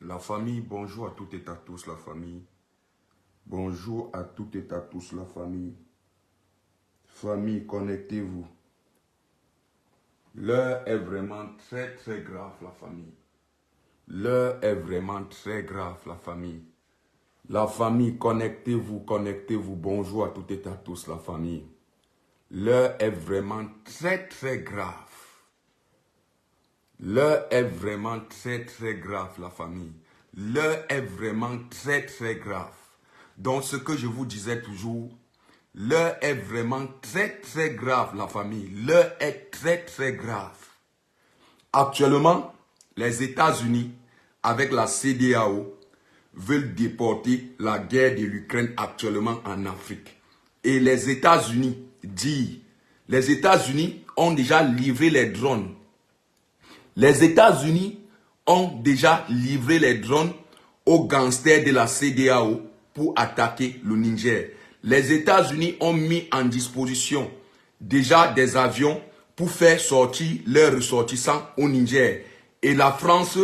La famille, bonjour à toutes et à tous, la famille. Bonjour à toutes et à tous, la famille. Famille, connectez-vous. L'heure est vraiment très grave, la famille. L'heure est vraiment très grave, la famille. La famille, connectez-vous, connectez-vous. Bonjour à toutes et à tous, la famille. L'heure est vraiment très grave. L'heure est vraiment très grave, la famille. L'heure est vraiment très grave. Donc, ce que je vous disais toujours, l'heure est vraiment très grave, la famille. L'heure est très grave. Actuellement, les États-Unis, avec la CEDEAO, veulent déporter la guerre de l'Ukraine actuellement en Afrique. Et les États-Unis disent, les États-Unis ont déjà livré les drones. Les États-Unis ont déjà livré les drones aux gangsters de la CEDEAO pour attaquer le Niger. Les États-Unis ont mis en disposition déjà des avions pour faire sortir leurs ressortissants au Niger. Et la France,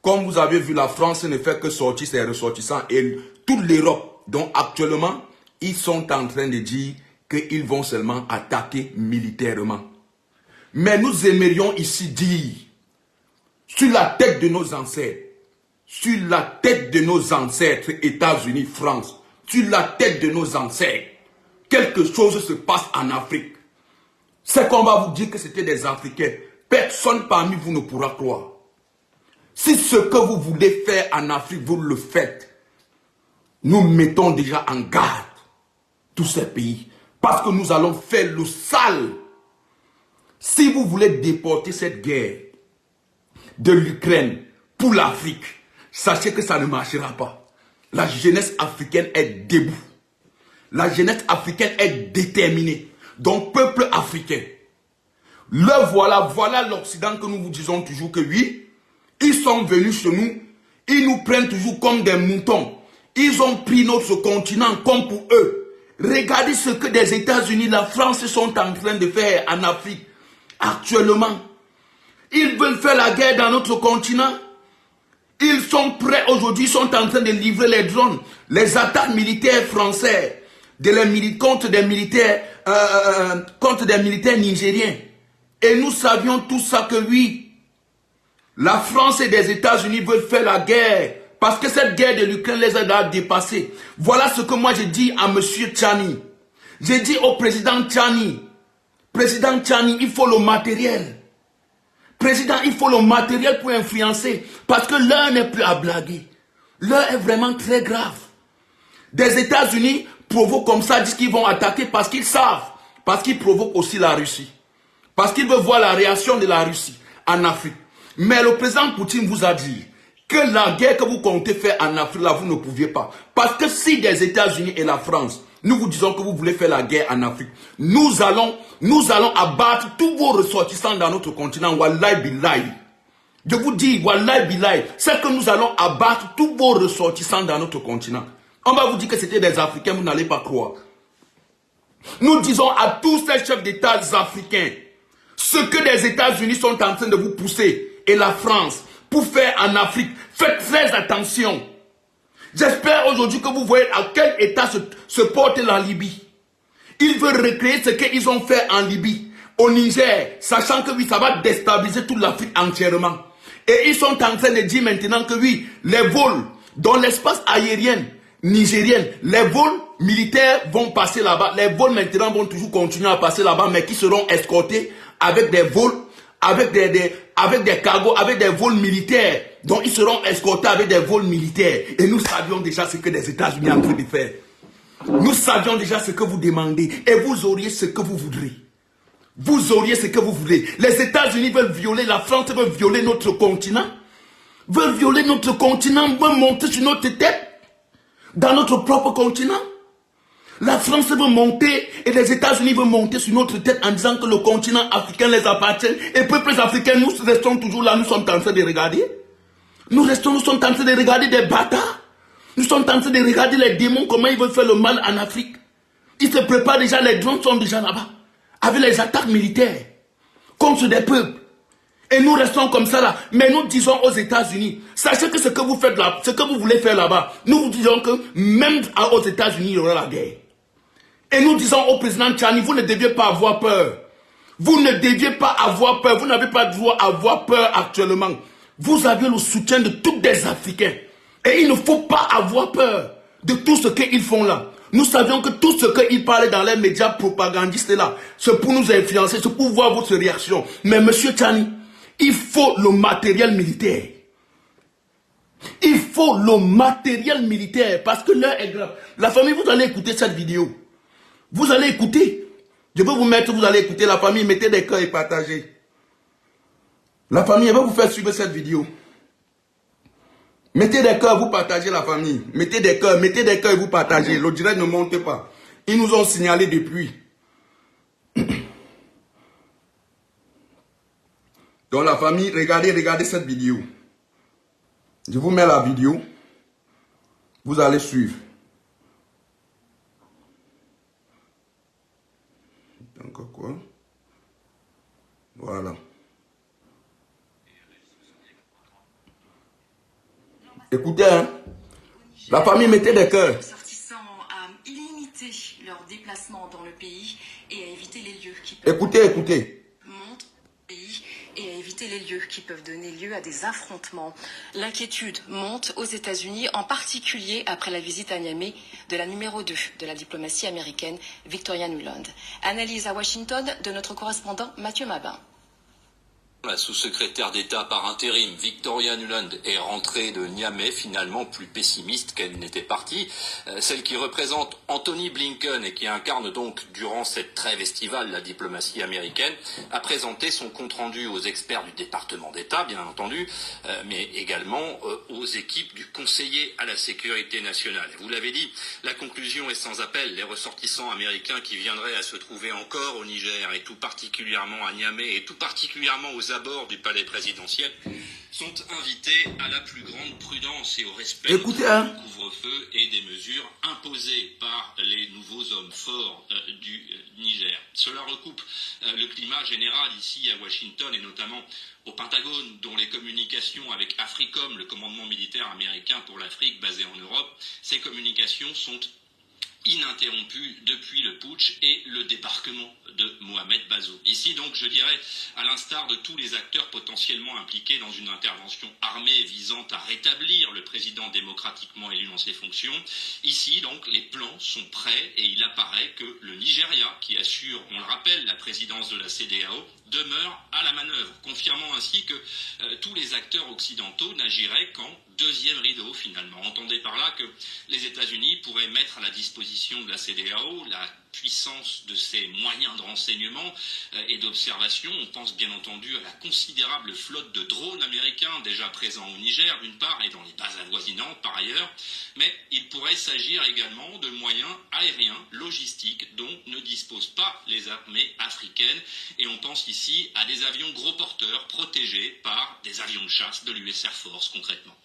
comme vous avez vu, la France ne fait que sortir ses ressortissants. Et toute l'Europe, donc actuellement, ils sont en train de dire qu'ils vont seulement attaquer militairement. Mais nous aimerions ici dire, sur la tête de nos ancêtres, sur la tête de nos ancêtres, États-Unis, France, sur la tête de nos ancêtres, quelque chose se passe en Afrique. C'est qu'on va vous dire que c'était des Africains. Personne parmi vous ne pourra croire. Si ce que vous voulez faire en Afrique, vous le faites, nous mettons déjà en garde tous ces pays. Parce que nous allons faire le sale. Si vous voulez déporter cette guerre de l'Ukraine pour l'Afrique, sachez que ça ne marchera pas. La jeunesse africaine est debout. La jeunesse africaine est déterminée. Donc, peuple africain, voilà l'Occident que nous vous disons toujours que oui, ils sont venus chez nous, ils nous prennent toujours comme des moutons. Ils ont pris notre continent comme pour eux. Regardez ce que des États-Unis, la France sont en train de faire en Afrique actuellement. Ils veulent faire la guerre dans notre continent. Ils sont prêts aujourd'hui, ils sont en train de livrer les drones, les attaques militaires français contre des militaires nigériens. Et nous savions tout ça que oui, la France et les États-Unis veulent faire la guerre parce que cette guerre de l'Ukraine les a dépassés. Voilà ce que moi j'ai dit à M. Tchani. J'ai dit au président Tchani, il faut le matériel. Président, il faut le matériel pour influencer. Parce que l'heure n'est plus à blaguer. L'heure est vraiment très grave. Des États-Unis provoquent comme ça, disent qu'ils vont attaquer parce qu'ils savent. Parce qu'ils provoquent aussi la Russie. Parce qu'ils veulent voir la réaction de la Russie en Afrique. Mais le président Poutine vous a dit que la guerre que vous comptez faire en Afrique, là, vous ne pouviez pas. Parce que si les États-Unis et la France, nous vous disons que vous voulez faire la guerre en Afrique, nous allons abattre tous vos ressortissants dans notre continent. Wallahi billahi. Je vous dis, wallahi billahi, c'est que nous allons abattre tous vos ressortissants dans notre continent. On va vous dire que c'était des Africains, vous n'allez pas croire. Nous disons à tous ces chefs d'État africains, ce que les États-Unis sont en train de vous pousser, et la France, pour faire en Afrique, faites très attention. J'espère aujourd'hui que vous voyez à quel état se porte la Libye. Ils veulent recréer ce qu'ils ont fait en Libye, au Niger, sachant que oui, ça va déstabiliser toute l'Afrique entièrement. Et ils sont en train de dire maintenant que oui, les vols dans l'espace aérien nigérien, les vols militaires vont passer là-bas. Les vols maintenant vont toujours continuer à passer là-bas, mais qui seront escortés avec des vols, avec des cargos, avec des vols militaires. Donc ils seront escortés avec des vols militaires. Et nous savions déjà ce que les États-Unis sont en train de faire. Nous savions déjà ce que vous demandez. Et vous auriez ce que vous voudrez. Vous auriez ce que vous voulez. Les États-Unis veulent violer, la France veut violer notre continent. Veulent violer notre continent, veulent monter sur notre tête. Dans notre propre continent. La France veut monter et les États-Unis veulent monter sur notre tête en disant que le continent africain les appartient. Et peuples africains, nous restons toujours là, nous sommes en train de regarder. Nous sommes en train de regarder des bâtards. Nous sommes en train de regarder les démons, comment ils veulent faire le mal en Afrique. Ils se préparent déjà, les drones sont déjà là-bas. Avec les attaques militaires contre des peuples. Et nous restons comme ça là. Mais nous disons aux États-Unis, sachez que ce que vous faites là, ce que vous voulez faire là-bas, nous vous disons que même aux États-Unis, il y aura la guerre. Et nous disons au président Tchani, vous ne deviez pas avoir peur. Vous ne deviez pas avoir peur. Vous n'avez pas le droit d'avoir peur actuellement. Vous avez le soutien de tous les Africains. Et il ne faut pas avoir peur de tout ce qu'ils font là. Nous savions que tout ce qu'ils parlaient dans les médias propagandistes là, c'est pour nous influencer, c'est pour voir votre réaction. Mais monsieur Tchani, il faut le matériel militaire. Il faut le matériel militaire parce que l'heure est grave. La famille, vous allez écouter cette vidéo. Vous allez écouter. Je peux vous mettre, vous allez écouter. La famille, mettez des cœurs et partagez. La famille, elle va vous faire suivre cette vidéo. Mettez des cœurs, vous partagez la famille. Mettez des cœurs et vous partagez. Le direct ne monte pas. Ils nous ont signalé depuis. Donc la famille, regardez cette vidéo. Je vous mets la vidéo. Vous allez suivre. Encore quoi? Voilà. Écoutez, hein. La famille, mettez des cœurs. Les ressortissants à limiter leurs déplacements dans le pays et à éviter les lieux qui peuvent... Écoutez. Montre le pays et à éviter les lieux qui peuvent donner lieu à des affrontements. L'inquiétude monte aux États-Unis, en particulier après la visite à Niamey de la numéro 2 de la diplomatie américaine, Victoria Nuland. Analyse à Washington de notre correspondant Mathieu Mabin. La sous-secrétaire d'État par intérim, Victoria Nuland, est rentrée de Niamey, finalement plus pessimiste qu'elle n'était partie. Celle qui représente Anthony Blinken et qui incarne donc durant cette trêve estivale la diplomatie américaine, a présenté son compte-rendu aux experts du département d'État, bien entendu, mais également aux équipes du conseiller à la sécurité nationale. Vous l'avez dit, la conclusion est sans appel. Les ressortissants américains qui viendraient à se trouver encore au Niger, et tout particulièrement à Niamey, et tout particulièrement aux abords du palais présidentiel, sont invités à la plus grande prudence et au respect du couvre-feu et des mesures imposées par les nouveaux hommes forts du Niger. Cela recoupe le climat général ici à Washington et notamment au Pentagone, dont les communications avec Africom, le commandement militaire américain pour l'Afrique basé en Europe, ces communications sont ininterrompu depuis le putsch et le débarquement de Mohamed Bazoum. Ici donc, je dirais, à l'instar de tous les acteurs potentiellement impliqués dans une intervention armée visant à rétablir le président démocratiquement élu dans ses fonctions, ici donc les plans sont prêts et il apparaît que le Nigeria, qui assure, on le rappelle, la présidence de la CEDEAO, demeure à la manœuvre, confirmant ainsi que tous les acteurs occidentaux n'agiraient qu'en deuxième rideau finalement. Entendez par là que les États-Unis pourraient mettre à la disposition de la CEDEAO la puissance de ses moyens de renseignement et d'observation. On pense bien entendu à la considérable flotte de drones américains déjà présents au Niger d'une part et dans les bases avoisinantes par ailleurs, mais il pourrait s'agir également de moyens aériens, logistiques dont ne disposent pas les armées africaines et on pense ici à des avions gros porteurs protégés par des avions de chasse de l'US Air Force concrètement.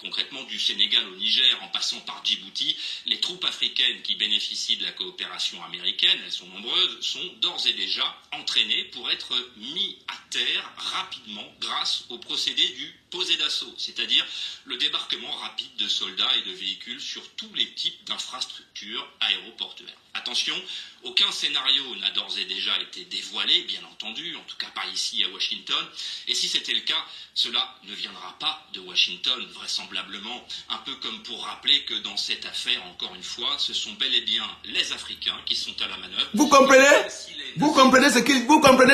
Concrètement du Sénégal au Niger en passant par Djibouti, les troupes africaines qui bénéficient de la coopération américaine, elles sont nombreuses, sont d'ores et déjà entraînées pour être mis à terre rapidement grâce au procédé du posé d'assaut, c'est-à-dire le débarquement rapide de soldats et de véhicules sur tous les types d'infrastructures aéroportuaires. Attention, aucun scénario n'a d'ores et déjà été dévoilé, bien entendu, en tout cas pas ici à Washington, et si c'était le cas, cela ne viendra pas de Washington, vraisemblablement, un peu comme pour rappeler que dans cette affaire, encore une fois, ce sont bel et bien les Africains qui sont à la manœuvre. Vous comprenez? Vous comprenez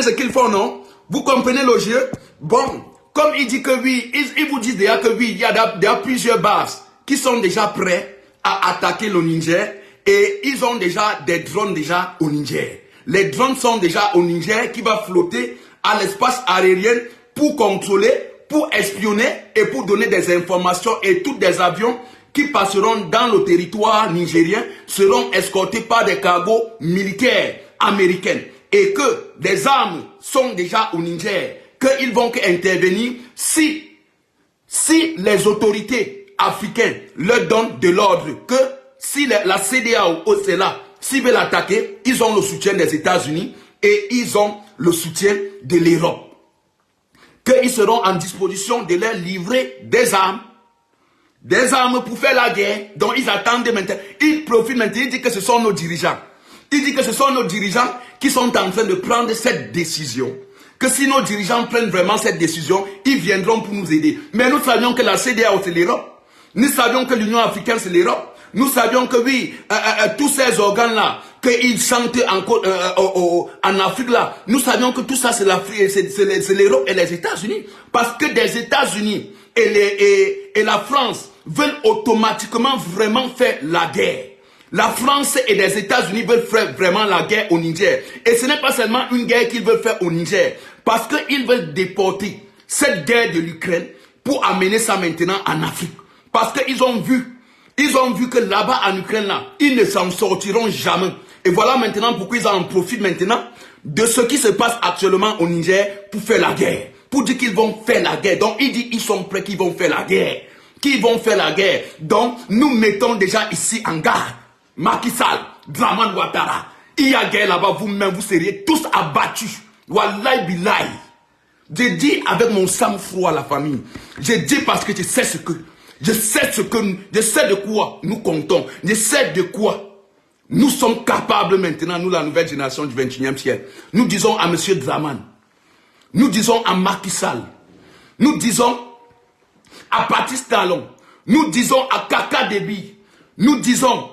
ce qu'ils font, non? Vous comprenez le jeu? Bon, comme il dit que oui, ils vous disent déjà que oui, il y a plusieurs bases qui sont déjà prêts à attaquer le Niger et ils ont déjà des drones déjà au Niger. Les drones sont déjà au Niger qui va flotter à l'espace aérien pour contrôler, pour espionner et pour donner des informations et tous des avions qui passeront dans le territoire nigérien seront escortés par des cargos militaires américains et que des armes sont déjà au Niger, qu'ils vont intervenir si les autorités africaines leur donnent de l'ordre, que si la CEDEAO ou cela, s'ils veulent attaquer, ils ont le soutien des États-Unis et ils ont le soutien de l'Europe. qu'ils seront en disposition de leur livrer des armes pour faire la guerre. Donc ils attendent maintenant, ils profitent maintenant, ils disent que ce sont nos dirigeants. Ils disent que ce sont nos dirigeants qui sont en train de prendre cette décision. Que si nos dirigeants prennent vraiment cette décision, ils viendront pour nous aider. Mais nous savions que la CEDEAO c'est l'Europe. Nous savions que l'Union africaine c'est l'Europe. Nous savions que oui, tous ces organes-là, qu'ils chantent encore en Afrique là, nous savions que tout ça c'est l'Europe et les États-Unis. Parce que des États-Unis et la France veulent automatiquement vraiment faire la guerre. La France et les États-Unis veulent faire vraiment la guerre au Niger. Et ce n'est pas seulement une guerre qu'ils veulent faire au Niger. Parce qu'ils veulent déporter cette guerre de l'Ukraine pour amener ça maintenant en Afrique. Parce qu'ils ont vu que là-bas en Ukraine, là, ils ne s'en sortiront jamais. Et voilà maintenant pourquoi ils en profitent maintenant de ce qui se passe actuellement au Niger pour faire la guerre. Pour dire qu'ils vont faire la guerre. Donc ils disent qu'ils sont prêts, qu'ils vont faire la guerre. Qu'ils vont faire la guerre. Donc nous mettons déjà ici en garde. Macky Sall, Dramane Ouattara, il y a guerre là-bas, vous-même, vous seriez tous abattus. Wallahi billahi. Je dis avec mon sang-froid à la famille. Je dis parce que je sais de quoi nous comptons. Je sais de quoi nous sommes capables maintenant, nous la nouvelle génération du 21e siècle. Nous disons à M. Dramane, nous disons à Macky Sall, nous disons à Patrice Talon, nous disons à Kaka Déby, nous disons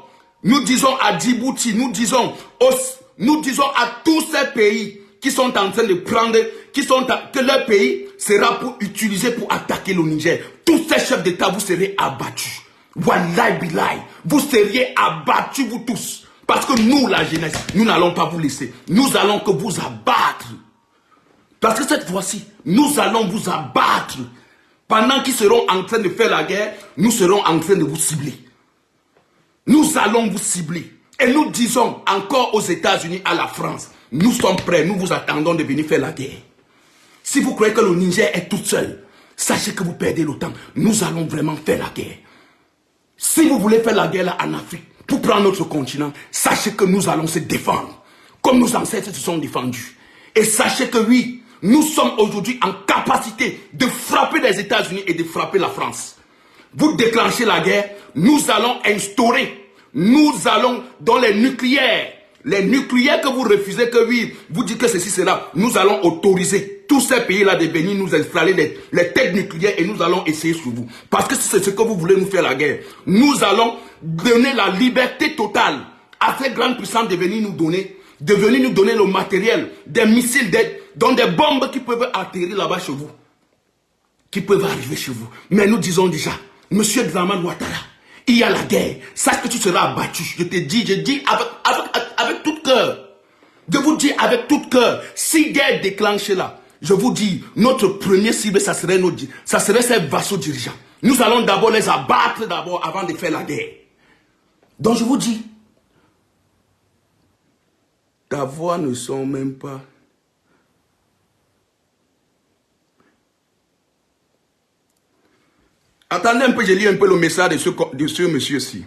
à Djibouti, nous disons à tous ces pays qui sont en train de prendre, que leur pays sera pour utiliser pour attaquer le Niger. Tous ces chefs d'État, vous serez abattus. Wallahi billahi, vous seriez abattus vous tous. Parce que nous, la jeunesse, nous n'allons pas vous laisser. Nous allons que vous abattre. Parce que cette fois-ci, nous allons vous abattre. Pendant qu'ils seront en train de faire la guerre, nous serons en train de vous cibler. Nous allons vous cibler. Et nous disons encore aux États-Unis, à la France, nous sommes prêts, nous vous attendons de venir faire la guerre. Si vous croyez que le Niger est tout seul, sachez que vous perdez le temps. Nous allons vraiment faire la guerre. Si vous voulez faire la guerre là en Afrique, pour prendre notre continent, sachez que nous allons se défendre. Comme nos ancêtres se sont défendus. Et sachez que oui, nous sommes aujourd'hui en capacité de frapper les États-Unis et de frapper la France. Vous déclenchez la guerre, nous allons instaurer, nous allons dans les nucléaires que vous refusez, que oui, vous dites que ceci, cela, nous allons autoriser tous ces pays-là de venir nous installer les têtes nucléaires et nous allons essayer sur vous. Parce que c'est ce que vous voulez nous faire la guerre. Nous allons donner la liberté totale à ces grandes puissances de venir nous donner le matériel, des missiles, dans des bombes qui peuvent atterrir là-bas chez vous, qui peuvent arriver chez vous. Mais nous disons déjà, Monsieur Dramane Ouattara, il y a la guerre. Sache que tu seras abattu. Je dis avec tout cœur. Je vous dis avec tout cœur. Si guerre déclenchée là, je vous dis, notre premier cible, ça serait ces vassaux dirigeants. Nous allons d'abord les abattre avant de faire la guerre. Donc je vous dis, ta voix ne sont même pas. Attendez un peu, je lis un peu le message de ce monsieur-ci.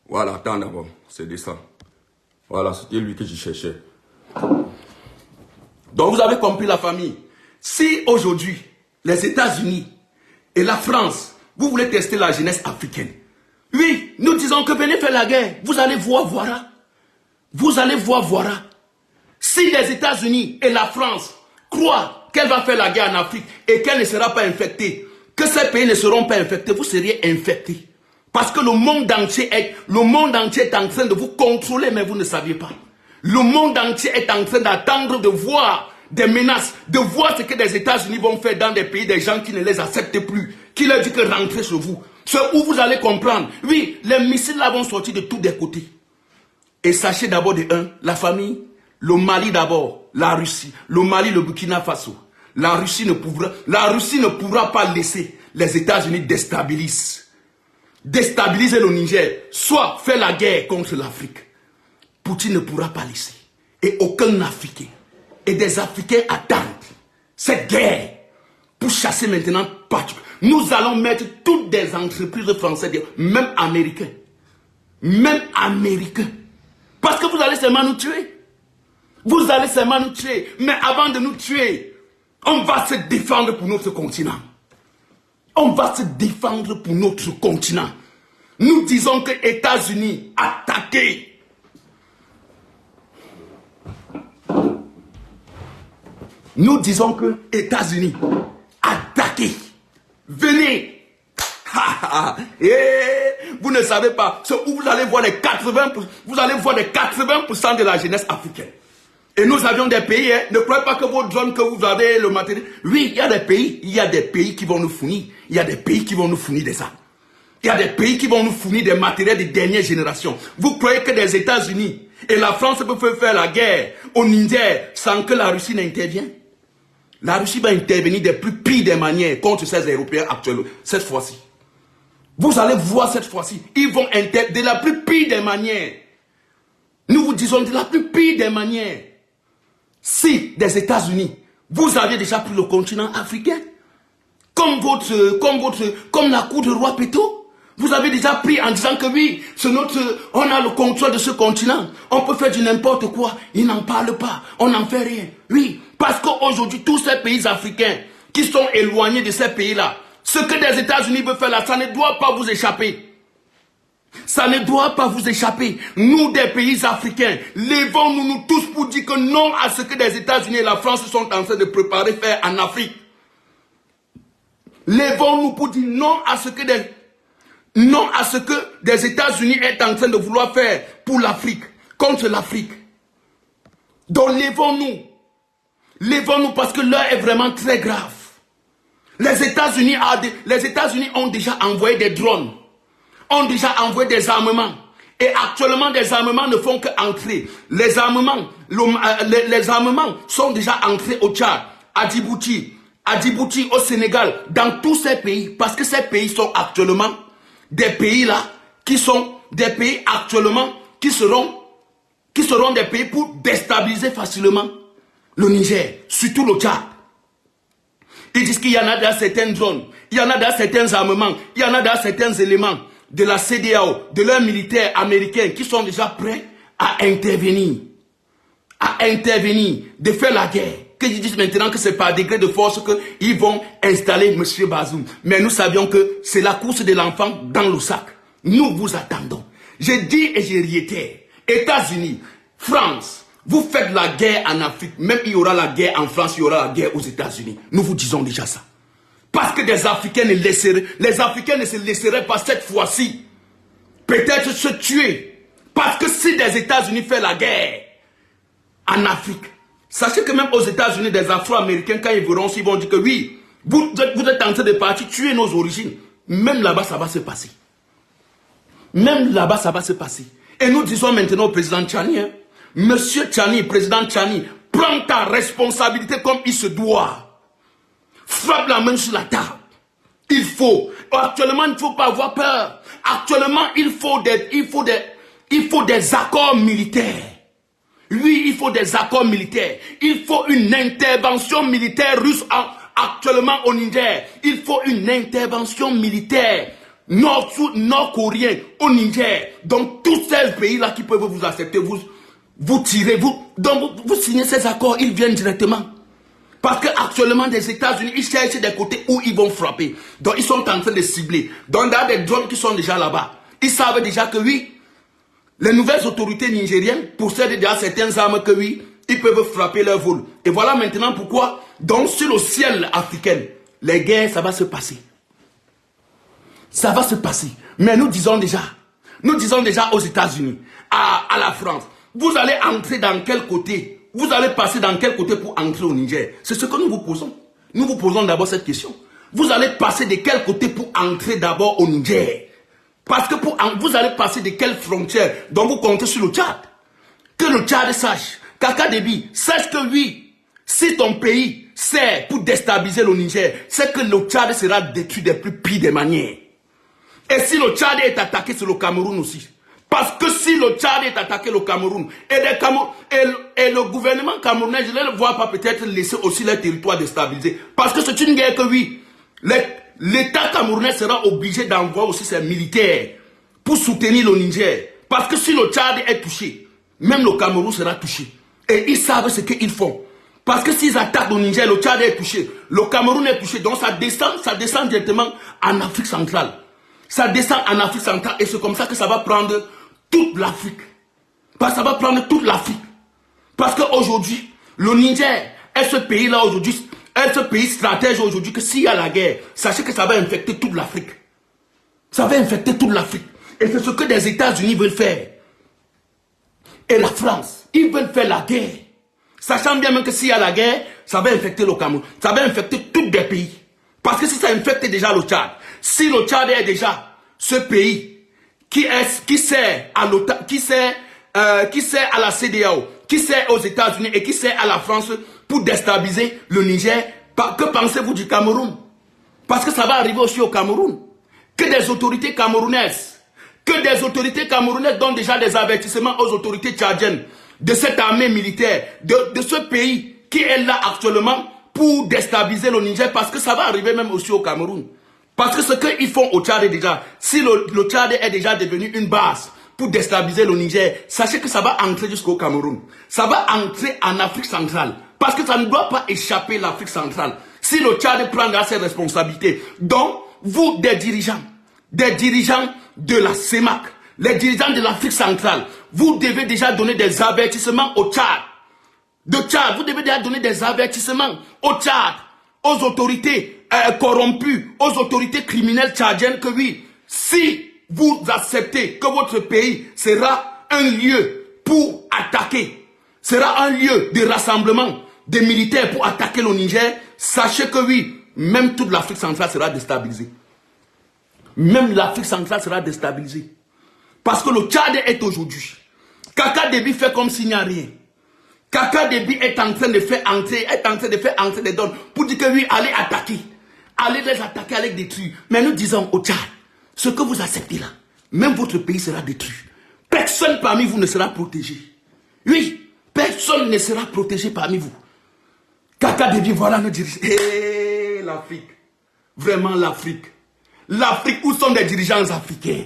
Voilà, attends d'abord, c'est de ça. Voilà, c'était lui que je cherchais. Donc vous avez compris la famille. Si aujourd'hui, les États-Unis et la France, vous voulez tester la jeunesse africaine, oui, nous disons que venez faire la guerre, vous allez voir, voilà. Vous allez voir, voilà. Si les États-Unis et la France croient qu'elle va faire la guerre en Afrique et qu'elle ne sera pas infectée, que ces pays ne seront pas infectés, vous seriez infectés. Parce que le monde entier est en train de vous contrôler, mais vous ne saviez pas. Le monde entier est en train d'attendre de voir des menaces, de voir ce que les États-Unis vont faire dans des pays, des gens qui ne les acceptent plus, qui leur disent que rentrez chez vous. C'est où vous allez comprendre. Oui, les missiles là vont sortir de tous des côtés. Et sachez d'abord la famille, le Mali d'abord, la Russie, le Mali, le Burkina Faso. La Russie ne pourra pas laisser les États-Unis déstabiliser le Niger, soit faire la guerre contre l'Afrique. Poutine ne pourra pas laisser. Et aucun Africain. Et des Africains attendent cette guerre pour chasser maintenant partout. Nous allons mettre toutes des entreprises françaises, même américaines, même américains. Parce que vous allez seulement nous tuer. Vous allez seulement nous tuer. Mais avant de nous tuer, on va se défendre pour notre continent. On va se défendre pour notre continent. Nous disons que les États-Unis attaqués. Nous disons que les États-Unis attaqués. Venez. Et vous ne savez pas, c'est où vous allez voir les 80%, vous allez voir les 80% de la jeunesse africaine. Et nous avions des pays, hein, ne croyez pas que vos drones, que vous avez le matériel. Oui, il y a des pays qui vont nous fournir. Il y a des pays qui vont nous fournir des armes. Il y a des pays qui vont nous fournir des matériels de dernière génération. Vous croyez que les États-Unis et la France peuvent faire la guerre au Niger sans que la Russie n'intervienne? La Russie va intervenir des plus pires des manières contre ces Européens actuels, cette fois-ci. Vous allez voir cette fois-ci, ils vont intervenir de la plus pire des manières. Nous vous disons de la plus pire des manières. Si des États-Unis, vous aviez déjà pris le continent africain, comme la cour de roi Péto, vous avez déjà pris en disant que oui, on a le contrôle de ce continent, on peut faire du n'importe quoi, ils n'en parlent pas, on n'en fait rien. Oui, parce qu'aujourd'hui, tous ces pays africains qui sont éloignés de ces pays-là, ce que les États-Unis veulent faire là, ça ne doit pas vous échapper. Ça ne doit pas vous échapper. Nous, des pays africains, levons-nous tous pour dire que non à ce que les États-Unis et la France sont en train de préparer faire en Afrique. Levons-nous pour dire non à ce que des États-Unis est en train de vouloir faire pour l'Afrique, contre l'Afrique. Donc levons-nous. Levons-nous parce que l'heure est vraiment très grave. Les États-Unis ont déjà envoyé des drones, ont déjà envoyé des armements. Et actuellement, des armements ne font qu'entrer. Les armements sont déjà entrés au Tchad, à Djibouti, au Sénégal, dans tous ces pays. Parce que ces pays sont actuellement des pays là, qui sont des pays actuellement, qui seront des pays pour déstabiliser facilement le Niger, surtout le Tchad. Ils disent qu'il y en a dans certaines zones, il y en a dans certains armements, il y en a dans certains éléments de la CEDEAO, de leurs militaires américains qui sont déjà prêts à intervenir, de faire la guerre. Que ils disent maintenant que c'est par degré de force qu'ils vont installer M. Bazoum. Mais nous savions que c'est la course de l'enfant dans le sac. Nous vous attendons. Je dis et je réitère, États-Unis, France, vous faites la guerre en Afrique, même il y aura la guerre en France, il y aura la guerre aux États-Unis. Nous vous disons déjà ça. Parce que les Africains ne se laisseraient pas cette fois-ci peut-être se tuer. Parce que si les États-Unis font la guerre en Afrique, sachez que même aux États-Unis, des Afro-Américains, quand ils verront, ils vont dire que oui, vous êtes en train de partir tuer nos origines. Même là-bas, ça va se passer. Même là-bas, ça va se passer. Et nous disons maintenant au président Tchani, hein, Monsieur Tchani, président Tchani, prends ta responsabilité comme il se doit. Frappe la main sur la table. Actuellement, il ne faut pas avoir peur. Actuellement, il faut des accords militaires. Oui, il faut des accords militaires. Il faut une intervention militaire russe actuellement au Niger. Il faut une intervention militaire nord-coréenne au Niger. Donc, tous ces pays-là qui peuvent vous accepter, vous tirez, vous signez ces accords, ils viennent directement. Parce qu'actuellement, les États-Unis, ils cherchent des côtés où ils vont frapper. Donc, ils sont en train de cibler. Donc, il y a des drones qui sont déjà là-bas. Ils savent déjà que oui, les nouvelles autorités nigériennes possèdent déjà certaines armes que oui, ils peuvent frapper leur vol. Et voilà maintenant pourquoi, donc sur le ciel africain, les guerres, ça va se passer. Ça va se passer. Mais nous disons déjà aux États-Unis, à la France, vous allez entrer dans quel côté? Vous allez passer dans quel côté pour entrer au Niger? C'est ce que nous vous posons. Nous vous posons d'abord cette question. Vous allez passer de quel côté pour entrer d'abord au Niger? Parce que vous allez passer de quelle frontière? Donc vous comptez sur le Tchad. Que le Tchad sache, Kaka Déby, sache que oui, si ton pays sert pour déstabiliser le Niger, c'est que le Tchad sera détruit des plus pires des manières. Et si le Tchad est attaqué, c'est le Cameroun aussi. Parce que si le Tchad est attaqué, le Cameroun, et le gouvernement camerounais, je ne le vois pas peut-être laisser aussi leur territoire déstabilisé. Parce que c'est une guerre que oui, l'État camerounais sera obligé d'envoyer aussi ses militaires pour soutenir le Niger. Parce que si le Tchad est touché, même le Cameroun sera touché. Et ils savent ce qu'ils font. Parce que s'ils attaquent le Niger, le Tchad est touché, le Cameroun est touché. Donc ça descend directement en Afrique centrale. Ça descend en Afrique centrale et c'est comme ça que ça va prendre toute l'Afrique. Parce que ça va prendre toute l'Afrique. Parce qu'aujourd'hui, le Niger est ce pays-là aujourd'hui, est ce pays stratège aujourd'hui que s'il y a la guerre, sachez que ça va infecter toute l'Afrique. Ça va infecter toute l'Afrique. Et c'est ce que les États-Unis veulent faire. Et la France, ils veulent faire la guerre. Sachant bien même que s'il y a la guerre, ça va infecter le Cameroun. Ça va infecter tous les pays. Parce que si ça infecte déjà le Tchad, si le Tchad est déjà ce pays qui sert à l'OTAN, qui sert à la CEDEAO, qui sert aux États-Unis et qui sert à la France pour déstabiliser le Niger, que pensez-vous du Cameroun? Parce que ça va arriver aussi au Cameroun. Que des autorités camerounaises donnent déjà des avertissements aux autorités tchadiennes de cette armée militaire, de ce pays qui est là actuellement pour déstabiliser le Niger, parce que ça va arriver même aussi au Cameroun. Parce que ce qu'ils font au Tchad est déjà, si le Tchad est déjà devenu une base pour déstabiliser le Niger, sachez que ça va entrer jusqu'au Cameroun. Ça va entrer en Afrique centrale. Parce que ça ne doit pas échapper l'Afrique centrale. Si le Tchad prendra ses responsabilités, donc vous, des dirigeants de la CEMAC, les dirigeants de l'Afrique centrale, vous devez déjà donner des avertissements au Tchad. Vous devez déjà donner des avertissements au Tchad, aux autorités corrompues, aux autorités criminelles tchadiennes que oui, si vous acceptez que votre pays sera un lieu pour attaquer, sera un lieu de rassemblement des militaires pour attaquer le Niger, sachez que oui, même toute l'Afrique centrale sera déstabilisée. Même l'Afrique centrale sera déstabilisée. Parce que le Tchad est aujourd'hui. Kaka Déby fait comme s'il n'y a rien. Kaka Déby est en train de faire entrer les dons pour dire que oui, allez attaquer. Allez les attaquer, allez les détruire. Mais nous disons au Tchad, ce que vous acceptez là, même votre pays sera détruit. Personne parmi vous ne sera protégé. Oui, personne ne sera protégé parmi vous. Kaka Déby, voilà nos dirigeants. Hé, l'Afrique. Vraiment l'Afrique. L'Afrique, où sont des dirigeants africains?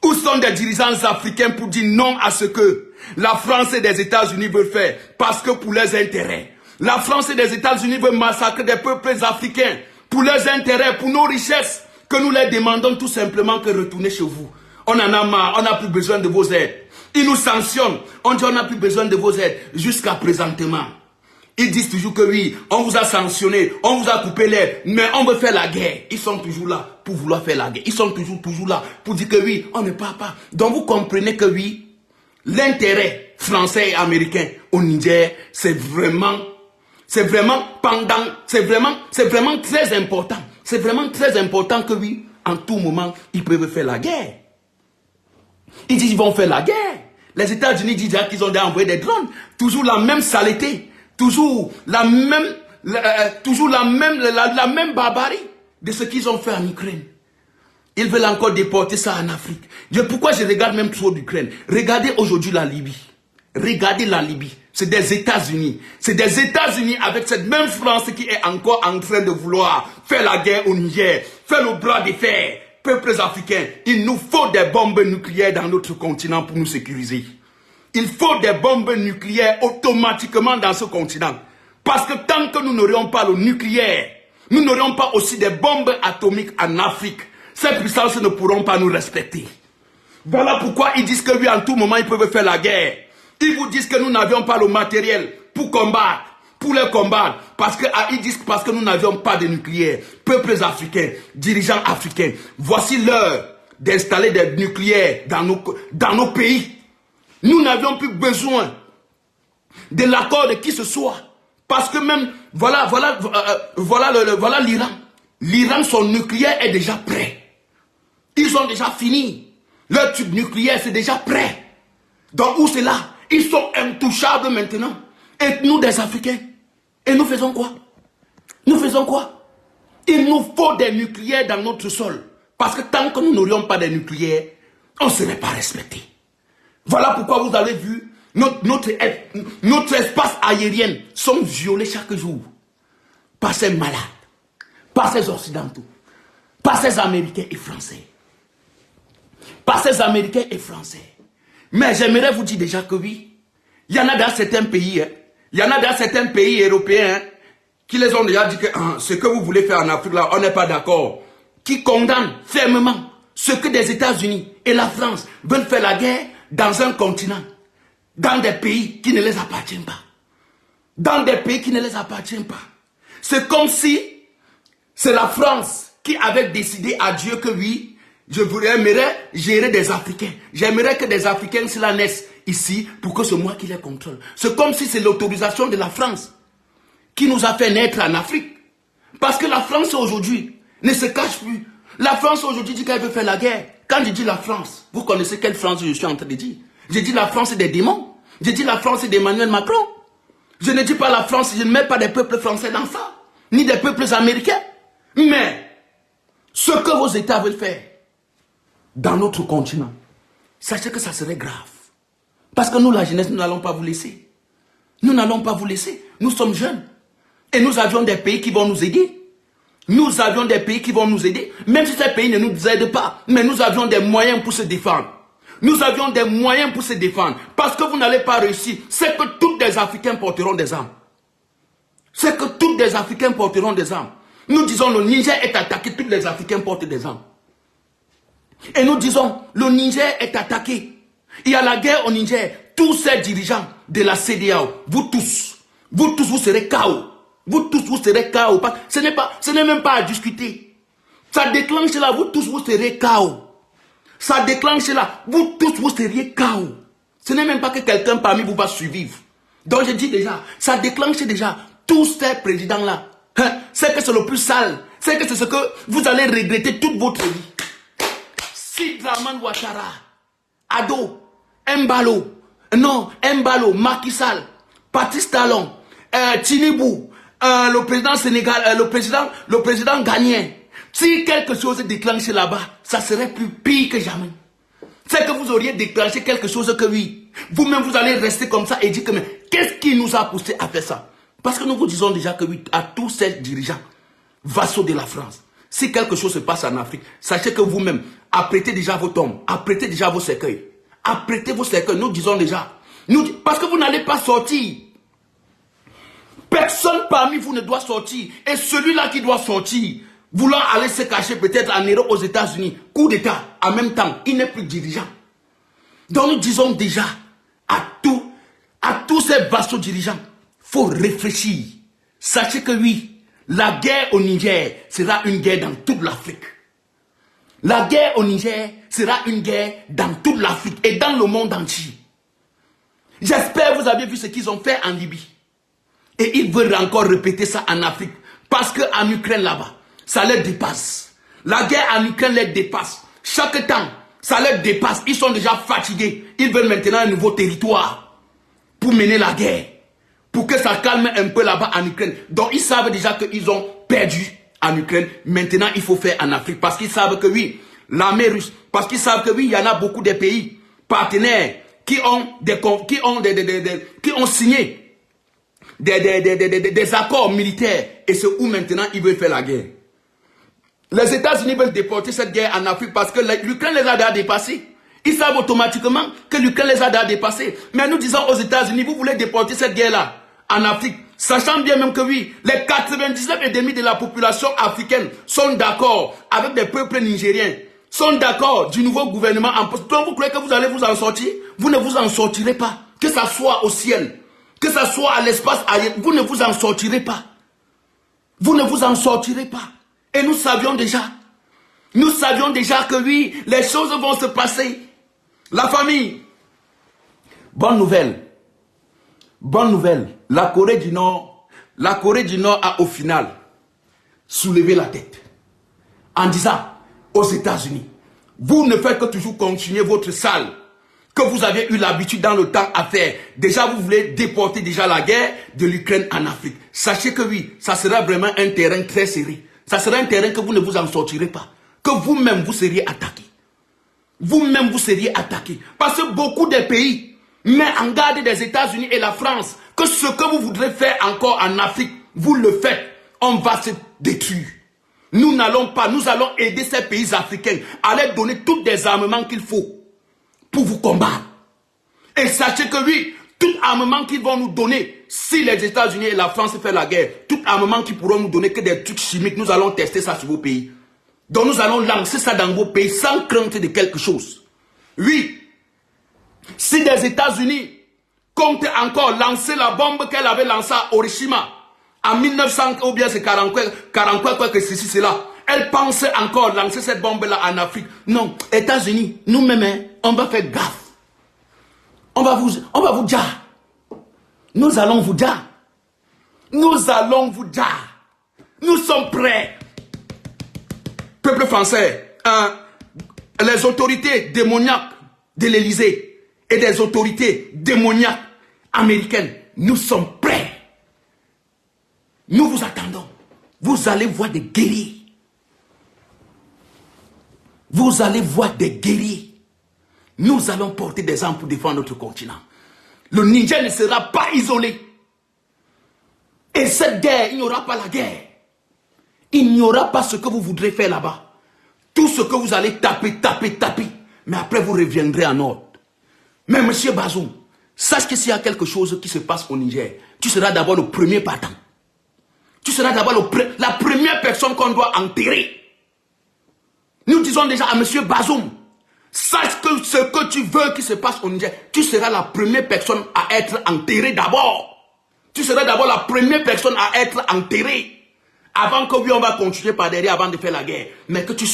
Où sont des dirigeants africains pour dire non à ce que la France et les États-Unis veulent faire? Parce que pour leurs intérêts. La France et les États-Unis veulent massacrer des peuples africains pour leurs intérêts, pour nos richesses, que nous leur demandons tout simplement que retournez chez vous. On en a marre, on n'a plus besoin de vos aides. Ils nous sanctionnent, on dit on n'a plus besoin de vos aides jusqu'à présentement. Ils disent toujours que oui, on vous a sanctionné, on vous a coupé l'air, mais on veut faire la guerre. Ils sont toujours là pour vouloir faire la guerre. Ils sont toujours là pour dire que oui, on ne part pas. Donc vous comprenez que oui, l'intérêt français et américain au Niger, c'est vraiment très important. C'est vraiment très important que oui, en tout moment, ils peuvent faire la guerre. Ils disent qu'ils vont faire la guerre. Les États-Unis disent qu'ils ont déjà envoyé des drones. Toujours la même saleté. Toujours la même barbarie de ce qu'ils ont fait en Ukraine. Ils veulent encore déporter ça en Afrique. Pourquoi je regarde même trop l'Ukraine? Regardez aujourd'hui la Libye. Regardez la Libye. C'est des États-Unis. C'est des États-Unis avec cette même France qui est encore en train de vouloir faire la guerre au Niger, faire le bras de fer. Peuples africains, il nous faut des bombes nucléaires dans notre continent pour nous sécuriser. Il faut des bombes nucléaires automatiquement dans ce continent. Parce que tant que nous n'aurions pas le nucléaire, nous n'aurions pas aussi des bombes atomiques en Afrique. Ces puissances ne pourront pas nous respecter. Voilà pourquoi ils disent que oui, en tout moment, ils peuvent faire la guerre. Ils vous disent que nous n'avions pas le matériel pour combattre, pour les combattre. Ils disent parce que nous n'avions pas de nucléaire. Peuples africains, dirigeants africains, voici l'heure d'installer des nucléaires dans nos pays. Nous n'avions plus besoin de l'accord de qui que ce soit. Parce que même, voilà l'Iran. L'Iran, son nucléaire est déjà prêt. Ils ont déjà fini. Leur tube nucléaire, c'est déjà prêt. Donc où c'est là? Ils sont intouchables maintenant. Et nous, des Africains, et nous faisons quoi? Nous faisons quoi? Il nous faut des nucléaires dans notre sol. Parce que tant que nous n'aurions pas de nucléaires, on ne serait pas respecté. Voilà pourquoi vous avez vu, notre espace aérien sont violés chaque jour. Par ces malades, par ces occidentaux, par ces Américains et Français. Par ces Américains et Français. Mais j'aimerais vous dire déjà que oui, il y en a dans certains pays, il y en a dans certains pays européens qui les ont déjà dit que ce que vous voulez faire en Afrique, là, on n'est pas d'accord. Qui condamnent fermement ce que des États-Unis et la France veulent faire la guerre dans un continent, dans des pays qui ne les appartiennent pas. Dans des pays qui ne les appartiennent pas. C'est comme si c'est la France qui avait décidé à Dieu que oui, j'aimerais gérer des Africains. J'aimerais que des Africains cela naissent ici pour que c'est moi qui les contrôle. C'est comme si c'est l'autorisation de la France qui nous a fait naître en Afrique. Parce que la France aujourd'hui ne se cache plus. La France aujourd'hui dit qu'elle veut faire la guerre. Quand je dis la France, vous connaissez quelle France je suis en train de dire? Je dis la France des démons. Je dis la France d'Emmanuel Macron. Je ne dis pas la France, je ne mets pas des peuples français dans ça. Ni des peuples américains. Mais ce que vos États veulent faire dans notre continent, sachez que ça serait grave. Parce que nous, la jeunesse, nous n'allons pas vous laisser. Nous n'allons pas vous laisser. Nous sommes jeunes. Et nous avions des pays qui vont nous aider. Nous avions des pays qui vont nous aider. Même si ces pays ne nous aident pas. Mais nous avions des moyens pour se défendre. Nous avions des moyens pour se défendre. Parce que vous n'allez pas réussir. C'est que tous les Africains porteront des armes. C'est que tous les Africains porteront des armes. Nous disons le Niger est attaqué. Tous les Africains portent des armes. Et nous disons le Niger est attaqué. Il y a la guerre au Niger. Tous ces dirigeants de la CEDEAO, vous tous, vous serez KO. Vous tous, vous serez KO. Ce n'est même pas à discuter. Ça déclenche là, vous tous, vous serez KO. Ça déclenche là, vous tous, vous seriez KO. Ce n'est même pas que quelqu'un parmi vous va survivre. Donc je dis déjà, ça déclenche déjà tous ces présidents-là. C'est que c'est le plus sale. C'est que c'est ce que vous allez regretter toute votre vie. Si Dramane Ouattara, Ado, Mbalo, Macky Sall, Patrice Talon, Tinibou, le président Sénégal, le président ghanéen, si quelque chose est déclenché là-bas, ça serait plus pire que jamais. C'est que vous auriez déclenché quelque chose que oui. Vous-même, vous allez rester comme ça et dire que mais qu'est-ce qui nous a poussé à faire ça? Parce que nous vous disons déjà que oui, à tous ces dirigeants, vassaux de la France, si quelque chose se passe en Afrique, sachez que vous-même, apprêtez déjà vos tombes, apprêtez déjà vos cercueils. Apprêtez vos cercueils, nous disons déjà. Parce que vous n'allez pas sortir. Personne parmi vous ne doit sortir. Et celui-là qui doit sortir, voulant aller se cacher peut-être en Europe, aux États-Unis, coup d'État, en même temps, il n'est plus dirigeant. Donc nous disons déjà à tous ces vassaux dirigeants, il faut réfléchir. Sachez que oui, la guerre au Niger sera une guerre dans toute l'Afrique. La guerre au Niger sera une guerre dans toute l'Afrique et dans le monde entier. J'espère que vous avez vu ce qu'ils ont fait en Libye. Et ils veulent encore répéter ça en Afrique. Parce qu'en Ukraine là-bas, ça les dépasse. La guerre en Ukraine les dépasse. Chaque temps, ça les dépasse. Ils sont déjà fatigués. Ils veulent maintenant un nouveau territoire pour mener la guerre. Pour que ça calme un peu là-bas en Ukraine. Donc ils savent déjà qu'ils ont perdu en Ukraine. Maintenant, il faut faire en Afrique. Parce qu'ils savent que oui, l'armée russe, parce qu'ils savent que oui, il y en a beaucoup de pays partenaires qui ont signé des accords militaires. Et c'est où maintenant ils veulent faire la guerre. Les États-Unis veulent déporter cette guerre en Afrique parce que l'Ukraine les a déjà dépassés. Ils savent automatiquement que l'Ukraine les a déjà dépassés. Mais nous disons aux États-Unis, vous voulez déporter cette guerre-là en Afrique. Sachant bien même que oui, les 99,5% de la population africaine sont d'accord avec des peuples nigériens. Sont d'accord du nouveau gouvernement en poste. Donc vous croyez que vous allez vous en sortir? Vous ne vous en sortirez pas. Que ça soit au ciel, que ça soit à l'espace ailleurs, vous ne vous en sortirez pas. Vous ne vous en sortirez pas. Et nous savions déjà que oui, les choses vont se passer. La famille, bonne nouvelle, la Corée du Nord a au final soulevé la tête en disant aux États-Unis, vous ne faites que toujours continuer votre sale que vous avez eu l'habitude dans le temps à faire. Déjà, vous voulez déporter déjà la guerre de l'Ukraine en Afrique. Sachez que oui, ça sera vraiment un terrain très serré. Ça sera un terrain que vous ne vous en sortirez pas. Que vous-même, vous seriez attaqué. Vous-même, vous seriez attaqué. Parce que beaucoup de pays mettent en garde des États-Unis et la France que ce que vous voudrez faire encore en Afrique, vous le faites. On va se détruire. Nous n'allons pas, nous allons aider ces pays africains à leur donner tous les armements qu'il faut pour vous combattre. Et sachez que oui, tout armement qu'ils vont nous donner, si les États-Unis et la France font la guerre, tout armement qu'ils pourront nous donner que des trucs chimiques, nous allons tester ça sur vos pays. Donc nous allons lancer ça dans vos pays sans crainte de quelque chose. Oui, si les États-Unis comptent encore lancer la bombe qu'elle avait lancée à Hiroshima en 1900, ou bien c'est 44, quoi que ceci, cela, elle pensait encore lancer cette bombe-là en Afrique. Non, États-Unis, nous-mêmes, hein, on va faire gaffe. On va vous dire. Nous allons vous dire. Nous allons vous dire. Nous sommes prêts. Peuple français, les autorités démoniaques de l'Élysée et des autorités démoniaques américaines, nous sommes prêts. Nous vous attendons. Vous allez voir des guerriers. Vous allez voir des guerriers. Nous allons porter des armes pour défendre notre continent. Le Niger ne sera pas isolé. Et cette guerre, il n'y aura pas la guerre. Il n'y aura pas ce que vous voudrez faire là-bas. Tout ce que vous allez taper. Mais après, vous reviendrez en ordre. Mais monsieur Bazoum, sache que s'il y a quelque chose qui se passe au Niger, tu seras d'abord le premier partant. Tu seras d'abord la première personne qu'on doit enterrer. Nous disons déjà à monsieur Bazoum, sache que ce que tu veux qui se passe au Niger, tu seras la première personne à être enterrée d'abord. Tu seras d'abord la première personne à être enterrée. Avant que oui, on va continuer par derrière avant de faire la guerre. Mais que tu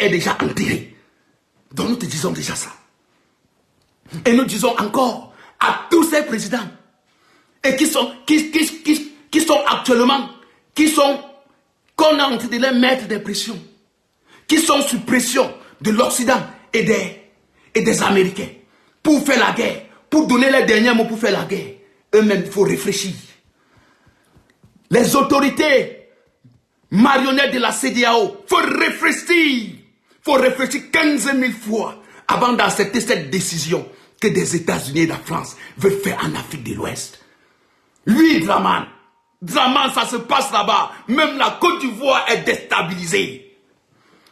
es déjà enterré. Donc nous te disons déjà ça. Et nous disons encore à tous ces présidents et qui sont actuellement, qu'on est en train de les mettre des pressions, qui sont sous pression de l'Occident et des Américains pour faire la guerre, pour donner les derniers mots pour faire la guerre. Eux-mêmes, il faut réfléchir. Les autorités marionnettes de la CEDEAO, il faut réfléchir. Il faut réfléchir 15 000 fois avant d'accepter cette décision que des États-Unis et de la France veulent faire en Afrique de l'Ouest. Lui, Draman, ça se passe là-bas. Même la Côte d'Ivoire est déstabilisée.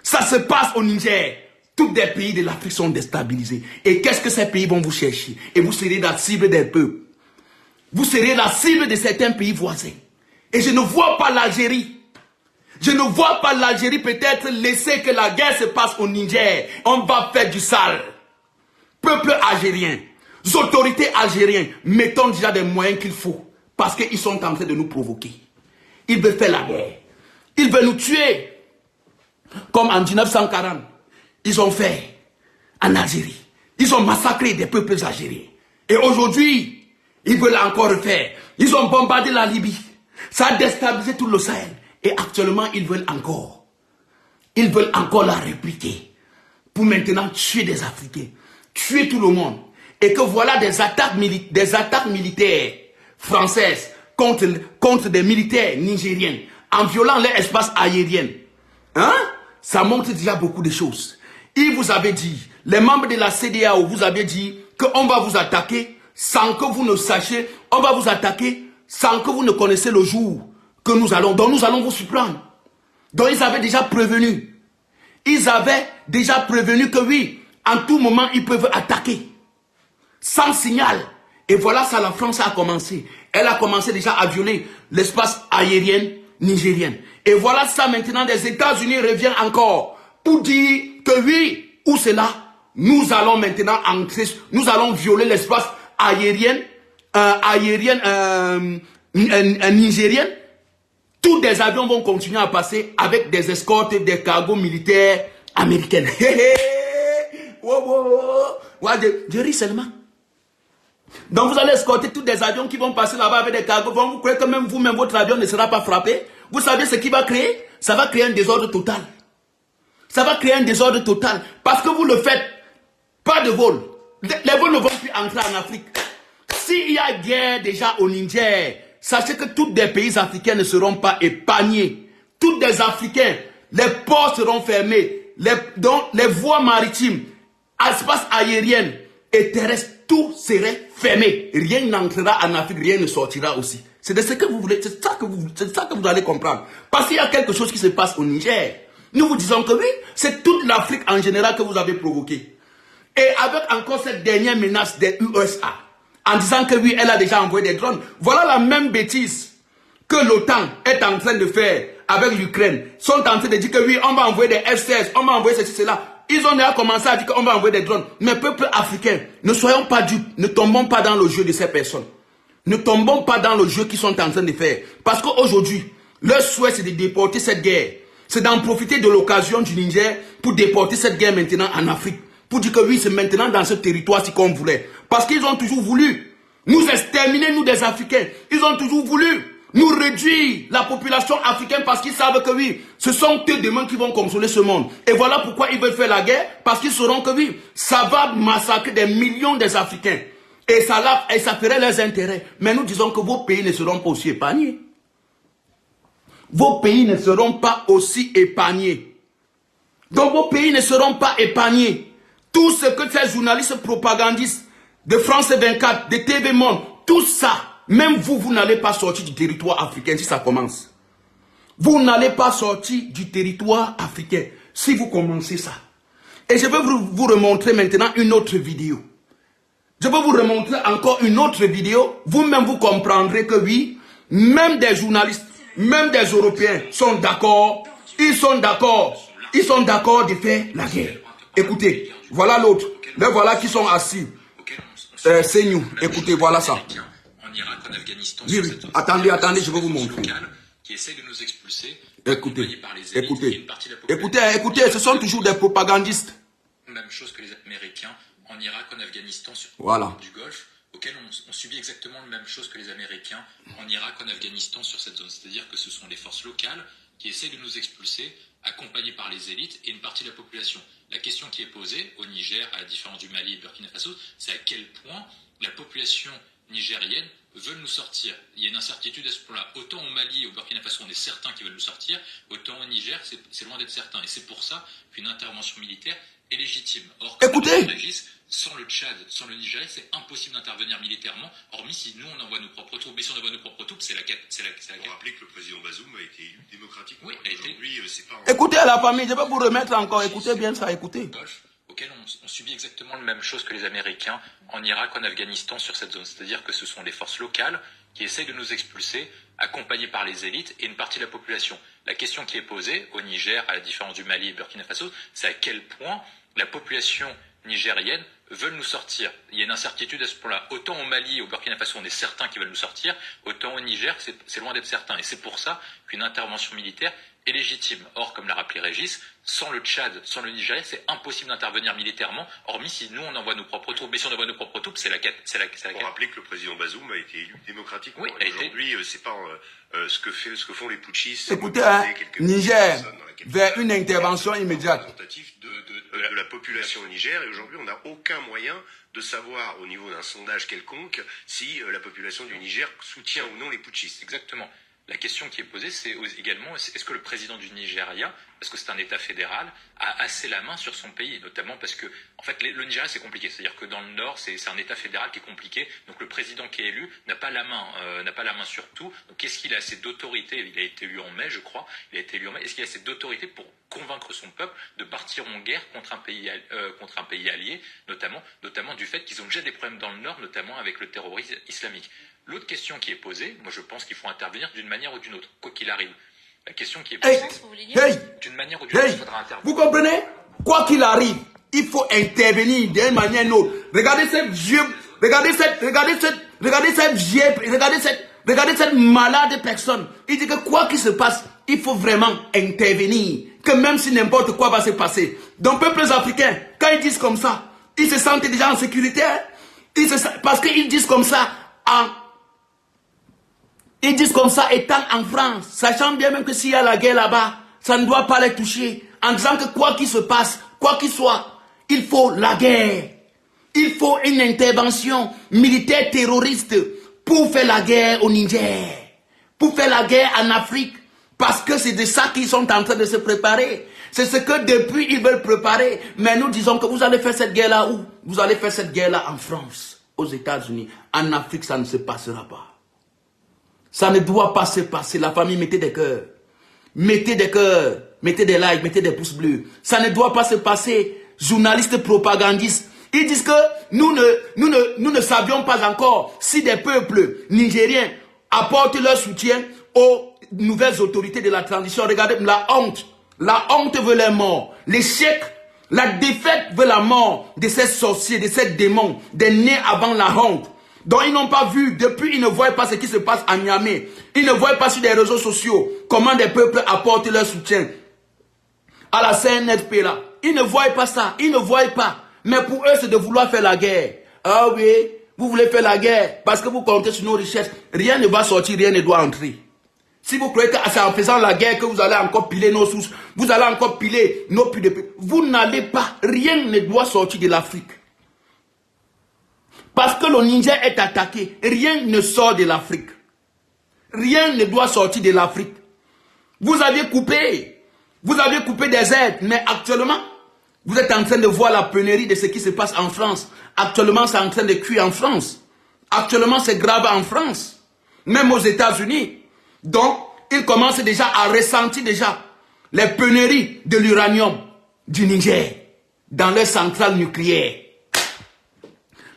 Ça se passe au Niger. Tous les pays de l'Afrique sont déstabilisés. Et qu'est-ce que ces pays vont vous chercher? Et vous serez la cible des peuples. Vous serez la cible de certains pays voisins. Et je ne vois pas l'Algérie. Je ne vois pas l'Algérie peut-être laisser que la guerre se passe au Niger. On va faire du sale. Peuple algérien, autorités algériennes, mettons déjà des moyens qu'il faut. Parce qu'ils sont en train de nous provoquer. Ils veulent faire la guerre. Ils veulent nous tuer. Comme en 1940, ils ont fait en Algérie. Ils ont massacré des peuples algériens. Et aujourd'hui, ils veulent encore refaire. Ils ont bombardé la Libye. Ça a déstabilisé tout le Sahel. Et actuellement, ils veulent encore la répliquer. Pour maintenant tuer des Africains. Tuer tout le monde. Et que voilà des attaques militaires françaises contre des militaires nigériens. En violant leur espace aérien. Hein? Ça montre déjà beaucoup de choses. Il vous avait dit, les membres de la CEDEAO vous avaient dit qu'on va vous attaquer sans que vous ne sachiez, on va vous attaquer sans que vous ne connaissiez le jour que nous allons vous surprendre. Donc ils avaient déjà prévenu. Ils avaient déjà prévenu que oui, en tout moment ils peuvent attaquer. Sans signal. Et voilà ça, la France a commencé. Elle a commencé déjà à violer l'espace aérien nigérien. Et voilà ça maintenant, les États-Unis reviennent encore pour dire que oui, où c'est là, nous allons maintenant entrer, nous allons violer l'espace aérien, nigérien. Tous des avions vont continuer à passer avec des escortes, des cargos militaires américains. Je ris seulement. Donc vous allez escorter tous des avions qui vont passer là-bas avec des cargos. Vous croyez que même vous-même, votre avion ne sera pas frappé? Vous savez ce qui va créer? Ça va créer un désordre total. Ça va créer un désordre total. Parce que vous le faites, pas de vol. Les vols ne vont plus entrer en Afrique. S'il y a guerre déjà au Niger, sachez que tous les pays africains ne seront pas épargnés. Tous les Africains, les ports seront fermés. Les voies maritimes, espace aérien et terrestre, tout serait fermé. Rien n'entrera en Afrique, rien ne sortira aussi. C'est de ce que vous voulez, c'est ça que vous allez comprendre. Parce qu'il y a quelque chose qui se passe au Niger. Nous vous disons que oui, c'est toute l'Afrique en général que vous avez provoqué. Et avec encore cette dernière menace des USA, en disant que oui, elle a déjà envoyé des drones. Voilà la même bêtise que l'OTAN est en train de faire avec l'Ukraine. Ils sont en train de dire que oui, on va envoyer des F-16, on va envoyer ceci, cela. Ils ont déjà commencé à dire qu'on va envoyer des drones. Mais peuple africain, ne soyons pas dupes, ne tombons pas dans le jeu de ces personnes. Ne tombons pas dans le jeu qu'ils sont en train de faire. Parce qu'aujourd'hui, leur souhait c'est de déporter cette guerre. C'est d'en profiter de l'occasion du Niger pour déporter cette guerre maintenant en Afrique. Pour dire que oui, c'est maintenant dans ce territoire-ci qu'on voulait. Parce qu'ils ont toujours voulu nous exterminer, nous des Africains. Ils ont toujours voulu nous réduire la population africaine parce qu'ils savent que oui, ce sont eux demain qui vont consoler ce monde. Et voilà pourquoi ils veulent faire la guerre. Parce qu'ils sauront que oui, ça va massacrer des millions des Africains. Et ça ferait leurs intérêts. Mais nous disons que vos pays ne seront pas aussi épargnés. Vos pays ne seront pas aussi épargnés. Donc vos pays ne seront pas épargnés. Tout ce que ces journalistes propagandistes de France 24, de TV Monde, tout ça, même vous, vous n'allez pas sortir du territoire africain si ça commence. Vous n'allez pas sortir du territoire africain si vous commencez ça. Et je vais vous remontrer maintenant une autre vidéo. Je vais vous remontrer encore une autre vidéo. Vous-même, vous comprendrez que oui, même des journalistes, même des Européens sont d'accord. Ils sont d'accord. Ils sont d'accord de faire la guerre. Écoutez, voilà l'autre. Mais voilà qui sont assis. C'est nous. Écoutez, voilà ça. En Irak, en Afghanistan, oui, oui. Attendez, je vais vous montrer. Qui essaie de nous expulser. Écoutez, écoutez, ce sont toujours des propagandistes. Même chose que les Américains en Irak, en Afghanistan, sur du Golfe, auxquels on subit exactement la même chose que les Américains en Irak, en Afghanistan, sur cette zone. C'est-à-dire que ce sont les forces locales qui essaient de nous expulser, accompagnés par les élites et une partie de la population. La question qui est posée au Niger, à la différence du Mali et Burkina Faso, c'est à quel point la population nigérienne veut nous sortir. Il y a une incertitude à ce point-là. Autant au Mali et au Burkina Faso, on est certain qu'ils veulent nous sortir, autant au Niger, c'est loin d'être certain. Et c'est pour ça qu'une intervention militaire est légitime. Or, écoutez, sans le Tchad, sans le Nigeria, c'est impossible d'intervenir militairement, hormis si nous on envoie nos propres troupes. Mais si on envoie nos propres troupes, c'est la quête. On rappelle que le président Bazoum a été élu démocratiquement. Oui, aujourd'hui, c'est pas. Écoutez à la famille, je vais vous remettre encore. Écoutez bien ça, écoutez. Auxquels on subit exactement la même chose que les Américains en Irak, en Afghanistan, sur cette zone. C'est-à-dire que ce sont les forces locales qui essayent de nous expulser, accompagnés par les élites et une partie de la population. La question qui est posée au Niger, à la différence du Mali et Burkina Faso, c'est à quel point la population nigérienne veulent nous sortir. Il y a une incertitude à ce point-là. Autant au Mali et au Burkina Faso, on est certain qu'ils veulent nous sortir, autant au Niger, c'est loin d'être certain. Et c'est pour ça qu'une intervention militaire est légitime. Or, comme l'a rappelé Régis, sans le Tchad, sans le Nigeria, c'est impossible d'intervenir militairement, hormis si nous, on envoie nos propres troupes. Mais si on envoie nos propres troupes, c'est la quête. On rappelle que le président Bazoum a été élu démocratiquement. Oui, aujourd'hui, c'est pas ce que font les putschistes. Écoutez, Niger, vers une intervention immédiate. De la population au Niger, et aujourd'hui on n'a aucun moyen de savoir au niveau d'un sondage quelconque si la population du Niger soutient ou non les putschistes. Exactement. La question qui est posée, c'est également, est-ce que le président du Nigeria, parce que c'est un État fédéral, a assez la main sur son pays, notamment parce que, en fait, le Nigeria, c'est compliqué. C'est-à-dire que dans le Nord, c'est un État fédéral qui est compliqué. Donc le président qui est élu n'a pas la main sur tout. Donc est-ce qu'il a assez d'autorité? Il a été élu en mai, je crois. Il a été élu en mai. Est-ce qu'il a assez d'autorité pour convaincre son peuple de partir en guerre contre un pays allié, notamment du fait qu'ils ont déjà des problèmes dans le Nord, notamment avec le terrorisme islamique. L'autre question qui est posée, moi je pense qu'il faut intervenir d'une manière ou d'une autre, quoi qu'il arrive. La question qui est posée, d'une manière ou d'une autre, il faudra intervenir. Vous comprenez? Quoi qu'il arrive, il faut intervenir d'une manière ou d'une autre. Regardez cette malade personne. Il dit que quoi qu'il se passe, il faut vraiment intervenir. Que même si n'importe quoi va se passer. Donc, peuples africains, quand ils disent comme ça, ils se sentent déjà en sécurité. Parce qu'ils disent comme ça ils disent comme ça étant en France, sachant bien même que s'il y a la guerre là-bas, ça ne doit pas les toucher. En disant que quoi qu'il se passe, quoi qu'il soit, il faut la guerre. Il faut une intervention militaire terroriste pour faire la guerre au Niger, pour faire la guerre en Afrique. Parce que c'est de ça qu'ils sont en train de se préparer. C'est ce que depuis ils veulent préparer. Mais nous disons que vous allez faire cette guerre-là où? Vous allez faire cette guerre-là en France, aux États-Unis. En Afrique, ça ne se passera pas. Ça ne doit pas se passer. La famille, mettez des cœurs. Mettez des cœurs. Mettez des likes, mettez des pouces bleus. Ça ne doit pas se passer. Journalistes propagandistes, Ils disent que nous ne savions pas encore si des peuples nigériens apportent leur soutien aux nouvelles autorités de la transition. Regardez, la honte veut les morts. L'échec, la défaite veut la mort de ces sorciers, de ces démons, des nés avant la honte. Donc ils n'ont pas vu, depuis ils ne voient pas ce qui se passe à Niamey. Ils ne voient pas sur les réseaux sociaux comment des peuples apportent leur soutien à la CNSP là. Ils ne voient pas ça, ils ne voient pas. Mais pour eux c'est de vouloir faire la guerre. Ah oui, vous voulez faire la guerre parce que vous comptez sur nos richesses. Rien ne va sortir, rien ne doit entrer. Si vous croyez que c'est en faisant la guerre que vous allez encore piler nos sources, vous allez encore piler nos puits de paix, vous n'allez pas, rien ne doit sortir de l'Afrique. Parce que le Niger est attaqué, rien ne sort de l'Afrique. Rien ne doit sortir de l'Afrique. Vous avez coupé des aides, mais actuellement, vous êtes en train de voir la pénurie de ce qui se passe en France. Actuellement, c'est en train de cuire en France. Actuellement, c'est grave en France. Même aux États-Unis. Donc, ils commencent déjà à ressentir déjà les pénuries de l'uranium du Niger dans leurs centrales nucléaires.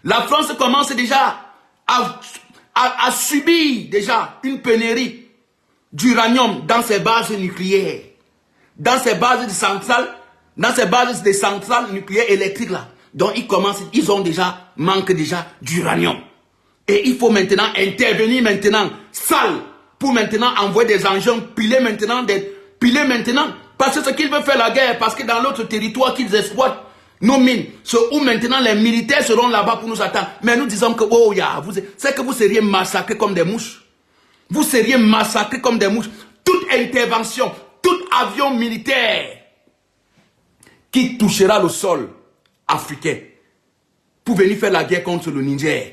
La France commence déjà à subir déjà une pénurie d'uranium dans ses bases nucléaires, dans ses bases de centrales, nucléaires électriques là. Donc ils ont déjà manque déjà d'uranium. Et il faut maintenant intervenir maintenant sale pour maintenant envoyer des engins piler maintenant, parce que ce qu'ils veulent faire la guerre, parce que dans l'autre territoire qu'ils exploitent nos mines, c'est où maintenant les militaires seront là-bas pour nous attendre. Mais nous disons que, oh yeah, c'est que vous seriez massacrés comme des mouches. Vous seriez massacrés comme des mouches. Toute intervention, tout avion militaire qui touchera le sol africain pour venir faire la guerre contre le Niger,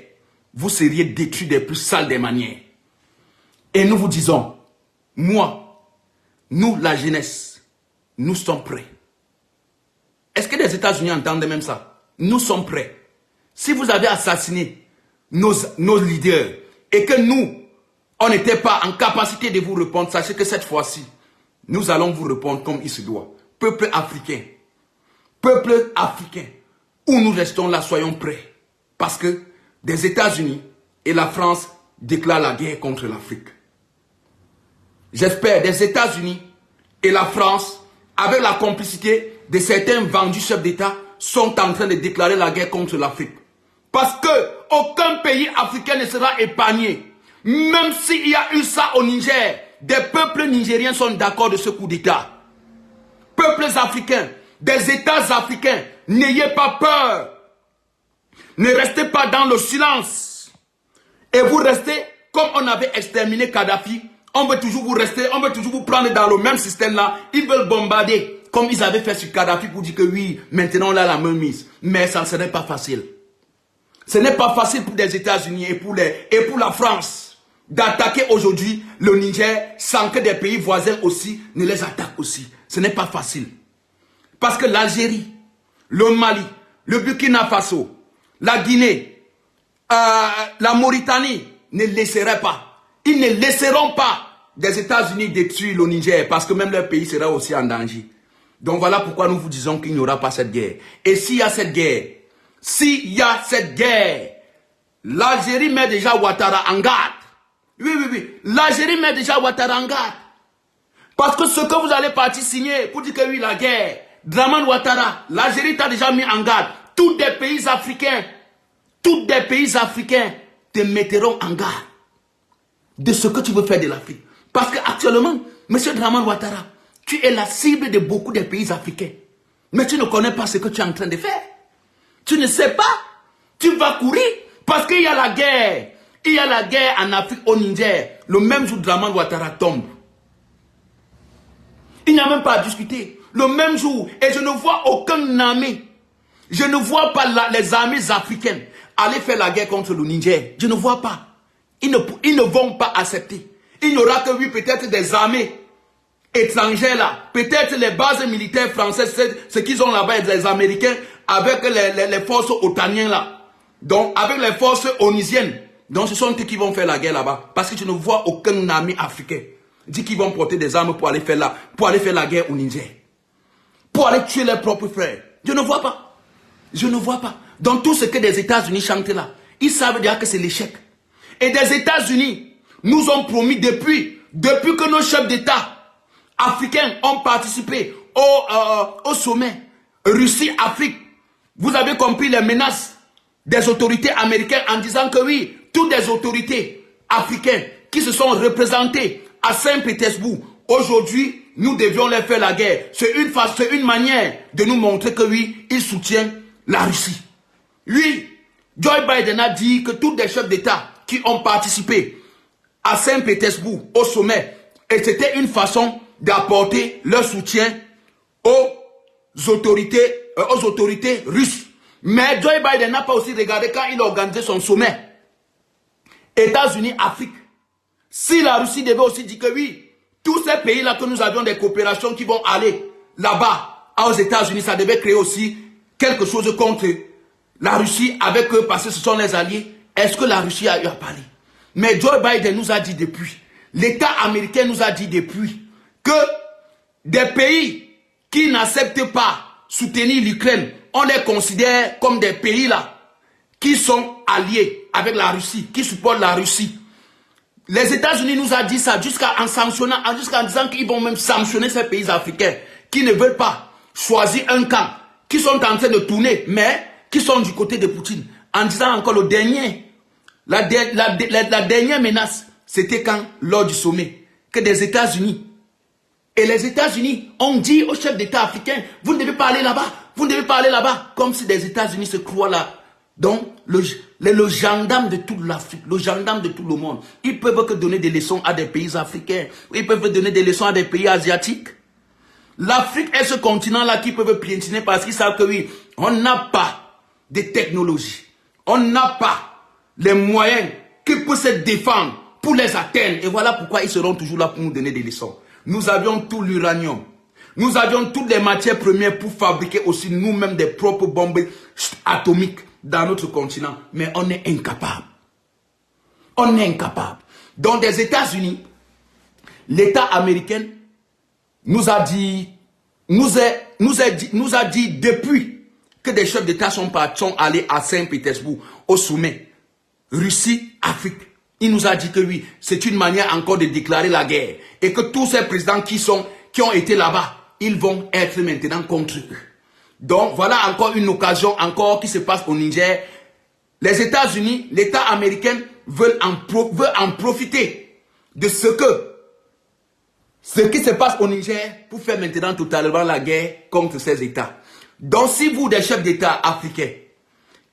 vous seriez détruits des plus sales des manières. Et nous vous disons, nous la jeunesse, nous sommes prêts. Est-ce que les États-Unis entendent même ça? Nous sommes prêts. Si vous avez assassiné nos leaders et que nous, on n'était pas en capacité de vous répondre, sachez que cette fois-ci, nous allons vous répondre comme il se doit. Peuple africain, où nous restons là, soyons prêts. Parce que des États-Unis et la France déclarent la guerre contre l'Afrique. J'espère des États-Unis et la France, avec la complicité de certains vendus chefs d'État, sont en train de déclarer la guerre contre l'Afrique. Parce que aucun pays africain ne sera épargné. Même s'il y a eu ça au Niger, des peuples nigériens sont d'accord de ce coup d'État. Peuples africains, des États africains, n'ayez pas peur. Ne restez pas dans le silence. Et vous restez comme on avait exterminé Kadhafi. On veut toujours vous rester, on veut toujours vous prendre dans le même système là. Ils veulent bombarder comme ils avaient fait sur Kadhafi pour dire que oui, maintenant on a la main mise. Mais ça ne serait pas facile. Ce n'est pas facile pour les États-Unis et pour la France d'attaquer aujourd'hui le Niger sans que des pays voisins aussi ne les attaquent aussi. Ce n'est pas facile. Parce que l'Algérie, le Mali, le Burkina Faso, la Guinée, la Mauritanie ne laisseraient pas. Ils ne laisseront pas des États-Unis détruire le Niger parce que même leur pays sera aussi en danger. Donc voilà pourquoi nous vous disons qu'il n'y aura pas cette guerre. Et s'il y a cette guerre, l'Algérie met déjà Ouattara en garde. Oui. L'Algérie met déjà Ouattara en garde. Parce que ce que vous allez partir signer pour dire que oui, la guerre, Dramane Ouattara, l'Algérie t'a déjà mis en garde. Tous des pays africains te mettront en garde de ce que tu veux faire de l'Afrique. Parce qu'actuellement, M. Dramane Ouattara, tu es la cible de beaucoup de pays africains. Mais tu ne connais pas ce que tu es en train de faire. Tu ne sais pas. Tu vas courir parce qu'il y a la guerre. Il y a la guerre en Afrique, au Niger. Le même jour, Dramane Ouattara tombe. Il n'y a même pas à discuter. Le même jour. Et je ne vois aucun armée. Je ne vois pas les armées africaines aller faire la guerre contre le Niger. Je ne vois pas. Ils ne vont pas accepter. Il n'y aura que oui, peut-être des armées étrangères là. Peut-être les bases militaires françaises, ce qu'ils ont là-bas, les Américains, avec les forces otaniennes là. Donc, avec les forces onusiennes. Donc, ce sont eux qui vont faire la guerre là-bas. Parce que je ne vois aucun armée africain. Dit qu'ils vont porter des armes pour aller faire la guerre au Niger. Pour aller tuer leurs propres frères. Je ne vois pas. Je ne vois pas. Donc tout ce que les États-Unis chantent là, ils savent déjà que c'est l'échec. Et des États-Unis nous ont promis depuis que nos chefs d'État africains ont participé au sommet Russie-Afrique. Vous avez compris les menaces des autorités américaines en disant que oui, toutes les autorités africaines qui se sont représentées à Saint-Pétersbourg, aujourd'hui, nous devions leur faire la guerre. C'est une manière de nous montrer que oui, ils soutiennent la Russie. Oui, Joe Biden a dit que tous les chefs d'État qui ont participé à Saint-Pétersbourg au sommet, et c'était une façon d'apporter leur soutien aux autorités russes. Mais Joe Biden n'a pas aussi regardé quand il a organisé son sommet États-Unis, Afrique. Si la Russie devait aussi dire que oui, tous ces pays-là que nous avions des coopérations qui vont aller là-bas, aux États-Unis, ça devait créer aussi quelque chose contre la Russie avec eux parce que ce sont les alliés. Est-ce que la Russie a eu à parler? Mais Joe Biden nous a dit depuis, l'État américain nous a dit depuis que des pays qui n'acceptent pas soutenir l'Ukraine, on les considère comme des pays là qui sont alliés avec la Russie, qui supportent la Russie. Les États-Unis nous ont dit ça jusqu'en disant qu'ils vont même sanctionner ces pays africains qui ne veulent pas choisir un camp, qui sont en train de tourner, mais qui sont du côté de Poutine. En disant encore la dernière menace, c'était quand, lors du sommet, que des États-Unis, et les États-Unis ont dit aux chefs d'État africains, vous ne devez pas aller là-bas, vous ne devez pas aller là-bas, comme si les États-Unis se croient là. Donc, le gendarme de toute l'Afrique, le gendarme de tout le monde, ils peuvent que donner des leçons à des pays africains, ils peuvent donner des leçons à des pays asiatiques. L'Afrique est ce continent-là qui peuvent piétiner parce qu'ils savent que oui, on n'a pas de technologie, on n'a pas les moyens qui peuvent se défendre pour les atteindre. Et voilà pourquoi ils seront toujours là pour nous donner des leçons. Nous avions tout l'uranium. Nous avions toutes les matières premières pour fabriquer aussi nous-mêmes des propres bombes atomiques dans notre continent. Mais on est incapable. On est incapable. Donc des États-Unis, l'État américain nous a dit depuis que des chefs d'État sont allés à Saint-Pétersbourg au sommet Russie-Afrique. Il nous a dit que oui, c'est une manière encore de déclarer la guerre. Et que tous ces présidents qui ont été là-bas, ils vont être maintenant contre eux. Donc voilà encore une occasion encore qui se passe au Niger. Les États-Unis, l'État américain veut en profiter de ce qui se passe au Niger pour faire maintenant totalement la guerre contre ces États. Donc si vous, des chefs d'État africains,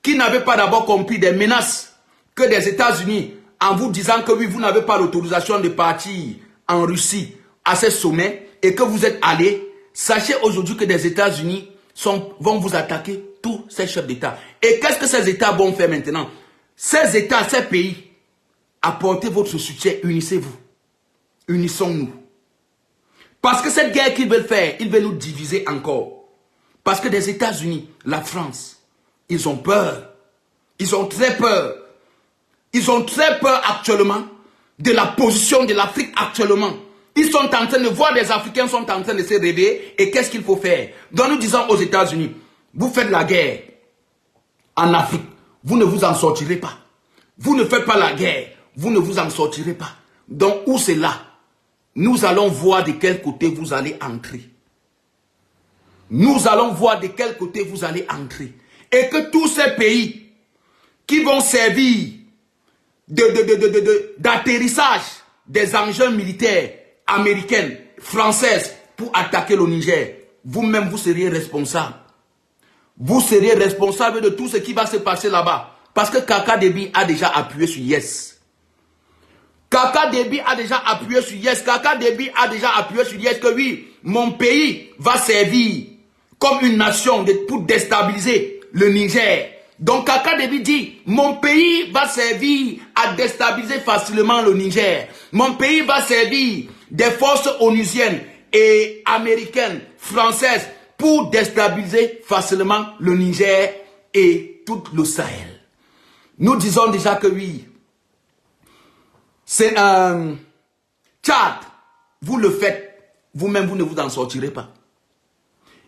qui n'avez pas d'abord compris des menaces que des États-Unis, en vous disant que oui, vous n'avez pas l'autorisation de partir en Russie à ce sommet et que vous êtes allés, sachez aujourd'hui que des États-Unis vont vous attaquer, tous ces chefs d'État. Et qu'est-ce que ces États vont faire maintenant? Ces États, ces pays, apportez votre soutien, unissez-vous. Unissons-nous. Parce que cette guerre qu'ils veulent faire, ils veulent nous diviser encore. Parce que des États-Unis, la France, ils ont peur. Ils ont très peur. Ils ont très peur actuellement de la position de l'Afrique actuellement. Ils sont en train de voir, les Africains sont en train de se réveiller. Et qu'est-ce qu'il faut faire? Donc nous disons aux États-Unis, vous faites la guerre en Afrique, vous ne vous en sortirez pas. Vous ne faites pas la guerre, vous ne vous en sortirez pas. Donc où c'est là? Nous allons voir de quel côté vous allez entrer. Nous allons voir de quel côté vous allez entrer. Et que tous ces pays qui vont servir d'atterrissage des engins militaires américains, françaises pour attaquer le Niger, vous-même vous seriez responsable. Vous seriez responsable de tout ce qui va se passer là-bas. Parce que Kaka Déby a déjà appuyé sur Yes. Kaka Déby a déjà appuyé sur Yes. Kaka Déby a déjà appuyé sur Yes que oui, mon pays va servir comme une nation pour déstabiliser le Niger. Donc Kaka Déby dit, mon pays va servir à déstabiliser facilement le Niger. Mon pays va servir des forces onusiennes et américaines, françaises, pour déstabiliser facilement le Niger et tout le Sahel. Nous disons déjà que oui, c'est un Tchad, vous le faites, vous-même vous ne vous en sortirez pas.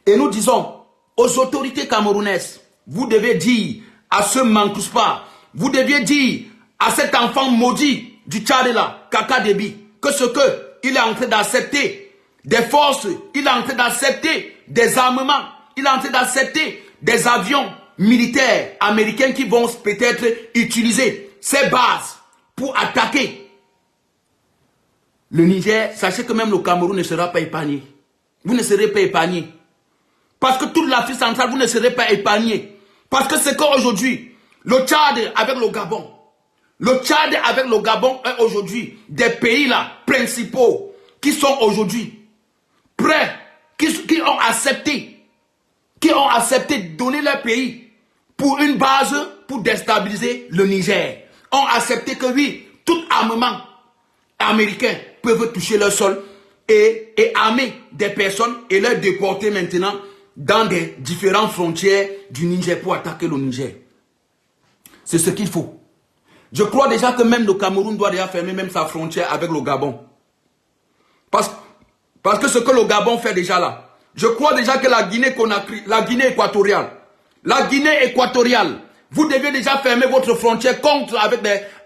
Et nous disons aux autorités camerounaises, vous devez dire à ce Mankuspa, vous deviez dire à cet enfant maudit du Tchad là, Kaka Déby, que ce qu'il est en train d'accepter des forces, il est en train d'accepter des armements, il est en train d'accepter des avions militaires américains qui vont peut-être utiliser ces bases pour attaquer le Niger. Sachez que même le Cameroun ne sera pas épargné. Vous ne serez pas épargné. Parce que toute l'Afrique centrale, vous ne serez pas épargné. Parce que c'est qu'aujourd'hui, le Tchad avec le Gabon, est aujourd'hui des pays là principaux qui sont aujourd'hui prêts, qui ont accepté de donner leur pays pour une base pour déstabiliser le Niger. Ont accepté que oui, tout armement américain peuvent toucher leur sol et armer des personnes et les déporter maintenant dans des différentes frontières du Niger pour attaquer le Niger. C'est ce qu'il faut. Je crois déjà que même le Cameroun doit déjà fermer même sa frontière avec le Gabon. Parce que ce que le Gabon fait déjà là, je crois déjà que la Guinée équatoriale, vous devez déjà fermer votre frontière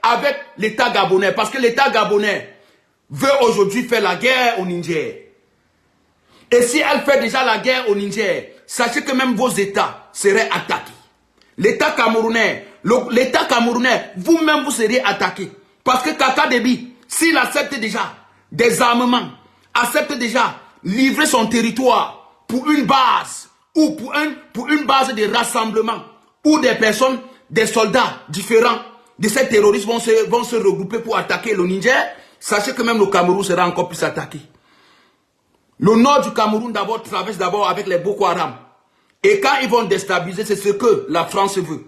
avec l'État gabonais. Parce que l'État gabonais veut aujourd'hui faire la guerre au Niger. Et si elle fait déjà la guerre au Niger, sachez que même vos États seraient attaqués. L'État camerounais, vous-même vous serez attaqués. Parce que Kaka Déby, s'il accepte déjà des armements, accepte déjà livrer son territoire pour une base ou pour une base de rassemblement où des personnes, des soldats différents de ces terroristes vont se regrouper pour attaquer le Niger, sachez que même le Cameroun sera encore plus attaqué. Le nord du Cameroun traverse d'abord avec les Boko Haram. Et quand ils vont déstabiliser, c'est ce que la France veut.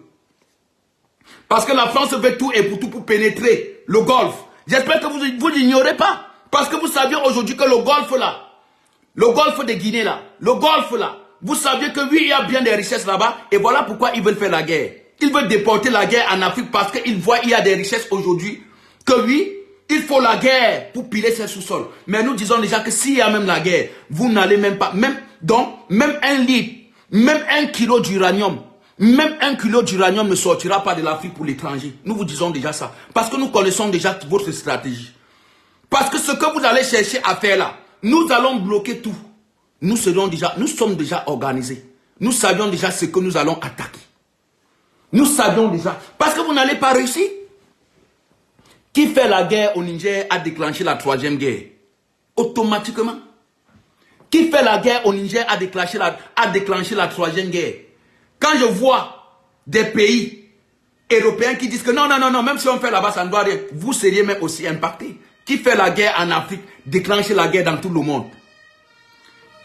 Parce que la France veut tout et pour tout pour pénétrer le Golfe. J'espère que vous l'ignorez pas. Parce que vous saviez aujourd'hui que le Golfe là, le Golfe de Guinée là, le Golfe là, vous saviez que oui, il y a bien des richesses là-bas. Et voilà pourquoi ils veulent faire la guerre. Ils veulent déporter la guerre en Afrique parce qu'ils voient qu'il y a des richesses aujourd'hui. Que oui, il faut la guerre pour piler ces sous-sols. Mais nous disons déjà que s'il y a même la guerre, vous n'allez même pas, même un litre, même 1 kilo d'uranium, ne sortira pas de l'Afrique pour l'étranger. Nous vous disons déjà ça. Parce que nous connaissons déjà votre stratégie. Parce que ce que vous allez chercher à faire là, nous allons bloquer tout. Nous sommes déjà organisés. Nous savions déjà ce que nous allons attaquer. Nous savions déjà. Parce que vous n'allez pas réussir. Qui fait la guerre au Niger a déclenché la 3e guerre. Automatiquement. Qui fait la guerre au Niger a déclenché la 3e guerre. Quand je vois des pays européens qui disent que non, même si on fait là-bas, ça ne doit rien, vous seriez même aussi impactés. Qui fait la guerre en Afrique déclenche la guerre dans tout le monde.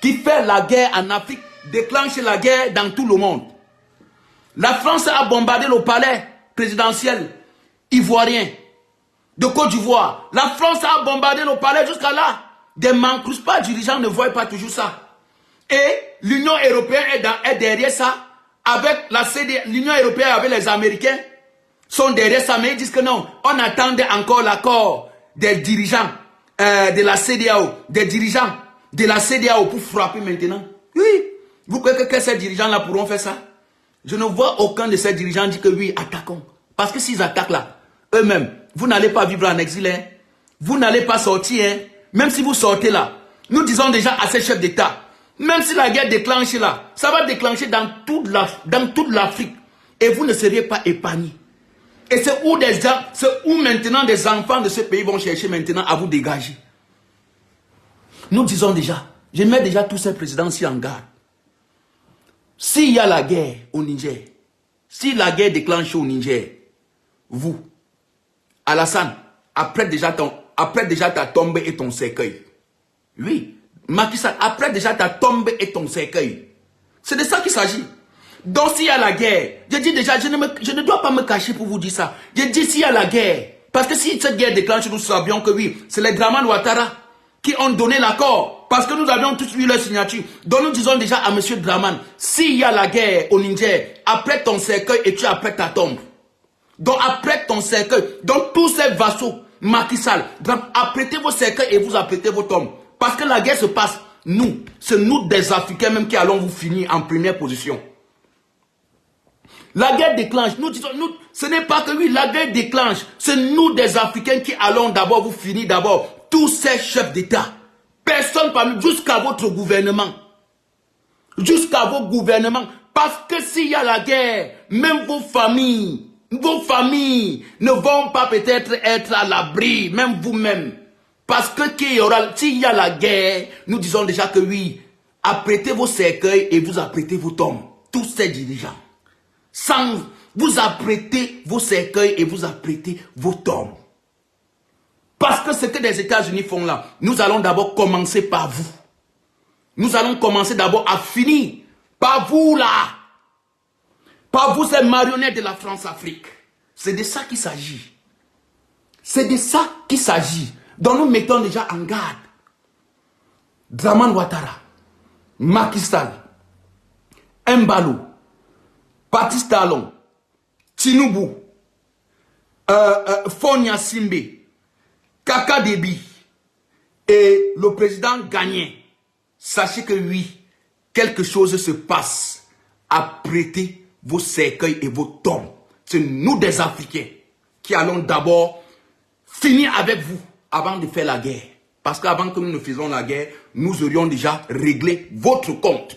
Qui fait la guerre en Afrique déclenche la guerre dans tout le monde. La France a bombardé le palais présidentiel ivoirien de Côte d'Ivoire. La France a bombardé le palais jusqu'à là. Des Mankuspa dirigeants ne voient pas toujours ça. Et l'Union européenne est derrière ça. Avec la CDA, l'Union européenne avec les Américains sont derrière ça. Mais ils disent que non, on attendait encore l'accord des dirigeants de la CDAO. Des dirigeants de la CDAO pour frapper maintenant. Oui. Vous croyez que ces dirigeants-là pourront faire ça? Je ne vois aucun de ces dirigeants dire que oui, attaquons. Parce que s'ils attaquent là, eux-mêmes, vous n'allez pas vivre en exil. Hein. Vous n'allez pas sortir. Hein. Même si vous sortez là, nous disons déjà à ces chefs d'État, même si la guerre déclenche là, ça va déclencher dans toute l'Afrique. Et vous ne seriez pas épargnés. Et c'est où maintenant des enfants de ce pays vont chercher maintenant à vous dégager. Nous disons déjà, je mets déjà tous ces présidents-ci en garde. S'il y a la guerre au Niger, si la guerre déclenche au Niger, vous, Alassane, après déjà ta tombe et ton cercueil. Oui, Macky Sall, après déjà ta tombe et ton cercueil. C'est de ça qu'il s'agit. Donc s'il y a la guerre, je dis déjà, je ne dois pas me cacher pour vous dire ça. Je dis s'il y a la guerre, parce que si cette guerre déclenche, nous savions que oui, c'est les Dramane Ouattara qui ont donné l'accord. Parce que nous avions tous vu leur signature. Donc nous disons déjà à M. Dramane, s'il y a la guerre au Niger, après ton cercueil et tu apprêtes ta tombe. Donc après ton cercueil, donc tous ces vassaux, Macky Sall, apprêtez vos cercueils et vous apprêtez vos tombes. Parce que la guerre se passe, c'est nous des Africains même qui allons vous finir en première position. La guerre déclenche. Nous disons, ce n'est pas que oui, la guerre déclenche. C'est nous des Africains qui allons d'abord vous finir d'abord. Tous ces chefs d'État. Personne parmi, jusqu'à votre gouvernement. Jusqu'à vos gouvernements. Parce que s'il y a la guerre, même vos familles ne vont pas peut-être être à l'abri, même vous-même. Parce que s'il y a la guerre, nous disons déjà que oui, apprêtez vos cercueils et vous apprêtez vos tombes. Tous ces dirigeants. Vous apprêtez vos cercueils et vous apprêtez vos tombes. Parce que ce que les États-Unis font là, nous allons d'abord commencer par vous. Nous allons commencer d'abord à finir par vous là. Par vous, ces marionnettes de la France-Afrique. C'est de ça qu'il s'agit. C'est de ça qu'il s'agit. Donc nous mettons déjà en garde Dramane Ouattara, Macky Sall, Embalo, Patrice Talon, Tinubu, Fonia Simbe, Kaka Debi et le président Gagné. Sachez que oui, quelque chose se passe. Apprêtez vos cercueils et vos tombes. C'est nous des Africains qui allons d'abord finir avec vous avant de faire la guerre. Parce qu'avant que nous ne faisions la guerre, nous aurions déjà réglé votre compte.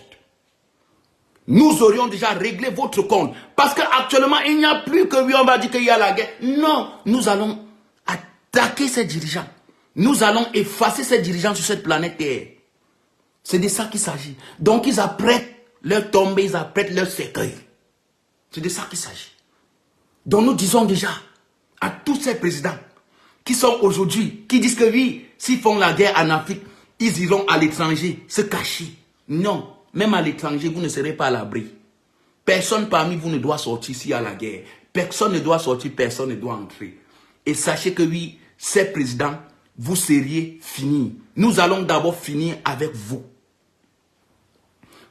Nous aurions déjà réglé votre compte. Parce qu'actuellement, il n'y a plus que oui, on va dire qu'il y a la guerre. Non, nous allons attaquer ces dirigeants. Nous allons effacer ces dirigeants sur cette planète Terre. C'est de ça qu'il s'agit. Donc ils apprêtent leur tombe, ils apprêtent leur cercueil. C'est de ça qu'il s'agit. Donc nous disons déjà à tous ces présidents qui sont aujourd'hui, qui disent que oui, s'ils font la guerre en Afrique, ils iront à l'étranger se cacher. Non, même à l'étranger, vous ne serez pas à l'abri. Personne parmi vous ne doit sortir s'il y a la guerre. Personne ne doit sortir, personne ne doit entrer. Et sachez que oui, ces présidents, vous seriez finis. Nous allons d'abord finir avec vous.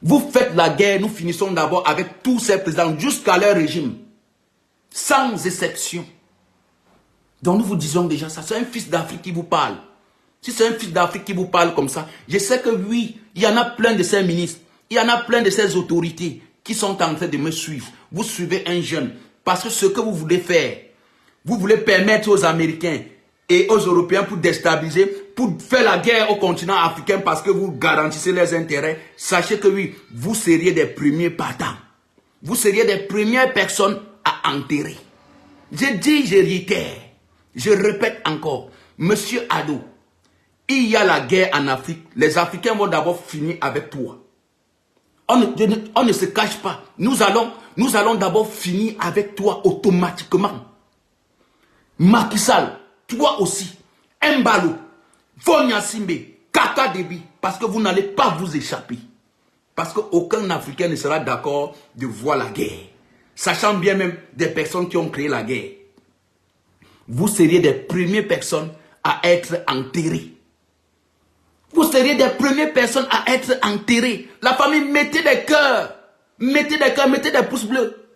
Vous faites la guerre, nous finissons d'abord avec tous ces présidents jusqu'à leur régime. Sans exception. Donc nous vous disons déjà ça, c'est un fils d'Afrique qui vous parle. Si c'est un fils d'Afrique qui vous parle comme ça, je sais que oui, il y en a plein de ces ministres, il y en a plein de ces autorités qui sont en train de me suivre. Vous suivez un jeune, parce que ce que vous voulez faire, vous voulez permettre aux Américains et aux Européens pour déstabiliser, pour faire la guerre au continent africain parce que vous garantissez leurs intérêts. Sachez que oui, vous seriez des premiers partants. Vous seriez des premières personnes à enterrer. Je dis, je réitère, je répète encore, Monsieur Ado, il y a la guerre en Afrique. Les Africains vont d'abord finir avec toi. On ne se cache pas. Nous allons d'abord finir avec toi automatiquement. Macky Sall, toi aussi, Embalo, Fonia Simbe, Kaka Debi, parce que vous n'allez pas vous échapper. Parce qu'aucun Africain ne sera d'accord de voir la guerre. Sachant bien même des personnes qui ont créé la guerre. Vous seriez des premières personnes à être enterrées. Vous seriez des premières personnes à être enterrées. La famille, mettez des cœurs. Mettez des cœurs, mettez des pouces bleus.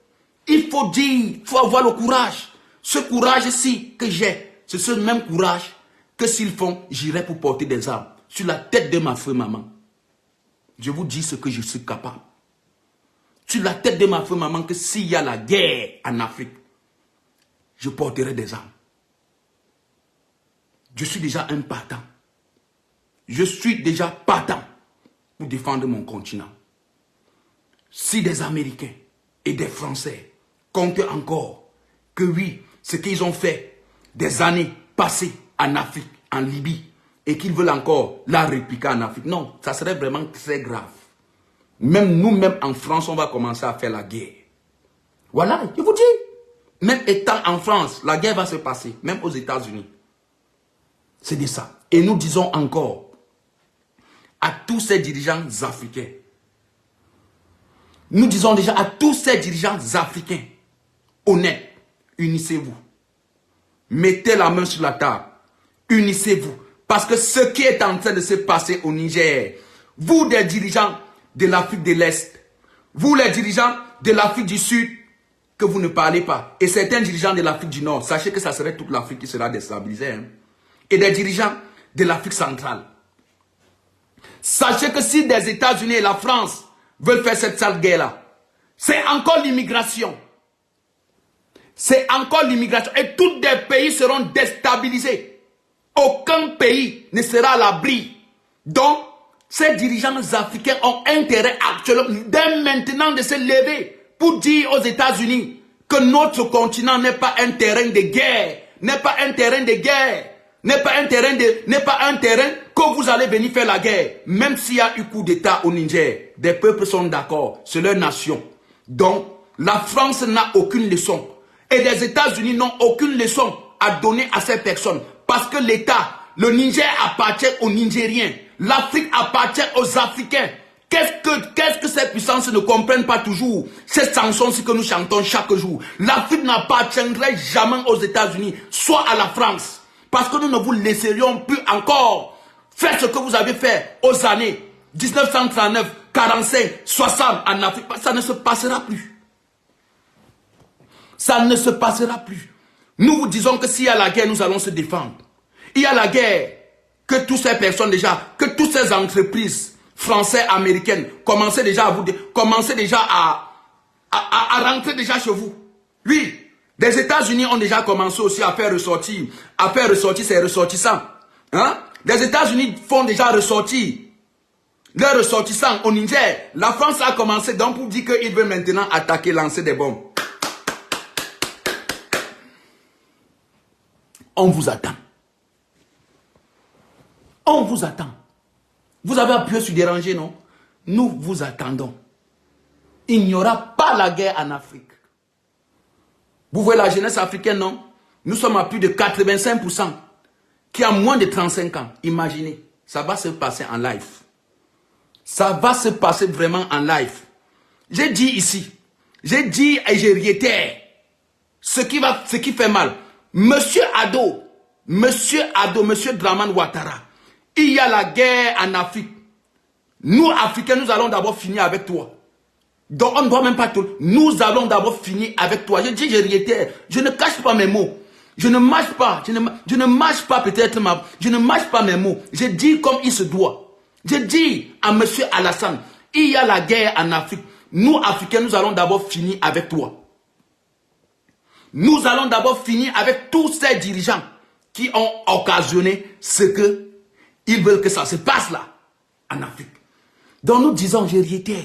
Il faut dire, il faut avoir le courage. Ce courage-ci que j'ai, c'est ce même courage que s'ils font, j'irai pour porter des armes sur la tête de ma feu maman. Je vous dis ce que je suis capable. Sur la tête de ma feu maman, que s'il y a la guerre en Afrique, je porterai des armes. Je suis déjà un partant. Je suis déjà partant pour défendre mon continent. Si des Américains et des Français comptent encore que oui, ce qu'ils ont fait des années passées en Afrique, en Libye, et qu'ils veulent encore la répliquer en Afrique, non, ça serait vraiment très grave. Même nous-mêmes en France, on va commencer à faire la guerre. Voilà, je vous dis. Même étant en France, la guerre va se passer, même aux États-Unis. C'est de ça. Et nous disons encore à tous ces dirigeants africains, nous disons déjà à tous ces dirigeants africains, honnêtes, unissez-vous. Mettez la main sur la table. Unissez-vous. Parce que ce qui est en train de se passer au Niger, vous des dirigeants de l'Afrique de l'Est, vous les dirigeants de l'Afrique du Sud, que vous ne parlez pas, et certains dirigeants de l'Afrique du Nord, sachez que ça serait toute l'Afrique qui sera déstabilisée, hein, et des dirigeants de l'Afrique centrale. Sachez que si des États-Unis et la France veulent faire cette sale guerre-là, c'est encore l'immigration. c'est encore l'immigration. Et tous les pays seront déstabilisés. Aucun pays ne sera à l'abri. Donc, ces dirigeants africains ont intérêt actuellement, dès maintenant, de se lever pour dire aux États-Unis que notre continent n'est pas un terrain de guerre, n'est pas un terrain de guerre, n'est pas un terrain que vous allez venir faire la guerre. Même s'il y a eu coup d'État au Niger, des peuples sont d'accord, c'est leur nation. Donc, la France n'a aucune leçon. Et les États-Unis n'ont aucune leçon à donner à ces personnes. Parce que l'État, le Niger appartient aux Nigériens. L'Afrique appartient aux Africains. Qu'est-ce que ces puissances ne comprennent pas toujours? Ces chansons que nous chantons chaque jour. L'Afrique n'appartiendrait jamais aux États-Unis, soit à la France. Parce que nous ne vous laisserions plus encore faire ce que vous avez fait aux années 1939, 45, 60 en Afrique. Ça ne se passera plus. Ça ne se passera plus. Nous vous disons que s'il y a la guerre, nous allons se défendre. Il y a la guerre, que toutes ces personnes déjà, que toutes ces entreprises françaises, américaines, commencez déjà à rentrer déjà chez vous. Oui, les États-Unis ont déjà commencé aussi à faire ressortir ces ressortissants. Hein? Les États-Unis font déjà ressortir leurs ressortissants au Niger. La France a commencé donc pour dire qu'il veut maintenant attaquer, lancer des bombes. On vous attend. On vous attend. Vous avez appuyé sur déranger, non? Nous vous attendons. Il n'y aura pas la guerre en Afrique. Vous voyez la jeunesse africaine, non? Nous sommes à plus de 85% qui a moins de 35 ans. Imaginez, ça va se passer en live. Ça va se passer vraiment en live. J'ai dit ici, j'ai dit et je réitère ce qui fait mal. Monsieur Dramane Ouattara, il y a la guerre en Afrique. Nous, Africains, nous allons d'abord finir avec toi. Donc, on ne doit même pas tout. Nous allons d'abord finir avec toi. Je dis, je réitère, je ne cache pas mes mots. Je ne mâche pas. Je ne mâche pas peut-être je ne mâche pas mes mots. Je dis comme il se doit. Je dis à monsieur Alassane, il y a la guerre en Afrique. Nous, Africains, nous allons d'abord finir avec toi. Nous allons d'abord finir avec tous ces dirigeants qui ont occasionné ce que ils veulent que ça se passe là, en Afrique. Donc nous disons, je réitère,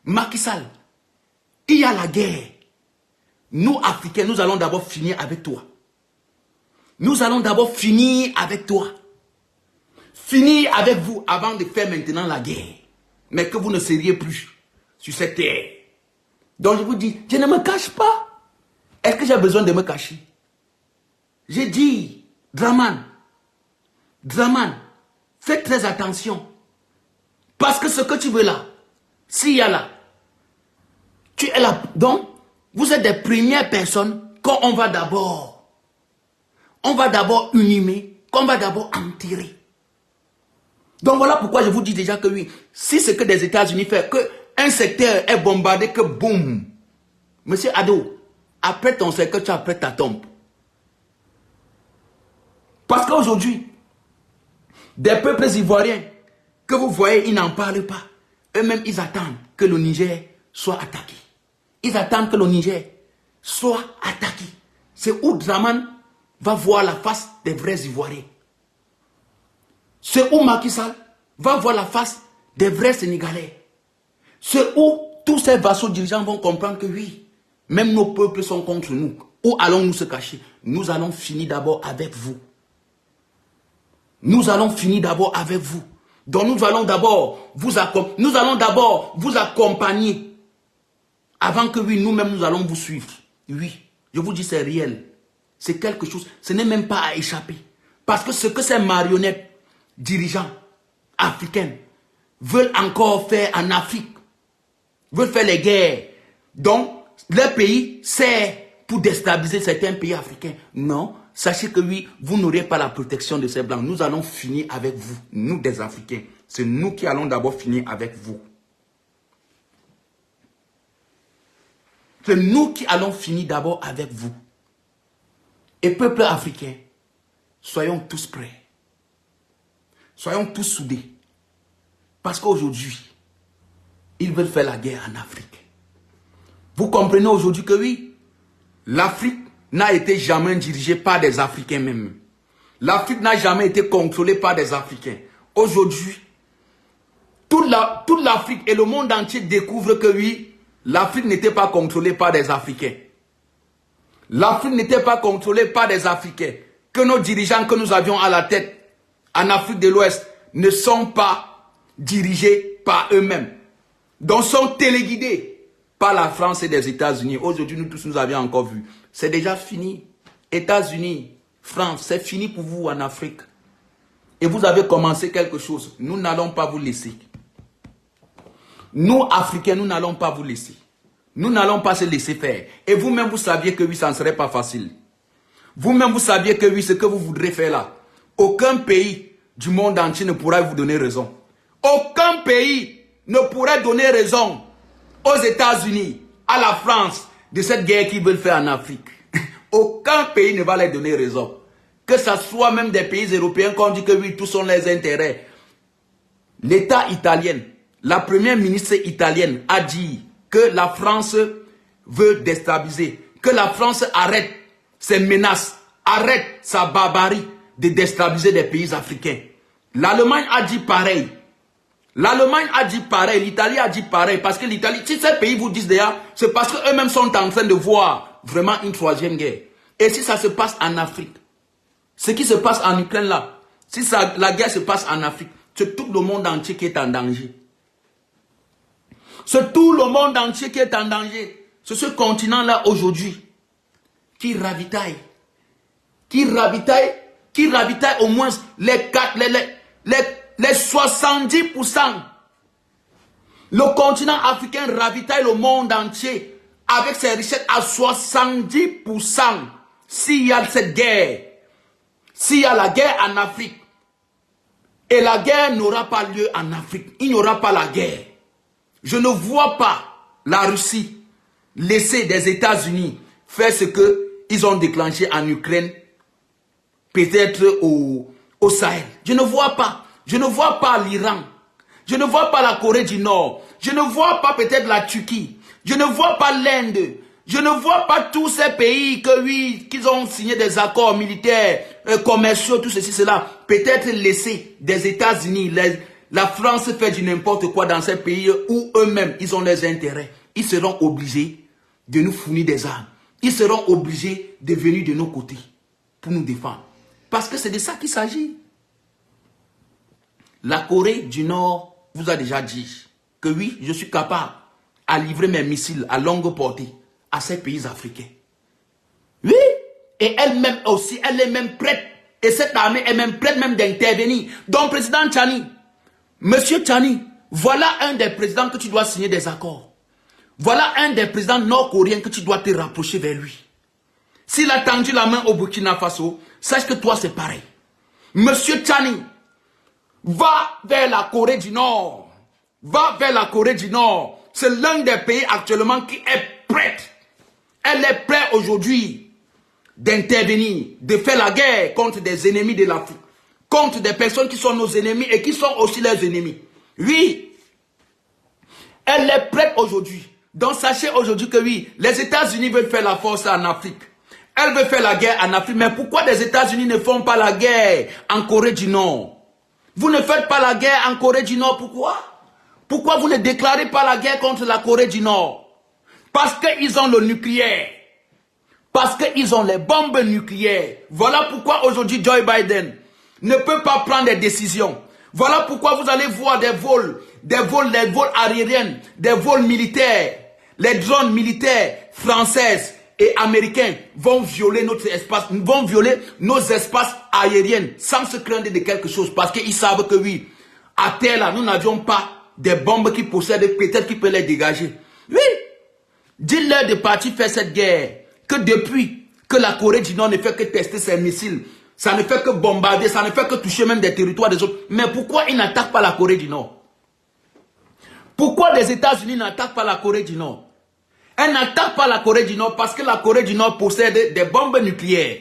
Macky Sall, il y a la guerre. Nous, Africains, nous allons d'abord finir avec toi. Nous allons d'abord finir avec toi. Finir avec vous avant de faire maintenant la guerre. Mais que vous ne seriez plus sur cette terre. Donc je vous dis, je ne me cache pas. Est-ce que j'ai besoin de me cacher? J'ai dit, Dramane, fais très attention. Parce que ce que tu veux là, s'il y a là, tu es là. Donc, vous êtes des premières personnes qu'on va d'abord inhumer, qu'on va d'abord enterrer. Donc voilà pourquoi je vous dis déjà que oui, si ce que les États-Unis font, que un secteur est bombardé, que boum, monsieur Ado, après ton secteur, tu as après ta tombe. Parce qu'aujourd'hui, des peuples ivoiriens que vous voyez, ils n'en parlent pas. Eux-mêmes, ils attendent que le Niger soit attaqué. Ils attendent que le Niger soit attaqué. C'est où Dramane va voir la face des vrais Ivoiriens. C'est où Macky Sall va voir la face des vrais Sénégalais. C'est où tous ces vassaux dirigeants vont comprendre que oui, même nos peuples sont contre nous. Où allons-nous se cacher? Nous allons finir d'abord avec vous. Nous allons finir d'abord avec vous. Donc nous allons d'abord vous accompagner. Avant que oui, nous-mêmes nous allons vous suivre. Oui, je vous dis c'est réel. C'est quelque chose, ce n'est même pas à échapper. Parce que ce que ces marionnettes dirigeants africains veulent encore faire en Afrique, veulent faire les guerres. Donc, leur pays, c'est pour déstabiliser certains pays africains. Non, sachez que oui, vous n'aurez pas la protection de ces blancs. Nous allons finir avec vous, nous des Africains. C'est nous qui allons d'abord finir avec vous. C'est nous qui allons finir d'abord avec vous. Et peuple africain, soyons tous prêts. Soyons tous soudés. Parce qu'aujourd'hui, ils veulent faire la guerre en Afrique. Vous comprenez aujourd'hui que oui, l'Afrique n'a été jamais dirigée par des Africains même. L'Afrique n'a jamais été contrôlée par des Africains. Aujourd'hui, toute l'Afrique et le monde entier découvrent que oui, l'Afrique n'était pas contrôlée par des Africains. L'Afrique n'était pas contrôlée par des Africains. Que nos dirigeants que nous avions à la tête en Afrique de l'Ouest ne sont pas dirigés par eux-mêmes. Donc sont téléguidés par la France et les États-Unis. Aujourd'hui, nous tous, nous avions encore vu. C'est déjà fini. États-Unis, France, c'est fini pour vous en Afrique. Et vous avez commencé quelque chose. Nous n'allons pas vous laisser. Nous, Africains, nous n'allons pas vous laisser. Nous n'allons pas se laisser faire. Et vous-même, vous saviez que oui, ça ne serait pas facile. Vous-même, vous saviez que oui, ce que vous voudrez faire là, aucun pays du monde entier ne pourra vous donner raison. Aucun pays ne pourrait donner raison aux États-Unis, à la France, de cette guerre qu'ils veulent faire en Afrique. Aucun pays ne va leur donner raison. Que ce soit même des pays européens qu'on dit que oui, tous sont les intérêts. L'État italien, la première ministre italienne a dit que la France veut déstabiliser, que la France arrête ses menaces, arrête sa barbarie de déstabiliser des pays africains. L'Allemagne a dit pareil. L'Allemagne a dit pareil, l'Italie a dit pareil, parce que l'Italie, si ces pays vous disent déjà, c'est parce qu'eux-mêmes sont en train de voir vraiment une troisième guerre. Et si ça se passe en Afrique, ce qui se passe en Ukraine là, si la guerre se passe en Afrique, c'est tout le monde entier qui est en danger. C'est tout le monde entier qui est en danger. C'est ce continent-là aujourd'hui qui ravitaille au moins les 70%. Le continent africain ravitaille le monde entier avec ses richesses à 70%. S'il y a cette guerre, s'il y a la guerre en Afrique, et la guerre n'aura pas lieu en Afrique, il n'y aura pas la guerre. Je ne vois pas la Russie laisser des États-Unis faire ce qu'ils ont déclenché en Ukraine, peut-être au Sahel. Je ne vois pas. Je ne vois pas l'Iran. Je ne vois pas la Corée du Nord. Je ne vois pas peut-être la Turquie. Je ne vois pas l'Inde. Je ne vois pas tous ces pays que oui, qu'ils ont signé des accords militaires, commerciaux, tout ceci, cela. Peut-être laisser des États-Unis, la France fait du n'importe quoi dans ces pays où eux-mêmes, ils ont leurs intérêts. Ils seront obligés de nous fournir des armes. Ils seront obligés de venir de nos côtés pour nous défendre. Parce que c'est de ça qu'il s'agit. La Corée du Nord vous a déjà dit que oui, je suis capable à livrer mes missiles à longue portée à ces pays africains. Oui, et elle-même aussi, elle est même prête. Et cette armée est même prête même d'intervenir. Donc, président Tchani, monsieur Tchani, voilà un des présidents que tu dois signer des accords. Voilà un des présidents nord-coréens que tu dois te rapprocher vers lui. S'il a tendu la main au Burkina Faso, sache que toi c'est pareil. Monsieur Tchani, va vers la Corée du Nord. Va vers la Corée du Nord. C'est l'un des pays actuellement qui est prête. Elle est prête aujourd'hui d'intervenir, de faire la guerre contre des ennemis de l'Afrique. Contre des personnes qui sont nos ennemis et qui sont aussi leurs ennemis. Oui. Elle est prête aujourd'hui. Donc sachez aujourd'hui que oui, les États-Unis veulent faire la force en Afrique. Elle veut faire la guerre en Afrique. Mais pourquoi les États-Unis ne font pas la guerre en Corée du Nord? Vous ne faites pas la guerre en Corée du Nord, pourquoi? Pourquoi vous ne déclarez pas la guerre contre la Corée du Nord? Parce qu'ils ont le nucléaire. Parce qu'ils ont les bombes nucléaires. Voilà pourquoi aujourd'hui Joe Biden ne peut pas prendre des décisions. Voilà pourquoi vous allez voir des vols aériens, des vols militaires, les drones militaires françaises et américains vont violer notre espace, vont violer nos espaces aériens sans se craindre de quelque chose parce qu'ils savent que oui, à terre là, nous n'avions pas des bombes qui possèdent, peut-être qui peuvent les dégager. Oui, dis-leur de partir faire cette guerre, que depuis que la Corée du Nord ne fait que tester ses missiles, ça ne fait que bombarder, ça ne fait que toucher même des territoires des autres. Mais pourquoi ils n'attaquent pas la Corée du Nord? Pourquoi les États-Unis n'attaquent pas la Corée du Nord? Elle n'attaque pas la Corée du Nord parce que la Corée du Nord possède des bombes nucléaires.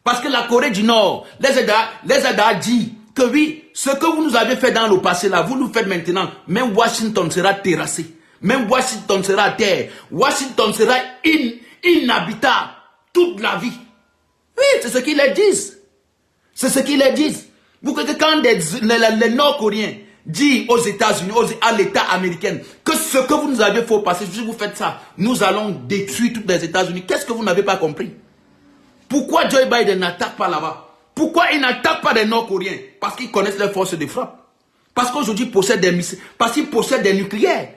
Parce que la Corée du Nord les a dit que oui, ce que vous nous avez fait dans le passé là, vous nous faites maintenant. Même Washington sera terrassé. Même Washington sera à terre. Washington sera inhabitable toute la vie. Oui, c'est ce qu'ils leur disent. C'est ce qu'ils leur disent. Vous que quand les Nord-Coréens disent aux États-Unis, à l'État américain, que ce que vous nous avez fait passer, si vous faites ça, nous allons détruire toutes les États-Unis. Qu'est-ce que vous n'avez pas compris? Pourquoi Joe Biden n'attaque pas là-bas? Pourquoi il n'attaque pas les Nord-Coréens? Parce qu'ils connaissent leurs forces de frappe. Parce qu'aujourd'hui, ils possèdent des missiles. Parce qu'ils possèdent des nucléaires.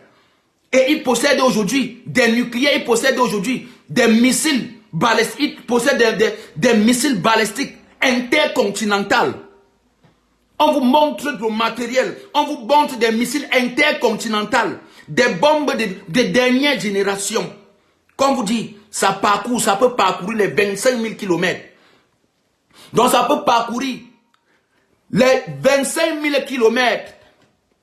Et ils possèdent aujourd'hui des nucléaires. Ils possèdent aujourd'hui des missiles balistiques. Ils possèdent des missiles balistiques intercontinentaux. On vous montre le matériel. On vous montre des missiles intercontinentaux. Des bombes de dernière génération. Comme vous dit, ça peut parcourir les 25 000 km. Donc ça peut parcourir les 25 000 km.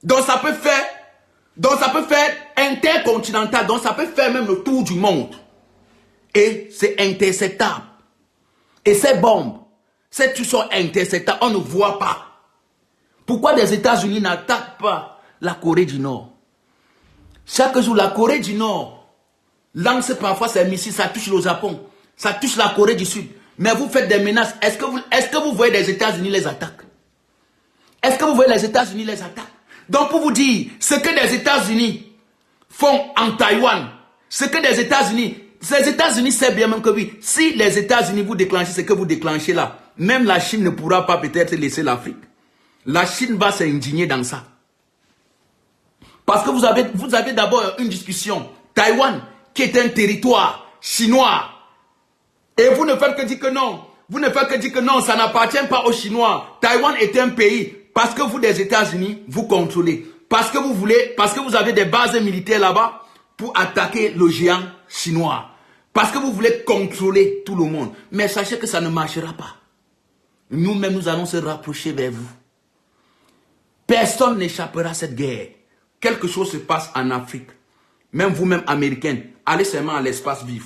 Donc ça peut faire intercontinental. Donc ça peut faire même le tour du monde. Et c'est interceptable. Et ces bombes, ces trucs sont interceptables. On ne voit pas. Pourquoi les États-Unis n'attaquent pas la Corée du Nord? Chaque jour, la Corée du Nord lance parfois ses missiles, ça touche le Japon, ça touche la Corée du Sud. Mais vous faites des menaces. Est-ce que vous voyez les États-Unis les attaquent? Est-ce que vous voyez les États-Unis les attaquent? Donc pour vous dire, ce que les États-Unis font en Taïwan, ce que les États-Unis savent bien même que oui, si les États-Unis vous déclenchez ce que vous déclenchez là, même la Chine ne pourra pas peut-être laisser l'Afrique. La Chine va s'indigner dans ça. Parce que vous avez d'abord une discussion. Taïwan, qui est un territoire chinois. Et vous ne faites que dire que non. Vous ne faites que dire que non, ça n'appartient pas aux Chinois. Taïwan est un pays, parce que vous, des États-Unis, vous contrôlez. Parce que vous avez des bases militaires là-bas pour attaquer le géant chinois. Parce que vous voulez contrôler tout le monde. Mais sachez que ça ne marchera pas. Nous-mêmes, nous allons se rapprocher vers vous. Personne n'échappera à cette guerre. Quelque chose se passe en Afrique. Même vous-même, Américains, allez seulement à l'espace vif.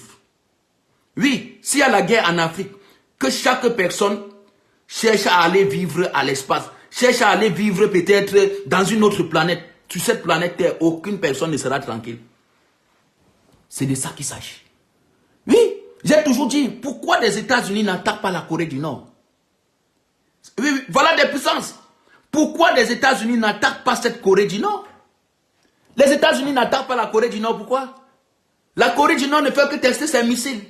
Oui, s'il y a la guerre en Afrique, que chaque personne cherche à aller vivre à l'espace, cherche à aller vivre peut-être dans une autre planète. Sur cette planète Terre, aucune personne ne sera tranquille. C'est de ça qu'il s'agit. Oui, j'ai toujours dit, pourquoi les États-Unis n'attaquent pas la Corée du Nord? Oui, voilà des puissances. Pourquoi les États-Unis n'attaquent pas cette Corée du Nord? Les États-Unis n'attaquent pas la Corée du Nord, pourquoi? La Corée du Nord ne fait que tester ses missiles.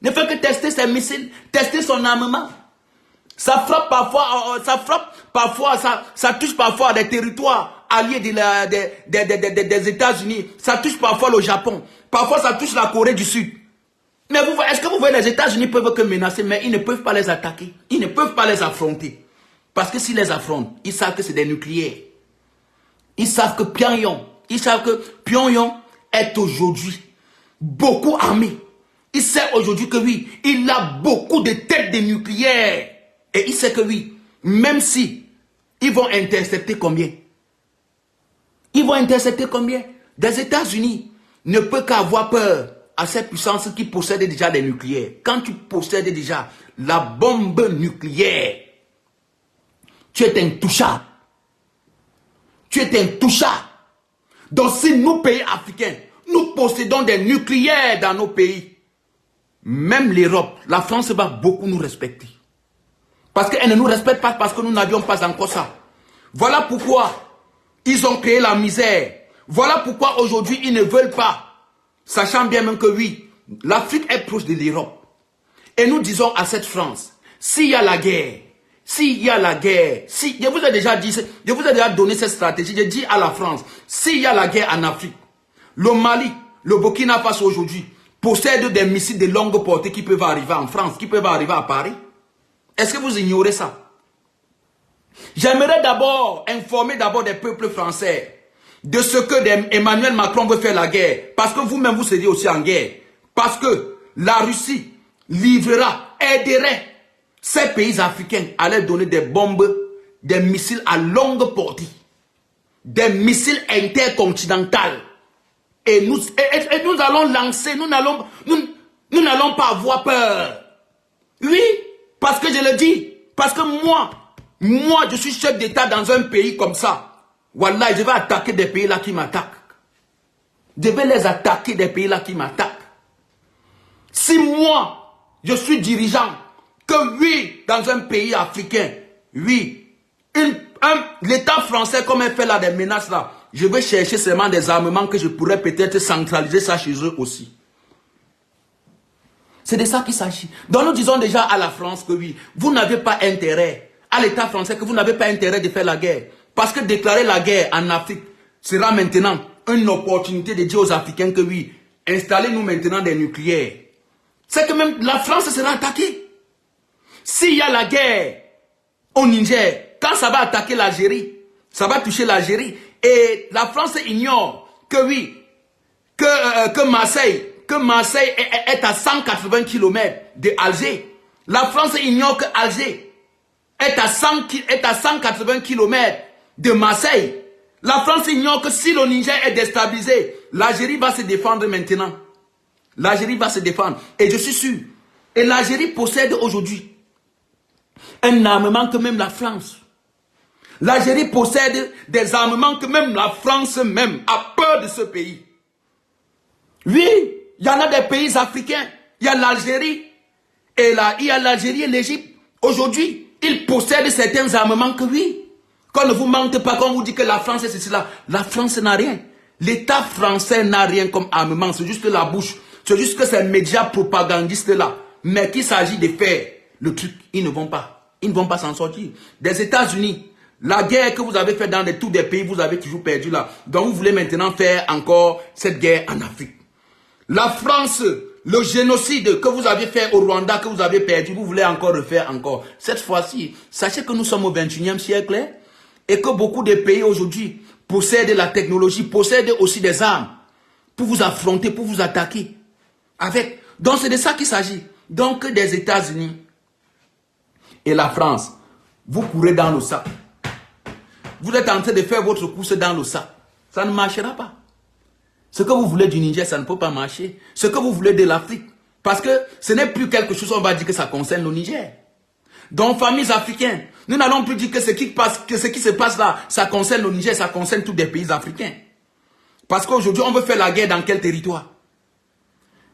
Ne fait que tester ses missiles, tester son armement. Ça frappe parfois, ça touche parfois à des territoires alliés des États-Unis. Ça touche parfois le Japon. Parfois, ça touche la Corée du Sud. Mais est-ce que vous voyez, les États-Unis peuvent que menacer, mais ils ne peuvent pas les attaquer. Ils ne peuvent pas les affronter. Parce que s'ils les affrontent, ils savent que c'est des nucléaires. Ils savent que Pyongyang est aujourd'hui beaucoup armé. Il sait aujourd'hui que oui, il a beaucoup de têtes de nucléaires. Et il sait que oui, même si ils vont intercepter combien? Ils vont intercepter combien? Des États-Unis ne peut qu'avoir peur à cette puissance qui possède déjà des nucléaires. Quand tu possèdes déjà la bombe nucléaire, tu es intouchable. Tu es intouchable. Donc si nous, pays africains, nous possédons des nucléaires dans nos pays, même l'Europe, la France va beaucoup nous respecter. Parce qu'elle ne nous respecte pas parce que nous n'avions pas encore ça. Voilà pourquoi ils ont créé la misère. Voilà pourquoi aujourd'hui ils ne veulent pas. Sachant bien même que oui, l'Afrique est proche de l'Europe. Et nous disons à cette France, s'il y a la guerre, je vous ai déjà dit, je vous ai déjà donné cette stratégie, je dis à la France, s'il y a la guerre en Afrique, le Mali, le Burkina Faso aujourd'hui, possèdent des missiles de longue portée qui peuvent arriver en France, qui peuvent arriver à Paris. Est-ce que vous ignorez ça? J'aimerais d'abord informer des peuples français de ce que Emmanuel Macron veut faire la guerre. Parce que vous-même vous serez aussi en guerre. Parce que la Russie aiderait ces pays africains à leur donner des bombes, des missiles à longue portée. Des missiles intercontinentaux. Et nous allons lancer, nous n'allons pas avoir peur. Oui, parce que je le dis, parce que moi je suis chef d'État dans un pays comme ça. Wallah, je vais attaquer des pays là qui m'attaquent. Je vais les attaquer des pays là qui m'attaquent. Si moi, je suis dirigeant, que oui, dans un pays africain, oui, l'État français, comme elle fait là des menaces là, je vais chercher seulement des armements que je pourrais peut-être centraliser ça chez eux aussi. C'est de ça qu'il s'agit. Donc nous disons déjà à la France que oui, vous n'avez pas intérêt, à l'État français, que vous n'avez pas intérêt de faire la guerre. Parce que déclarer la guerre en Afrique sera maintenant une opportunité de dire aux Africains que oui, installez-nous maintenant des nucléaires. C'est que même la France sera attaquée. S'il y a la guerre au Niger, quand ça va attaquer l'Algérie, ça va toucher l'Algérie. Et la France ignore que oui, que Marseille est à 180 km de Alger. La France ignore que Alger est à 180 km de Marseille. La France ignore que si le Niger est déstabilisé, l'Algérie va se défendre maintenant. L'Algérie va se défendre. Et je suis sûr. Et l'Algérie possède aujourd'hui un armement que même la France. L'Algérie possède des armements que même la France même a peur de ce pays. Oui, il y en a des pays africains. Il y a l'Algérie. Et là, il y a l'Algérie et l'Égypte. Aujourd'hui, ils possèdent certains armements que oui. Qu'on ne vous mente pas, qu'on vous dit que la France est ceci là. La France n'a rien. L'État français n'a rien comme armement. C'est juste la bouche. C'est juste que ces médias propagandistes là. Mais qu'il s'agit de faire le truc, ils ne vont pas. Ils ne vont pas s'en sortir. Des États-Unis, la guerre que vous avez faite dans tous des pays, vous avez toujours perdu là. Donc vous voulez maintenant faire encore cette guerre en Afrique. La France, le génocide que vous avez fait au Rwanda, que vous avez perdu, vous voulez encore refaire encore. Cette fois-ci, sachez que nous sommes au 21e siècle hein, et que beaucoup de pays aujourd'hui possèdent la technologie, possèdent aussi des armes pour vous affronter, pour vous attaquer. Avec. Donc c'est de ça qu'il s'agit. Donc des États-Unis et la France, vous courez dans le sac. Vous êtes en train de faire votre course dans le sac. Ça ne marchera pas. Ce que vous voulez du Niger, ça ne peut pas marcher. Ce que vous voulez de l'Afrique. Parce que ce n'est plus quelque chose, on va dire que ça concerne le Niger. Donc, familles africaines, nous n'allons plus dire que ce qui se passe là, ça concerne le Niger, ça concerne tous les pays africains. Parce qu'aujourd'hui, on veut faire la guerre dans quel territoire?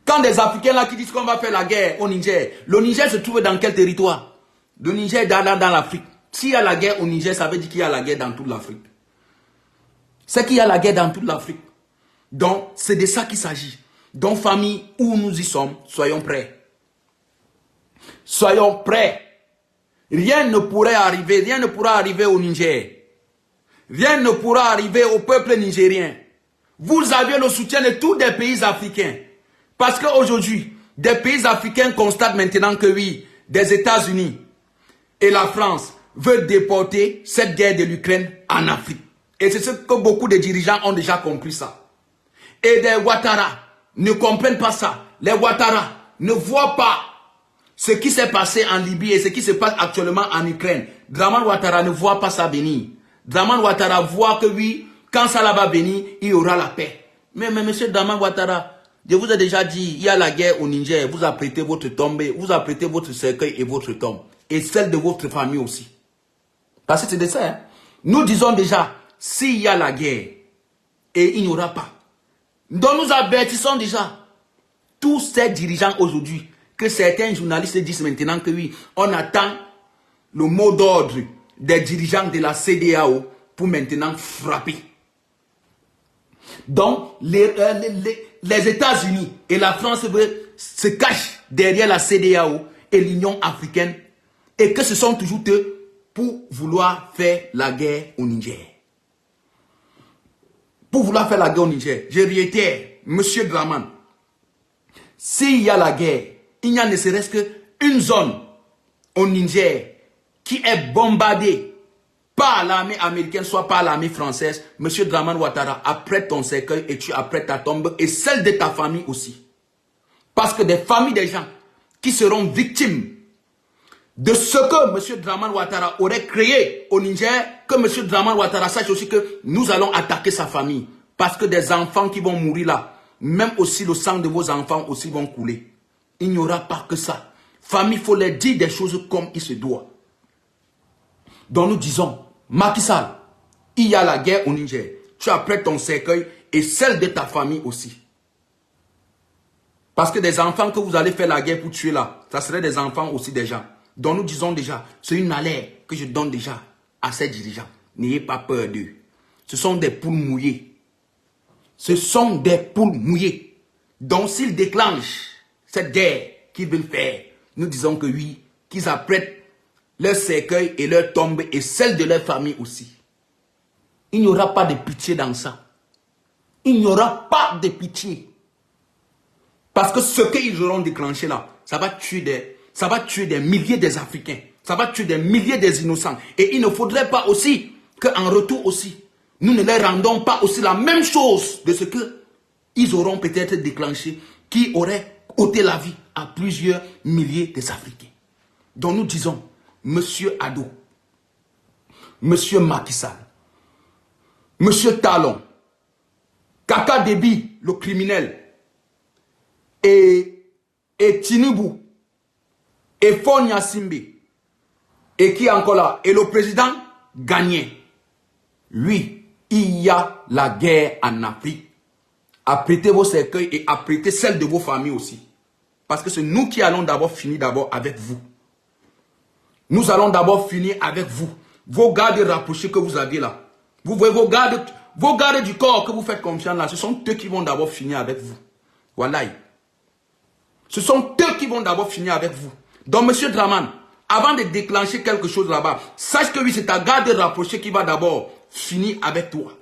Quand des Africains là qui disent qu'on va faire la guerre au Niger, le Niger se trouve dans quel territoire? Le Niger est dans l'Afrique. S'il y a la guerre au Niger, ça veut dire qu'il y a la guerre dans toute l'Afrique. C'est qu'il y a la guerre dans toute l'Afrique. Donc, c'est de ça qu'il s'agit. Donc, famille, où nous y sommes, soyons prêts. Soyons prêts. Rien ne pourrait arriver, rien ne pourra arriver au Niger. Rien ne pourra arriver au peuple nigérien. Vous avez le soutien de tous les pays africains. Parce qu'aujourd'hui, des pays africains constatent maintenant que oui, des États-Unis et la France veulent déporter cette guerre de l'Ukraine en Afrique. Et c'est ce que beaucoup de dirigeants ont déjà compris ça. Et des Ouattara ne comprennent pas ça. Les Ouattara ne voient pas ce qui s'est passé en Libye et ce qui se passe actuellement en Ukraine. Draman Ouattara ne voit pas ça venir. Draman Ouattara voit que oui, quand ça là va venir, il y aura la paix. Mais monsieur Draman Ouattara, je vous ai déjà dit, il y a la guerre au Niger, vous apprêtez votre tombe, vous apprêtez votre cercueil et votre tombe. Et celle de votre famille aussi. Parce que c'est de ça. Hein? Nous disons déjà, s'il y a la guerre, et il n'y aura pas. Donc nous avertissons déjà tous ces dirigeants aujourd'hui, que certains journalistes disent maintenant que oui, on attend le mot d'ordre des dirigeants de la CEDEAO pour maintenant frapper. Donc les États-Unis et la France se cachent derrière la CEDEAO et l'Union africaine et que ce sont toujours eux pour vouloir faire la guerre au Niger. Pour vouloir faire la guerre au Niger, je réitère, monsieur Draman, s'il y a la guerre, il n'y a ne serait-ce qu'une zone au Niger qui est bombardée par l'armée américaine, soit par l'armée française. Monsieur Draman Ouattara, apprête ton cercueil et tu apprêtes ta tombe et celle de ta famille aussi. Parce que des familles des gens qui seront victimes de ce que monsieur Draman Ouattara aurait créé au Niger, que monsieur Draman Ouattara sache aussi que nous allons attaquer sa famille. Parce que des enfants qui vont mourir là, même aussi le sang de vos enfants aussi vont couler. Il n'y aura pas que ça. Famille, il faut leur dire des choses comme il se doit. Donc nous disons, Macky Sall, il y a la guerre au Niger. Tu apprêtes ton cercueil et celle de ta famille aussi. Parce que des enfants que vous allez faire la guerre pour tuer là, ça serait des enfants aussi des gens. Donc nous disons déjà, c'est une alerte que je donne déjà à ces dirigeants. N'ayez pas peur d'eux. Ce sont des poules mouillées. Ce sont des poules mouillées. Donc s'ils déclenchent cette guerre qu'ils veulent faire, nous disons que oui, qu'ils apprêtent leur cercueil et leur tombe et celle de leur famille aussi. Il n'y aura pas de pitié dans ça. Il n'y aura pas de pitié. Parce que ce qu'ils auront déclenché là, ça va tuer des milliers des Africains. Ça va tuer des milliers des innocents. Et il ne faudrait pas aussi qu'en retour aussi, nous ne leur rendons pas aussi la même chose de ce qu'ils auront peut-être déclenché, qui aurait ôté la vie à plusieurs milliers des Africains. Donc nous disons, Monsieur Ado, Monsieur Macky Sall, Monsieur Talon, Kaka Déby, le criminel, et Tinubu, et Fonia Simbe, et qui encore là, et le président Gagné. Oui, il y a la guerre en Afrique. Apprêtez vos cercueils et apprêtez celles de vos familles aussi. Parce que c'est nous qui allons d'abord finir d'abord avec vous. Nous allons d'abord finir avec vous. Vos gardes rapprochés que vous aviez là. Vous voyez vos gardes du corps que vous faites confiance là. Ce sont eux qui vont d'abord finir avec vous. Voilà. Ce sont eux qui vont d'abord finir avec vous. Donc monsieur Draman, avant de déclencher quelque chose là-bas, sache que oui, c'est ta garde rapprochée qui va d'abord finir avec toi.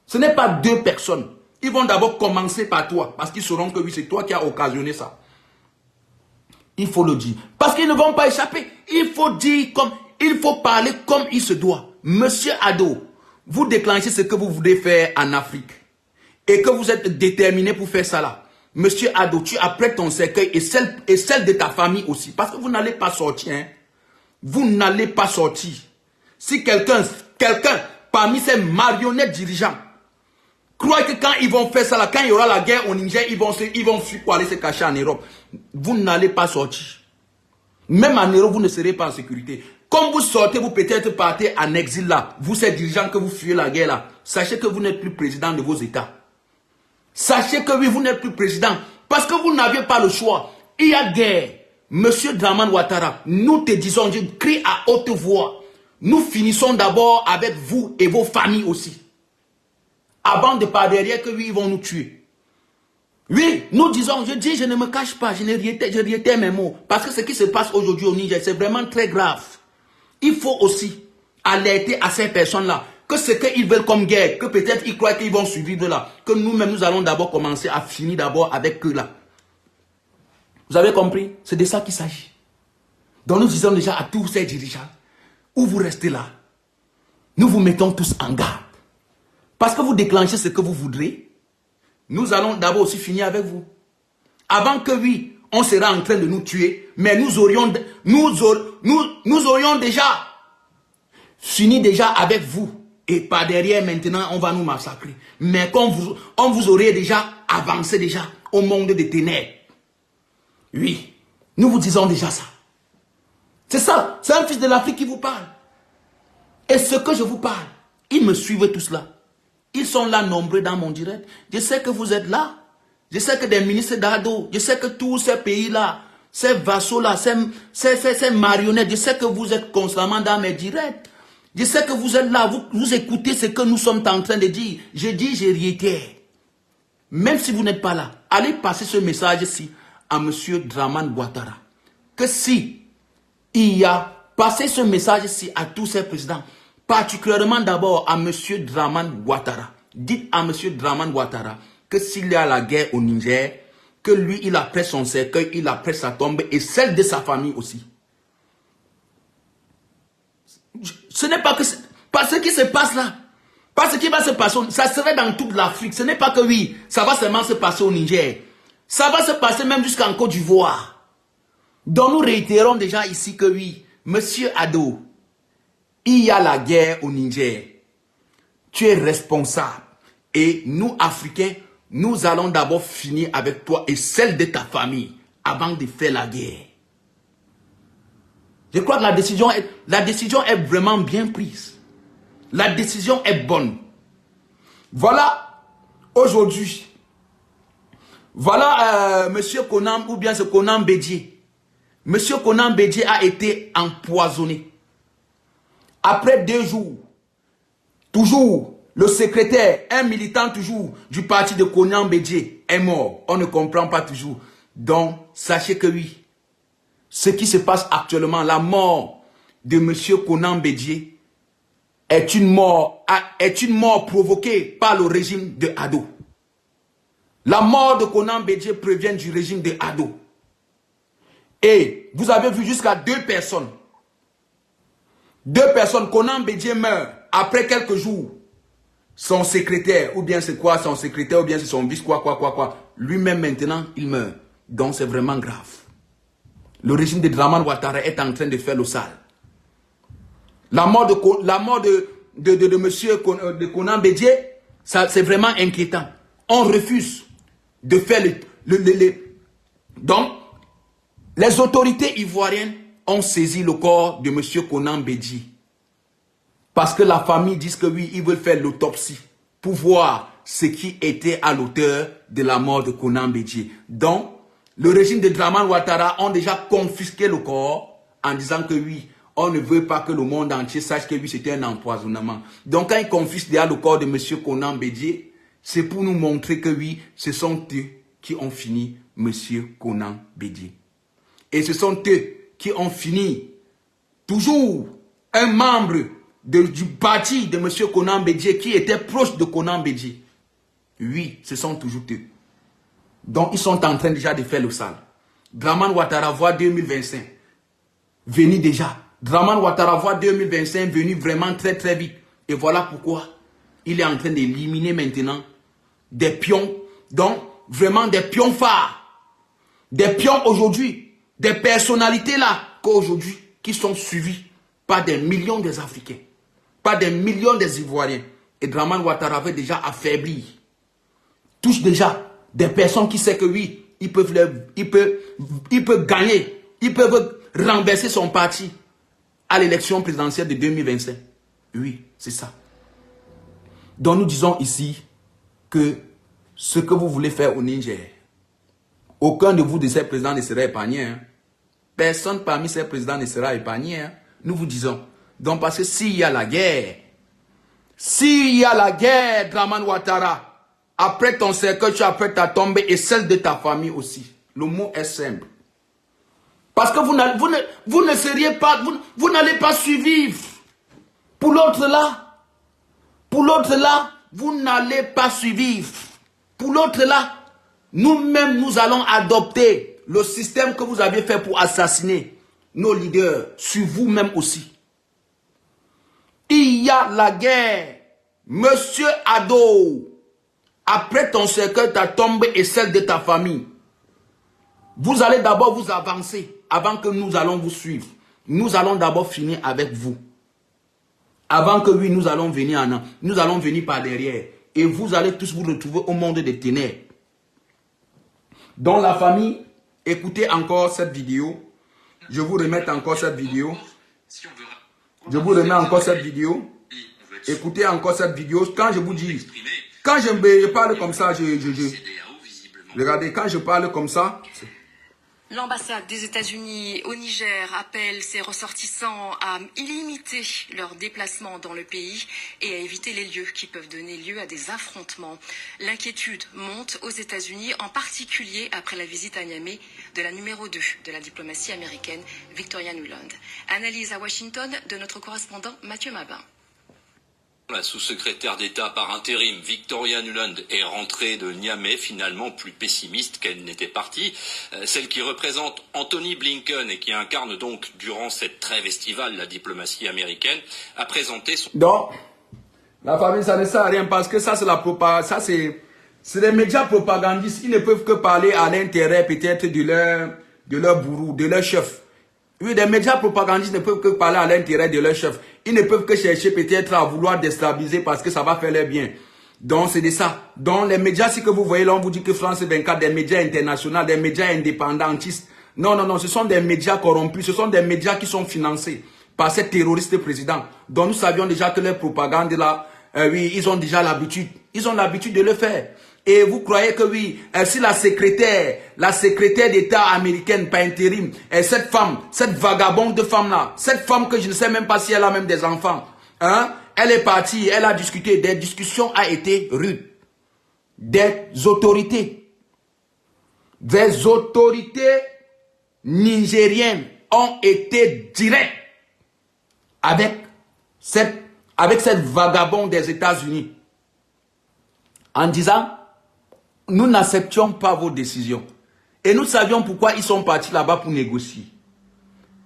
Ce n'est pas deux personnes. Ils vont d'abord commencer par toi. Parce qu'ils sauront que oui, c'est toi qui as occasionné ça. Il faut le dire. Parce qu'ils ne vont pas échapper. Il faut dire comme, il faut parler comme il se doit. Monsieur Ado, vous déclenchez ce que vous voulez faire en Afrique. Et que vous êtes déterminé pour faire ça là. Monsieur Ado, tu apprêtes ton cercueil et celle de ta famille aussi. Parce que vous n'allez pas sortir. Hein. Vous n'allez pas sortir. Si quelqu'un parmi ces marionnettes dirigeants croit que quand ils vont faire ça là, quand il y aura la guerre au Niger, ils vont fuir pour aller se cacher en Europe. Vous n'allez pas sortir. Même en Europe, vous ne serez pas en sécurité. Comme vous sortez, vous peut-être partez en exil là. Vous, ces dirigeants que vous fuyez la guerre là, sachez que vous n'êtes plus président de vos États. Sachez que oui, vous n'êtes plus président. Parce que vous n'aviez pas le choix. Il y a guerre. Monsieur Draman Ouattara, nous te disons, je crie à haute voix. Nous finissons d'abord avec vous et vos familles aussi. Avant de par derrière que oui, ils vont nous tuer. Oui, nous disons, je dis, je ne me cache pas, je réitère mes mots. Parce que ce qui se passe aujourd'hui au Niger, c'est vraiment très grave. Il faut aussi alerter à ces personnes-là que ce qu'ils veulent comme guerre, que peut-être ils croient qu'ils vont survivre là, que nous-mêmes, nous allons d'abord commencer à finir d'abord avec eux là. Vous avez compris? C'est de ça qu'il s'agit. Donc nous disons déjà à tous ces dirigeants, où vous restez là, nous vous mettons tous en garde. Parce que vous déclenchez ce que vous voudrez, nous allons d'abord aussi finir avec vous. Avant que oui, on sera en train de nous tuer, mais nous aurions déjà fini déjà avec vous. Et par derrière maintenant, on va nous massacrer. Mais comme on vous aurait déjà avancé déjà au monde des ténèbres. Oui, nous vous disons déjà ça. C'est ça, c'est un fils de l'Afrique qui vous parle. Et ce que je vous parle, ils me suivent tous là. Ils sont là nombreux dans mon direct. Je sais que vous êtes là. Je sais que des ministres d'Ado, je sais que tous ces pays-là, ces vassaux-là, ces marionnettes, je sais que vous êtes constamment dans mes directs. Je sais que vous êtes là, vous écoutez ce que nous sommes en train de dire. Je dis, je réitère. Même si vous n'êtes pas là, allez passer ce message-ci à M. Draman Ouattara. Que si il y a passé ce message-ci à tous ces présidents, particulièrement d'abord à M. Draman Ouattara. Dites à M. Draman Ouattara que s'il y a la guerre au Niger, que lui, il a pris son cercueil, il a pris sa tombe et celle de sa famille aussi. Ce n'est pas que pas ce qui se passe là. Pas ce qui va se passer, ça serait dans toute l'Afrique. Ce n'est pas que oui, ça va seulement se passer au Niger. Ça va se passer même jusqu'en Côte d'Ivoire. Donc nous réitérons déjà ici que oui, Monsieur Ado, il y a la guerre au Niger. Tu es responsable. Et nous, Africains, nous allons d'abord finir avec toi et celle de ta famille avant de faire la guerre. Je crois que la décision est vraiment bien prise. La décision est bonne. Voilà, aujourd'hui, Voilà Monsieur Konan, ou bien ce Konan Bédié. Monsieur Konan Bédié a été empoisonné. Après 2 jours, toujours, le secrétaire, un militant toujours du parti de Konan Bédié est mort. On ne comprend pas toujours. Donc, sachez que oui, ce qui se passe actuellement, la mort de Monsieur Konan Bédié est une mort provoquée par le régime de Ado. La mort de Konan Bédié provient du régime de Ado. Et vous avez vu jusqu'à 2 personnes. 2 personnes, Konan Bédié meurt après quelques jours. Son secrétaire, ou bien c'est quoi son secrétaire, ou bien c'est son vice, quoi. Lui-même maintenant, il meurt. Donc c'est vraiment grave. Le régime de Draman Ouattara est en train de faire le sale. La mort de monsieur Konan Bédié, c'est vraiment inquiétant. On refuse de faire Donc, les autorités ivoiriennes ont saisi le corps de monsieur Konan Bédié. Parce que la famille dit que oui, ils veulent faire l'autopsie pour voir ce qui était à l'auteur de la mort de Konan Bédié. Donc, le régime de Draman Ouattara ont déjà confisqué le corps en disant que oui, on ne veut pas que le monde entier sache que oui, c'était un empoisonnement. Donc, quand ils confisquent déjà le corps de M. Konan Bédié, c'est pour nous montrer que oui, ce sont eux qui ont fini M. Konan Bédié. Et ce sont eux qui ont fini toujours un membre du parti de M. Konan Bédié qui était proche de Konan Bédié. Oui, ce sont toujours eux. Donc, ils sont en train déjà de faire le sale. Draman Ouattara voit 2025 venir déjà. Draman Ouattara voit 2025 venir vraiment très très vite. Et voilà pourquoi il est en train d'éliminer maintenant des pions. Donc, vraiment des pions phares. Des pions aujourd'hui. Des personnalités là, qu'aujourd'hui, qui sont suivies par des millions des Africains. Par des millions des Ivoiriens. Et Draman Ouattara avait déjà affaibli. Touche déjà des personnes qui savent que oui, ils peuvent gagner, ils peuvent renverser son parti à l'élection présidentielle de 2025. Oui, c'est ça. Donc nous disons ici que ce que vous voulez faire au Niger, aucun de vous de ces présidents ne sera épargné. Hein. Personne parmi ces présidents ne sera épargné. Hein. Nous vous disons. Donc parce que s'il y a la guerre, Draman Ouattara, après ton cercueil, tu apprêtes à tomber et celle de ta famille aussi. Le mot est simple. Parce que vous ne seriez pas, vous n'allez pas survivre. Pour l'autre là, vous n'allez pas survivre. Pour l'autre là, nous-mêmes, nous allons adopter le système que vous avez fait pour assassiner nos leaders sur vous-même aussi. Il y a la guerre. Monsieur Ado, après ton cercueil, ta tombe et celle de ta famille, vous allez d'abord vous avancer avant que nous allons vous suivre. Nous allons d'abord finir avec vous. Avant que oui, nous allons venir par derrière. Et vous allez tous vous retrouver au monde des ténèbres. Donc la famille, écoutez encore cette vidéo. Je vous remets encore cette vidéo. Écoutez encore cette vidéo. Quand je vous dis... Quand je parle comme ça, regardez, quand je parle comme ça... L'ambassade des États-Unis au Niger appelle ses ressortissants à limiter leurs déplacements dans le pays et à éviter les lieux qui peuvent donner lieu à des affrontements. L'inquiétude monte aux États-Unis, en particulier après la visite à Niamey de la numéro 2 de la diplomatie américaine, Victoria Nuland. Analyse à Washington de notre correspondant Mathieu Mabin. La sous-secrétaire d'État par intérim, Victoria Nuland, est rentrée de Niamey finalement plus pessimiste qu'elle n'était partie. Celle qui représente Anthony Blinken et qui incarne donc durant cette trêve estivale la diplomatie américaine, a présenté son... Donc, la famille, ça ne sert à rien parce que ça c'est la propagande, ça c'est les médias propagandistes. Ils ne peuvent que parler à l'intérêt peut-être de leur bourreau, de leur chef. Oui, les médias propagandistes ne peuvent que parler à l'intérêt de leur chef. Ils ne peuvent que chercher peut-être à vouloir déstabiliser parce que ça va faire leur bien. Donc, c'est de ça. Donc, les médias, si que vous voyez là, on vous dit que France 24, des médias internationaux, des médias indépendantistes. Non, non, non, ce sont des médias corrompus. Ce sont des médias qui sont financés par ces terroristes présidents. Donc, nous savions déjà que leur propagande là, oui, ils ont déjà l'habitude. Ils ont l'habitude de le faire. Et vous croyez que oui, si la secrétaire d'État américaine par intérim, cette femme, cette vagabonde de femme-là, cette femme que je ne sais même pas si elle a même des enfants, hein, elle est partie, elle a discuté, des discussions a été rudes. Des autorités nigériennes ont été directes avec cette vagabonde des États-Unis en disant, nous n'acceptions pas vos décisions. Et nous savions pourquoi ils sont partis là-bas pour négocier.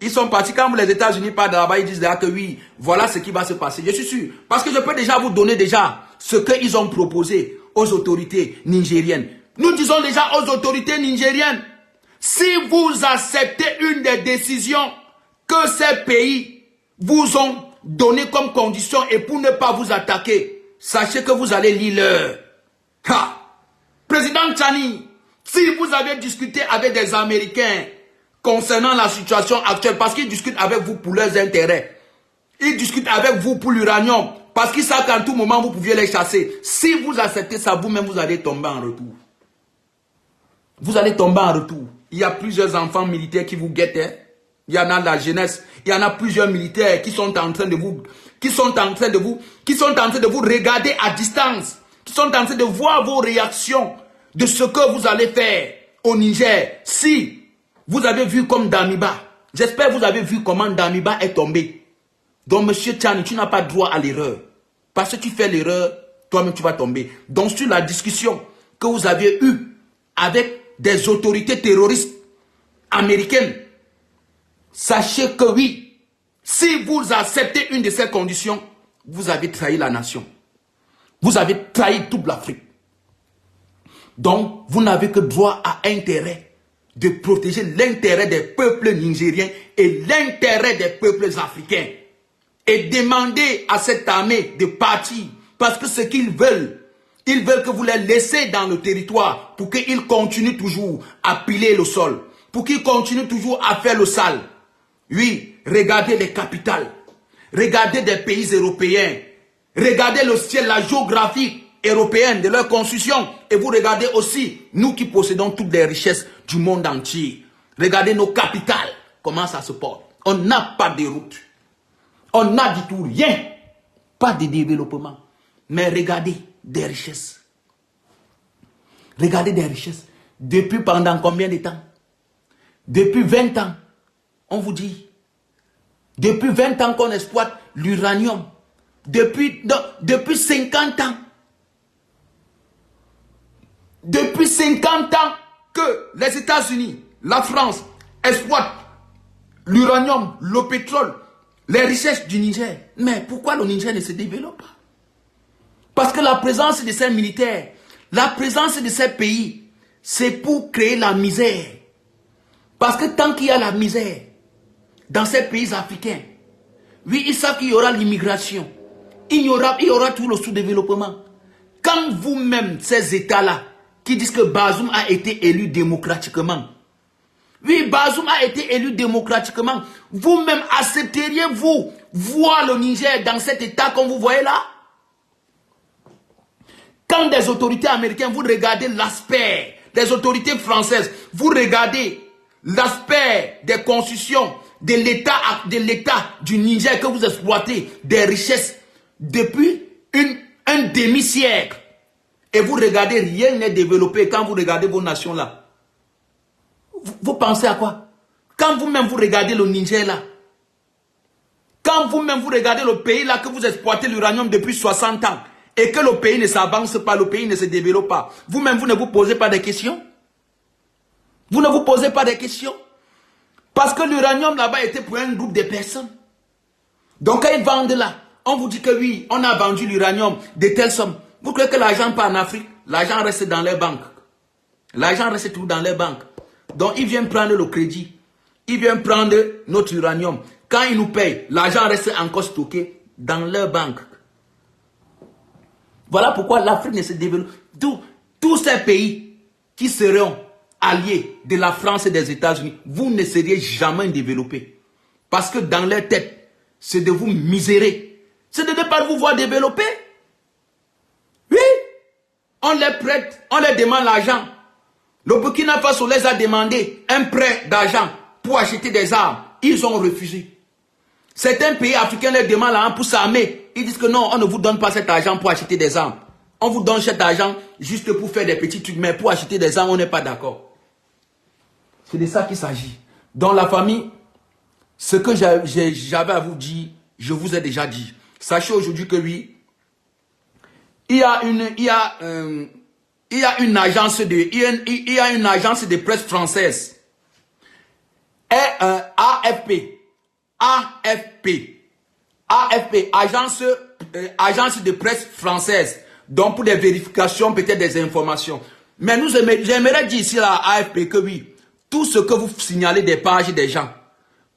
Ils sont partis, quand les États-Unis partent de là-bas, ils disent déjà que oui, voilà ce qui va se passer. Je suis sûr, parce que je peux déjà vous donner déjà ce qu'ils ont proposé aux autorités nigériennes. Nous disons déjà aux autorités nigériennes, si vous acceptez une des décisions que ces pays vous ont donné comme condition et pour ne pas vous attaquer, sachez que vous allez lire l'heure. Président Tchani, si vous avez discuté avec des Américains concernant la situation actuelle, parce qu'ils discutent avec vous pour leurs intérêts, ils discutent avec vous pour l'uranium, parce qu'ils savent qu'à tout moment vous pouviez les chasser. Si vous acceptez ça, vous-même vous allez tomber en retour. Vous allez tomber en retour. Il y a plusieurs enfants militaires qui vous guettent. Hein? Il y en a la jeunesse. Il y en a plusieurs militaires qui sont en train de vous regarder à distance, qui sont en train de voir vos réactions de ce que vous allez faire au Niger. Si vous avez vu comme Damiba, j'espère que vous avez vu comment Damiba est tombé. Donc, monsieur Tchani, tu n'as pas droit à l'erreur. Parce que tu fais l'erreur, toi-même tu vas tomber. Donc, sur la discussion que vous avez eue avec des autorités terroristes américaines, sachez que oui, si vous acceptez une de ces conditions, vous avez trahi la nation. Vous avez trahi toute l'Afrique. Donc, vous n'avez que droit à intérêt de protéger l'intérêt des peuples nigériens et l'intérêt des peuples africains. Et demander à cette armée de partir. Parce que ce qu'ils veulent, ils veulent que vous les laissez dans le territoire pour qu'ils continuent toujours à piler le sol. Pour qu'ils continuent toujours à faire le sale. Oui, regardez les capitales. Regardez des pays européens. Regardez le ciel, la géographie européenne de leur constitution. Et vous regardez aussi, nous qui possédons toutes les richesses du monde entier. Regardez nos capitales, comment ça se porte. On n'a pas de route. On n'a du tout rien. Pas de développement. Mais regardez des richesses. Regardez des richesses. Depuis pendant combien de temps? Depuis 20 ans. On vous dit. Depuis 20 ans qu'on exploite l'uranium. Depuis 50 ans. Depuis 50 ans que les États-Unis, la France exploitent l'uranium, le pétrole, les richesses du Niger. Mais pourquoi le Niger ne se développe pas? Parce que la présence de ces militaires, la présence de ces pays, c'est pour créer la misère. Parce que tant qu'il y a la misère dans ces pays africains, oui, ils savent qu'il y aura l'immigration. Il y aura tout le sous-développement. Quand vous-même, ces États-là, qui disent que Bazoum a été élu démocratiquement, oui, Bazoum a été élu démocratiquement, vous-même accepteriez-vous voir le Niger dans cet état comme vous voyez là? Quand des autorités américaines, vous regardez l'aspect des autorités françaises, vous regardez l'aspect des constitutions de l'État du Niger que vous exploitez, des richesses depuis un demi-siècle. Et vous regardez, rien n'est développé quand vous regardez vos nations là. Vous pensez à quoi? Quand vous-même vous regardez le Niger là, quand vous-même vous regardez le pays là que vous exploitez l'uranium depuis 60 ans, et que le pays ne s'avance pas, le pays ne se développe pas, vous-même vous ne vous posez pas de questions? Vous ne vous posez pas de questions? Parce que l'uranium là-bas était pour un groupe de personnes. Donc quand ils vendent là, on vous dit que oui, on a vendu l'uranium de telle somme. Vous croyez que l'argent part en Afrique? L'argent reste dans les banques. L'argent reste tout dans les banques. Donc ils viennent prendre le crédit. Ils viennent prendre notre uranium. Quand ils nous payent, l'argent reste encore stocké dans leurs banques. Voilà pourquoi l'Afrique ne se développe. Tous ces pays qui seront alliés de la France et des États-Unis, vous ne seriez jamais développés. Parce que dans leur tête, c'est de vous misérer. C'est de ne pas vous voir développer. Oui. on les prête, on les demande l'argent. Le Burkina Faso les a demandé un prêt d'argent pour acheter des armes. Ils ont refusé. Certains pays africains les demandent l'argent pour s'armer. Ils disent que non, on ne vous donne pas cet argent pour acheter des armes. On vous donne cet argent juste pour faire des petits trucs, mais pour acheter des armes, on n'est pas d'accord. C'est de ça qu'il s'agit. Dans la famille, ce que j'avais à vous dire, je vous ai déjà dit. Sachez aujourd'hui que oui, il y a une agence de presse française. AFP, agence de presse française. Donc pour des vérifications, peut-être des informations. Mais j'aimerais dire ici à AFP que oui, tout ce que vous signalez des pages des gens,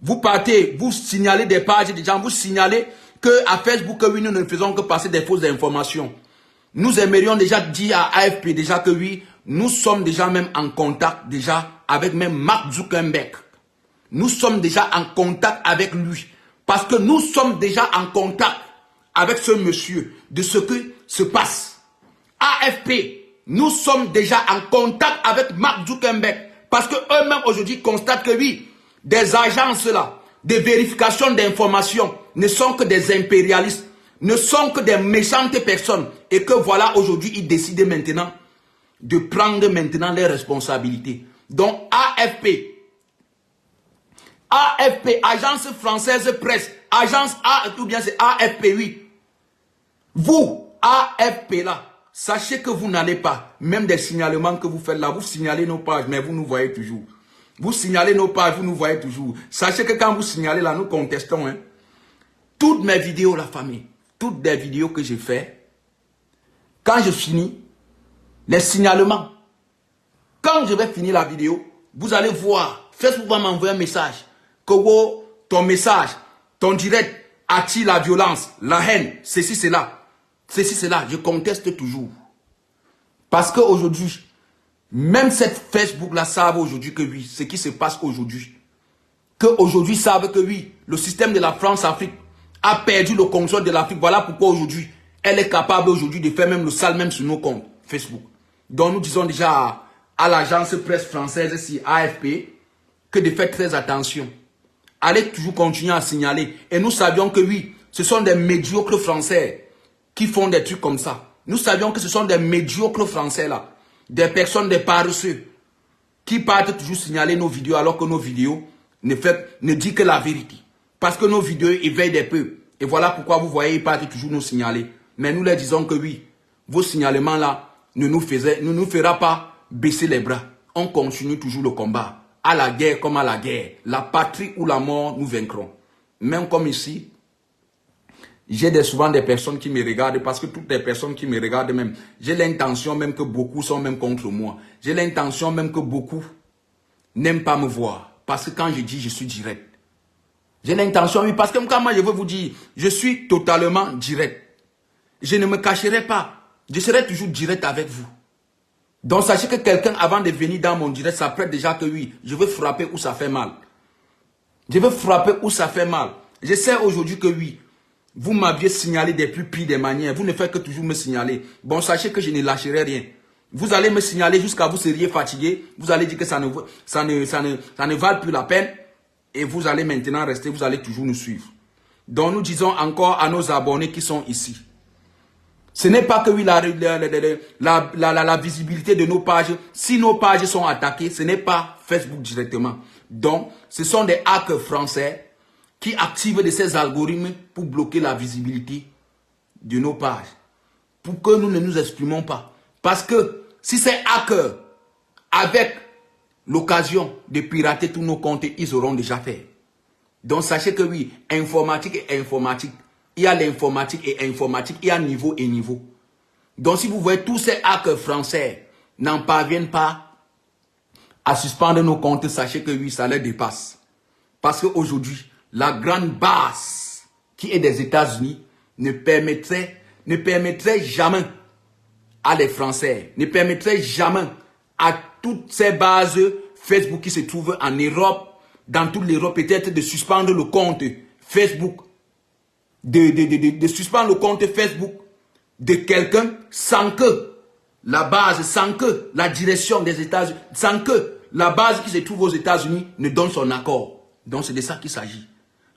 vous partez, vous signalez des pages des gens, vous signalez que à Facebook, que oui, nous ne faisons que passer des fausses informations. Nous aimerions déjà dire à AFP déjà que oui, nous sommes déjà même en contact déjà avec même Mark Zuckerberg. Nous sommes déjà en contact avec lui. Parce que nous sommes déjà en contact avec ce monsieur de ce que se passe. AFP, nous sommes déjà en contact avec Mark Zuckerberg. Parce que eux-mêmes aujourd'hui constatent que oui, des agences là, de vérification d'informations ne sont que des impérialistes, ne sont que des méchantes personnes. Et que voilà, aujourd'hui, ils décident maintenant de prendre maintenant les responsabilités. Donc AFP, Agence Française Presse, Agence A, tout bien c'est AFP, oui. Vous, AFP là, sachez que vous n'allez pas, même des signalements que vous faites là, vous signalez nos pages, mais vous nous voyez toujours. Vous signalez nos pages, vous nous voyez toujours. Sachez que quand vous signalez là, nous contestons. Hein. Toutes mes vidéos, la famille, toutes les vidéos que j'ai faites, quand je finis, les signalements, quand je vais finir la vidéo, vous allez voir, Facebook va m'envoyer un message, que oh, ton message, ton direct attire la violence, la haine, ceci, cela. Ceci, cela, je conteste toujours. Parce qu'aujourd'hui, même cette Facebook-là savent aujourd'hui que oui, ce qui se passe aujourd'hui. Qu'aujourd'hui savent que oui, le système de la France-Afrique a perdu le contrôle de l'Afrique. Voilà pourquoi aujourd'hui, elle est capable aujourd'hui de faire même le sale même sur nos comptes Facebook. Donc nous disons déjà à l'agence presse française ici, AFP, que de faire très attention. Allez toujours continuer à signaler. Et nous savions que oui, ce sont des médiocres Français qui font des trucs comme ça. Nous savions que ce sont des médiocres Français là. Des personnes, des paresseux, qui partent toujours signaler nos vidéos alors que nos vidéos ne disent que la vérité. Parce que nos vidéos éveillent des peuples. Et voilà pourquoi vous voyez, ils partent toujours nous signaler. Mais nous leur disons que oui, vos signalements là ne nous fera pas baisser les bras. On continue toujours le combat. À la guerre comme à la guerre. La patrie ou la mort, nous vaincrons. Même comme ici, j'ai souvent des personnes qui me regardent, parce que toutes les personnes qui me regardent même, j'ai l'intention même que beaucoup sont même contre moi. J'ai l'intention même que beaucoup n'aiment pas me voir. Parce que quand je dis, je suis direct. J'ai l'intention, oui, parce que quand moi je veux vous dire, je suis totalement direct. Je ne me cacherai pas. Je serai toujours direct avec vous. Donc sachez que quelqu'un, avant de venir dans mon direct, s'apprête déjà que oui, je veux frapper où ça fait mal. Je veux frapper où ça fait mal. Je sais aujourd'hui que oui, vous m'aviez signalé des plus pires des manières. Vous ne faites que toujours me signaler. Bon, sachez que je ne lâcherai rien. Vous allez me signaler jusqu'à vous seriez fatigué. Vous allez dire que ça ne vale plus la peine. Et vous allez maintenant rester, vous allez toujours nous suivre. Donc nous disons encore à nos abonnés qui sont ici. Ce n'est pas que oui, la visibilité de nos pages. Si nos pages sont attaquées, ce n'est pas Facebook directement. Donc, ce sont des hackers français qui activent de ces algorithmes pour bloquer la visibilité de nos pages. Pour que nous ne nous exprimons pas. Parce que si ces hackers, avec l'occasion de pirater tous nos comptes, ils auront déjà fait. Donc sachez que oui, informatique et informatique. Il y a l'informatique et informatique, il y a niveau et niveau. Donc si vous voyez tous ces hackers français n'en parviennent pas à suspendre nos comptes, sachez que oui, ça les dépasse. Parce qu'aujourd'hui, la grande base qui est des États-Unis ne permettrait jamais à les Français, ne permettrait jamais à toutes ces bases Facebook qui se trouvent en Europe, dans toute l'Europe, peut-être de suspendre le compte Facebook, de suspendre le compte Facebook de quelqu'un sans que la base, sans que la direction des États-Unis, sans que la base qui se trouve aux États-Unis ne donne son accord. Donc c'est de ça qu'il s'agit.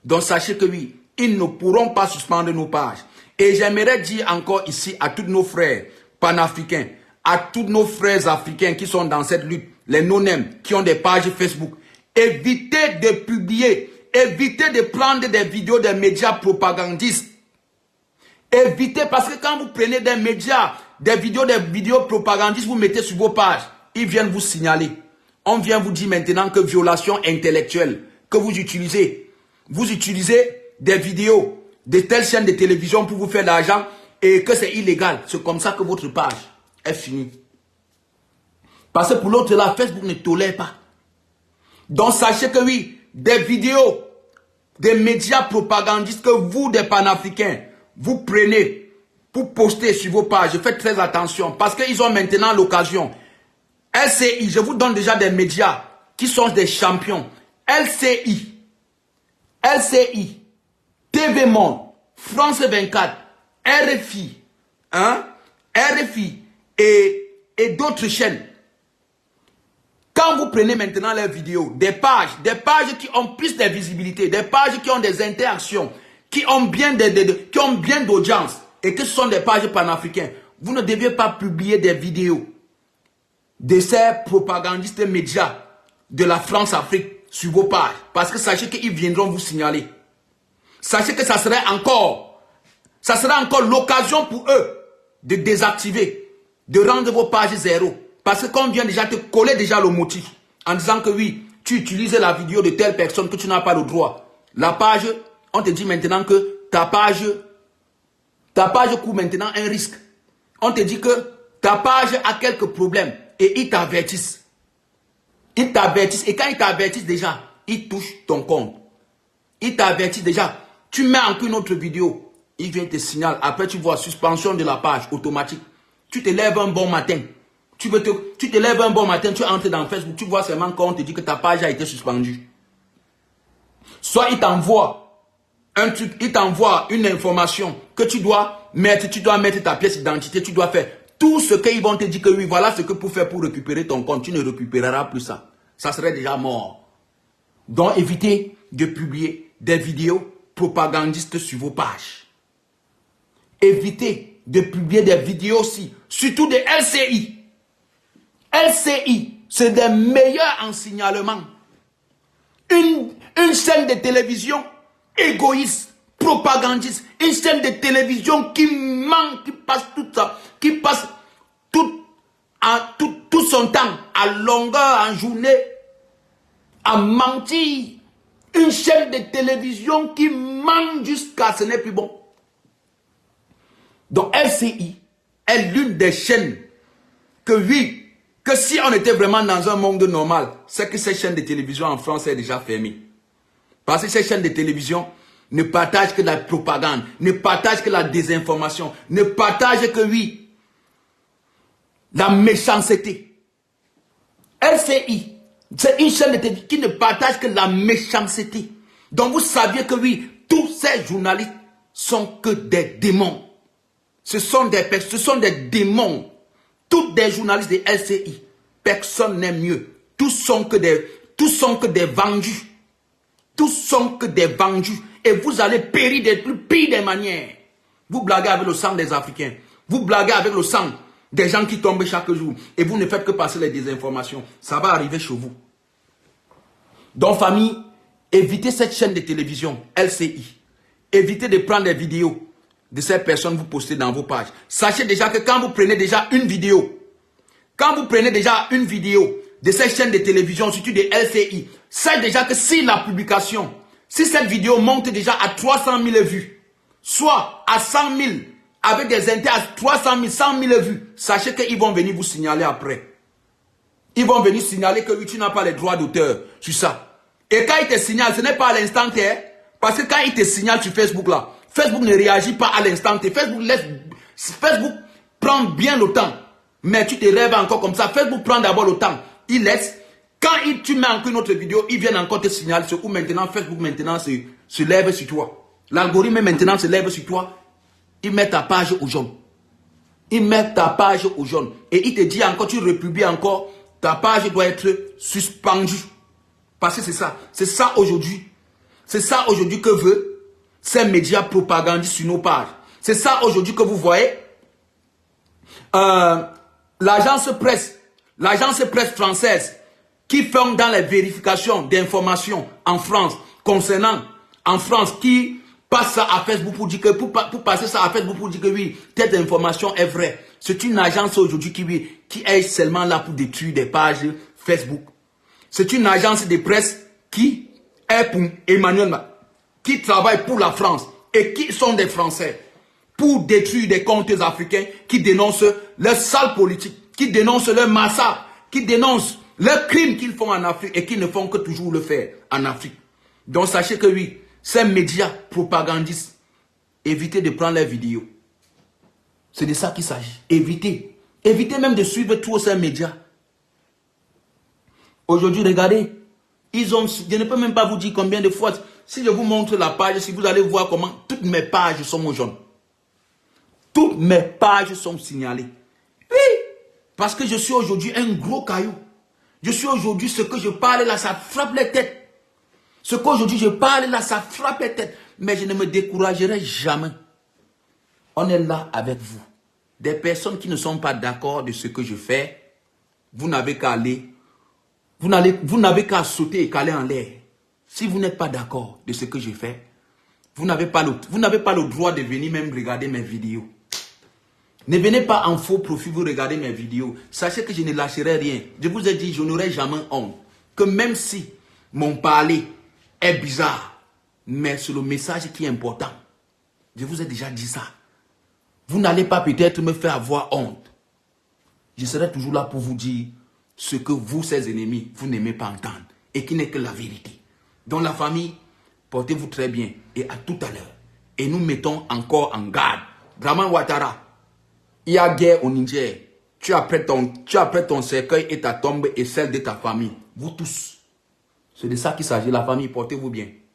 Donc sachez que oui, ils ne pourront pas suspendre nos pages. Et j'aimerais dire encore ici à tous nos frères panafricains, à tous nos frères africains qui sont dans cette lutte, les non-nèmes qui ont des pages Facebook, évitez de publier, évitez de prendre des vidéos des médias propagandistes. Évitez, parce que quand vous prenez des médias, des vidéos propagandistes, vous mettez sur vos pages, ils viennent vous signaler. On vient vous dire maintenant que violation intellectuelle, que vous utilisez des vidéos de telles chaînes de télévision pour vous faire de l'argent et que c'est illégal. C'est comme ça que votre page est finie. Parce que pour l'autre là, Facebook ne tolère pas. Donc sachez que oui, des vidéos, des médias propagandistes que vous, des panafricains, vous prenez pour poster sur vos pages, faites très attention parce qu'ils ont maintenant l'occasion. LCI, je vous donne déjà des médias qui sont des champions. LCI, TV Monde, France 24, RFI, RFI et d'autres chaînes. Quand vous prenez maintenant les vidéos, des pages qui ont plus de visibilité, des pages qui ont des interactions, qui ont bien d'audience et que ce sont des pages panafricaines, vous ne deviez pas publier des vidéos de ces propagandistes médias de la France-Afrique sur vos pages. Parce que sachez qu'ils viendront vous signaler. Sachez que ça serait encore l'occasion pour eux de désactiver, de rendre vos pages zéro. Parce que quand on vient déjà te coller déjà le motif, en disant que oui, tu utilises la vidéo de telle personne que tu n'as pas le droit. La page, on te dit maintenant que ta page court maintenant un risque. On te dit que ta page a quelques problèmes et ils t'avertissent. Ils t'avertissent et quand ils t'avertissent déjà, ils touchent ton compte. Ils t'avertissent déjà. Tu mets encore une autre vidéo, ils viennent te signaler. Après tu vois suspension de la page automatique. Tu te lèves un bon matin. Tu te lèves un bon matin, tu entres dans Facebook, tu vois seulement quand on te dit que ta page a été suspendue. Soit il t'envoie un truc, il t'envoie une information que tu dois mettre ta pièce d'identité, tu dois faire tout ce qu'ils vont te dire que oui, voilà ce que pour faire pour récupérer ton compte, tu ne récupéreras plus ça. Ça serait déjà mort. Donc évitez de publier des vidéos propagandistes sur vos pages. Évitez de publier des vidéos aussi, surtout des LCI. LCI, c'est des meilleurs en signalement. Une chaîne de télévision égoïste, propagandiste, une chaîne de télévision qui manque, qui passe tout ça, qui passe tout son temps à longueur, en journée, à mentir. Une chaîne de télévision qui manque jusqu'à ce n'est plus bon. Donc LCI est l'une des chaînes que oui, que si on était vraiment dans un monde normal, c'est que ces chaînes de télévision en France est déjà fermée. Parce que ces chaînes de télévision ne partagent que la propagande, ne partagent que la désinformation, ne partagent que oui, la méchanceté. LCI, c'est une chaîne de télévision qui ne partage que la méchanceté. Donc vous saviez que oui, tous ces journalistes sont que des démons. Ce sont des démons. Tous des journalistes de LCI, personne n'est mieux. Tous sont que des vendus. Tous sont que des vendus. Et vous allez périr des plus pires des manières. Vous blaguez avec le sang des Africains. Vous blaguez avec le sang des gens qui tombent chaque jour. Et vous ne faites que passer les désinformations. Ça va arriver chez vous. Donc famille, évitez cette chaîne de télévision LCI. Évitez de prendre des vidéos de ces personnes vous postez dans vos pages. Sachez déjà que quand vous prenez déjà une vidéo, de cette chaîne de télévision, surtout de LCI, sachez déjà que si la publication, si cette vidéo monte déjà à 300 000 vues, soit à 100 000, avec des intérêts à 300 000, 100 000 vues, sachez qu'ils vont venir vous signaler après. Ils vont venir signaler que tu n'as pas les droits d'auteur sur ça. Et quand ils te signalent, ce n'est pas à l'instant T, parce que quand ils te signalent sur Facebook là, Facebook ne réagit pas à l'instant T. Facebook prend bien le temps. Mais tu te rêves encore comme ça. Facebook prend d'abord le temps. Il laisse. Quand tu mets encore une autre vidéo, ils viennent encore te signaler. C'est où maintenant Facebook maintenant se lève sur toi. L'algorithme maintenant se lève sur toi. Ils mettent ta page aux gens. Il met ta page au jaune. Et il te dit encore, tu republies encore, ta page doit être suspendue. Parce que c'est ça. C'est ça aujourd'hui. C'est ça aujourd'hui que veut ces médias propagandistes sur nos pages. C'est ça aujourd'hui que vous voyez. L'agence presse française qui font dans les vérifications d'informations en France, concernant en France, qui passe ça à Facebook pour dire que, pour passer ça à Facebook pour dire que oui, telle information est vraie. C'est une agence aujourd'hui qui est seulement là pour détruire des pages Facebook. C'est une agence de presse qui est pour Emmanuel Macron, qui travaille pour la France et qui sont des Français pour détruire des comptes africains qui dénoncent leur sale politique, qui dénoncent leur massacre, qui dénoncent leurs crimes qu'ils font en Afrique et qui ne font que toujours le faire en Afrique. Donc sachez que oui, ces médias propagandistes, évitez de prendre leurs vidéos. C'est de ça qu'il s'agit. Évitez. Évitez même de suivre tous ces médias. Aujourd'hui, regardez, je ne peux même pas vous dire combien de fois, si je vous montre la page, si vous allez voir comment toutes mes pages sont au jaune. Toutes mes pages sont signalées. Oui, parce que je suis aujourd'hui un gros caillou. Je suis aujourd'hui ce que je parle là, ça frappe les têtes. Ce qu'aujourd'hui je parle là, ça frappe les têtes. Mais je ne me découragerai jamais. On est là avec vous. Des personnes qui ne sont pas d'accord de ce que je fais, vous n'avez qu'à aller. Vous n'avez qu'à sauter et qu'aller en l'air. Si vous n'êtes pas d'accord de ce que je fais, vous n'avez pas le droit de venir même regarder mes vidéos. Ne venez pas en faux profil vous regarder mes vidéos. Sachez que je ne lâcherai rien. Je vous ai dit, je n'aurai jamais honte. Que même si mon parler est bizarre, mais c'est le message qui est important. Je vous ai déjà dit ça. Vous n'allez pas peut-être me faire avoir honte. Je serai toujours là pour vous dire ce que vous, ces ennemis, vous n'aimez pas entendre. Et qui n'est que la vérité. Dans la famille, portez-vous très bien. Et à tout à l'heure. Et nous mettons encore en garde. Draman Ouattara, il y a guerre au Niger. Tu as prêt ton cercueil et ta tombe et celle de ta famille. Vous tous. C'est de ça qu'il s'agit. La famille, portez-vous bien.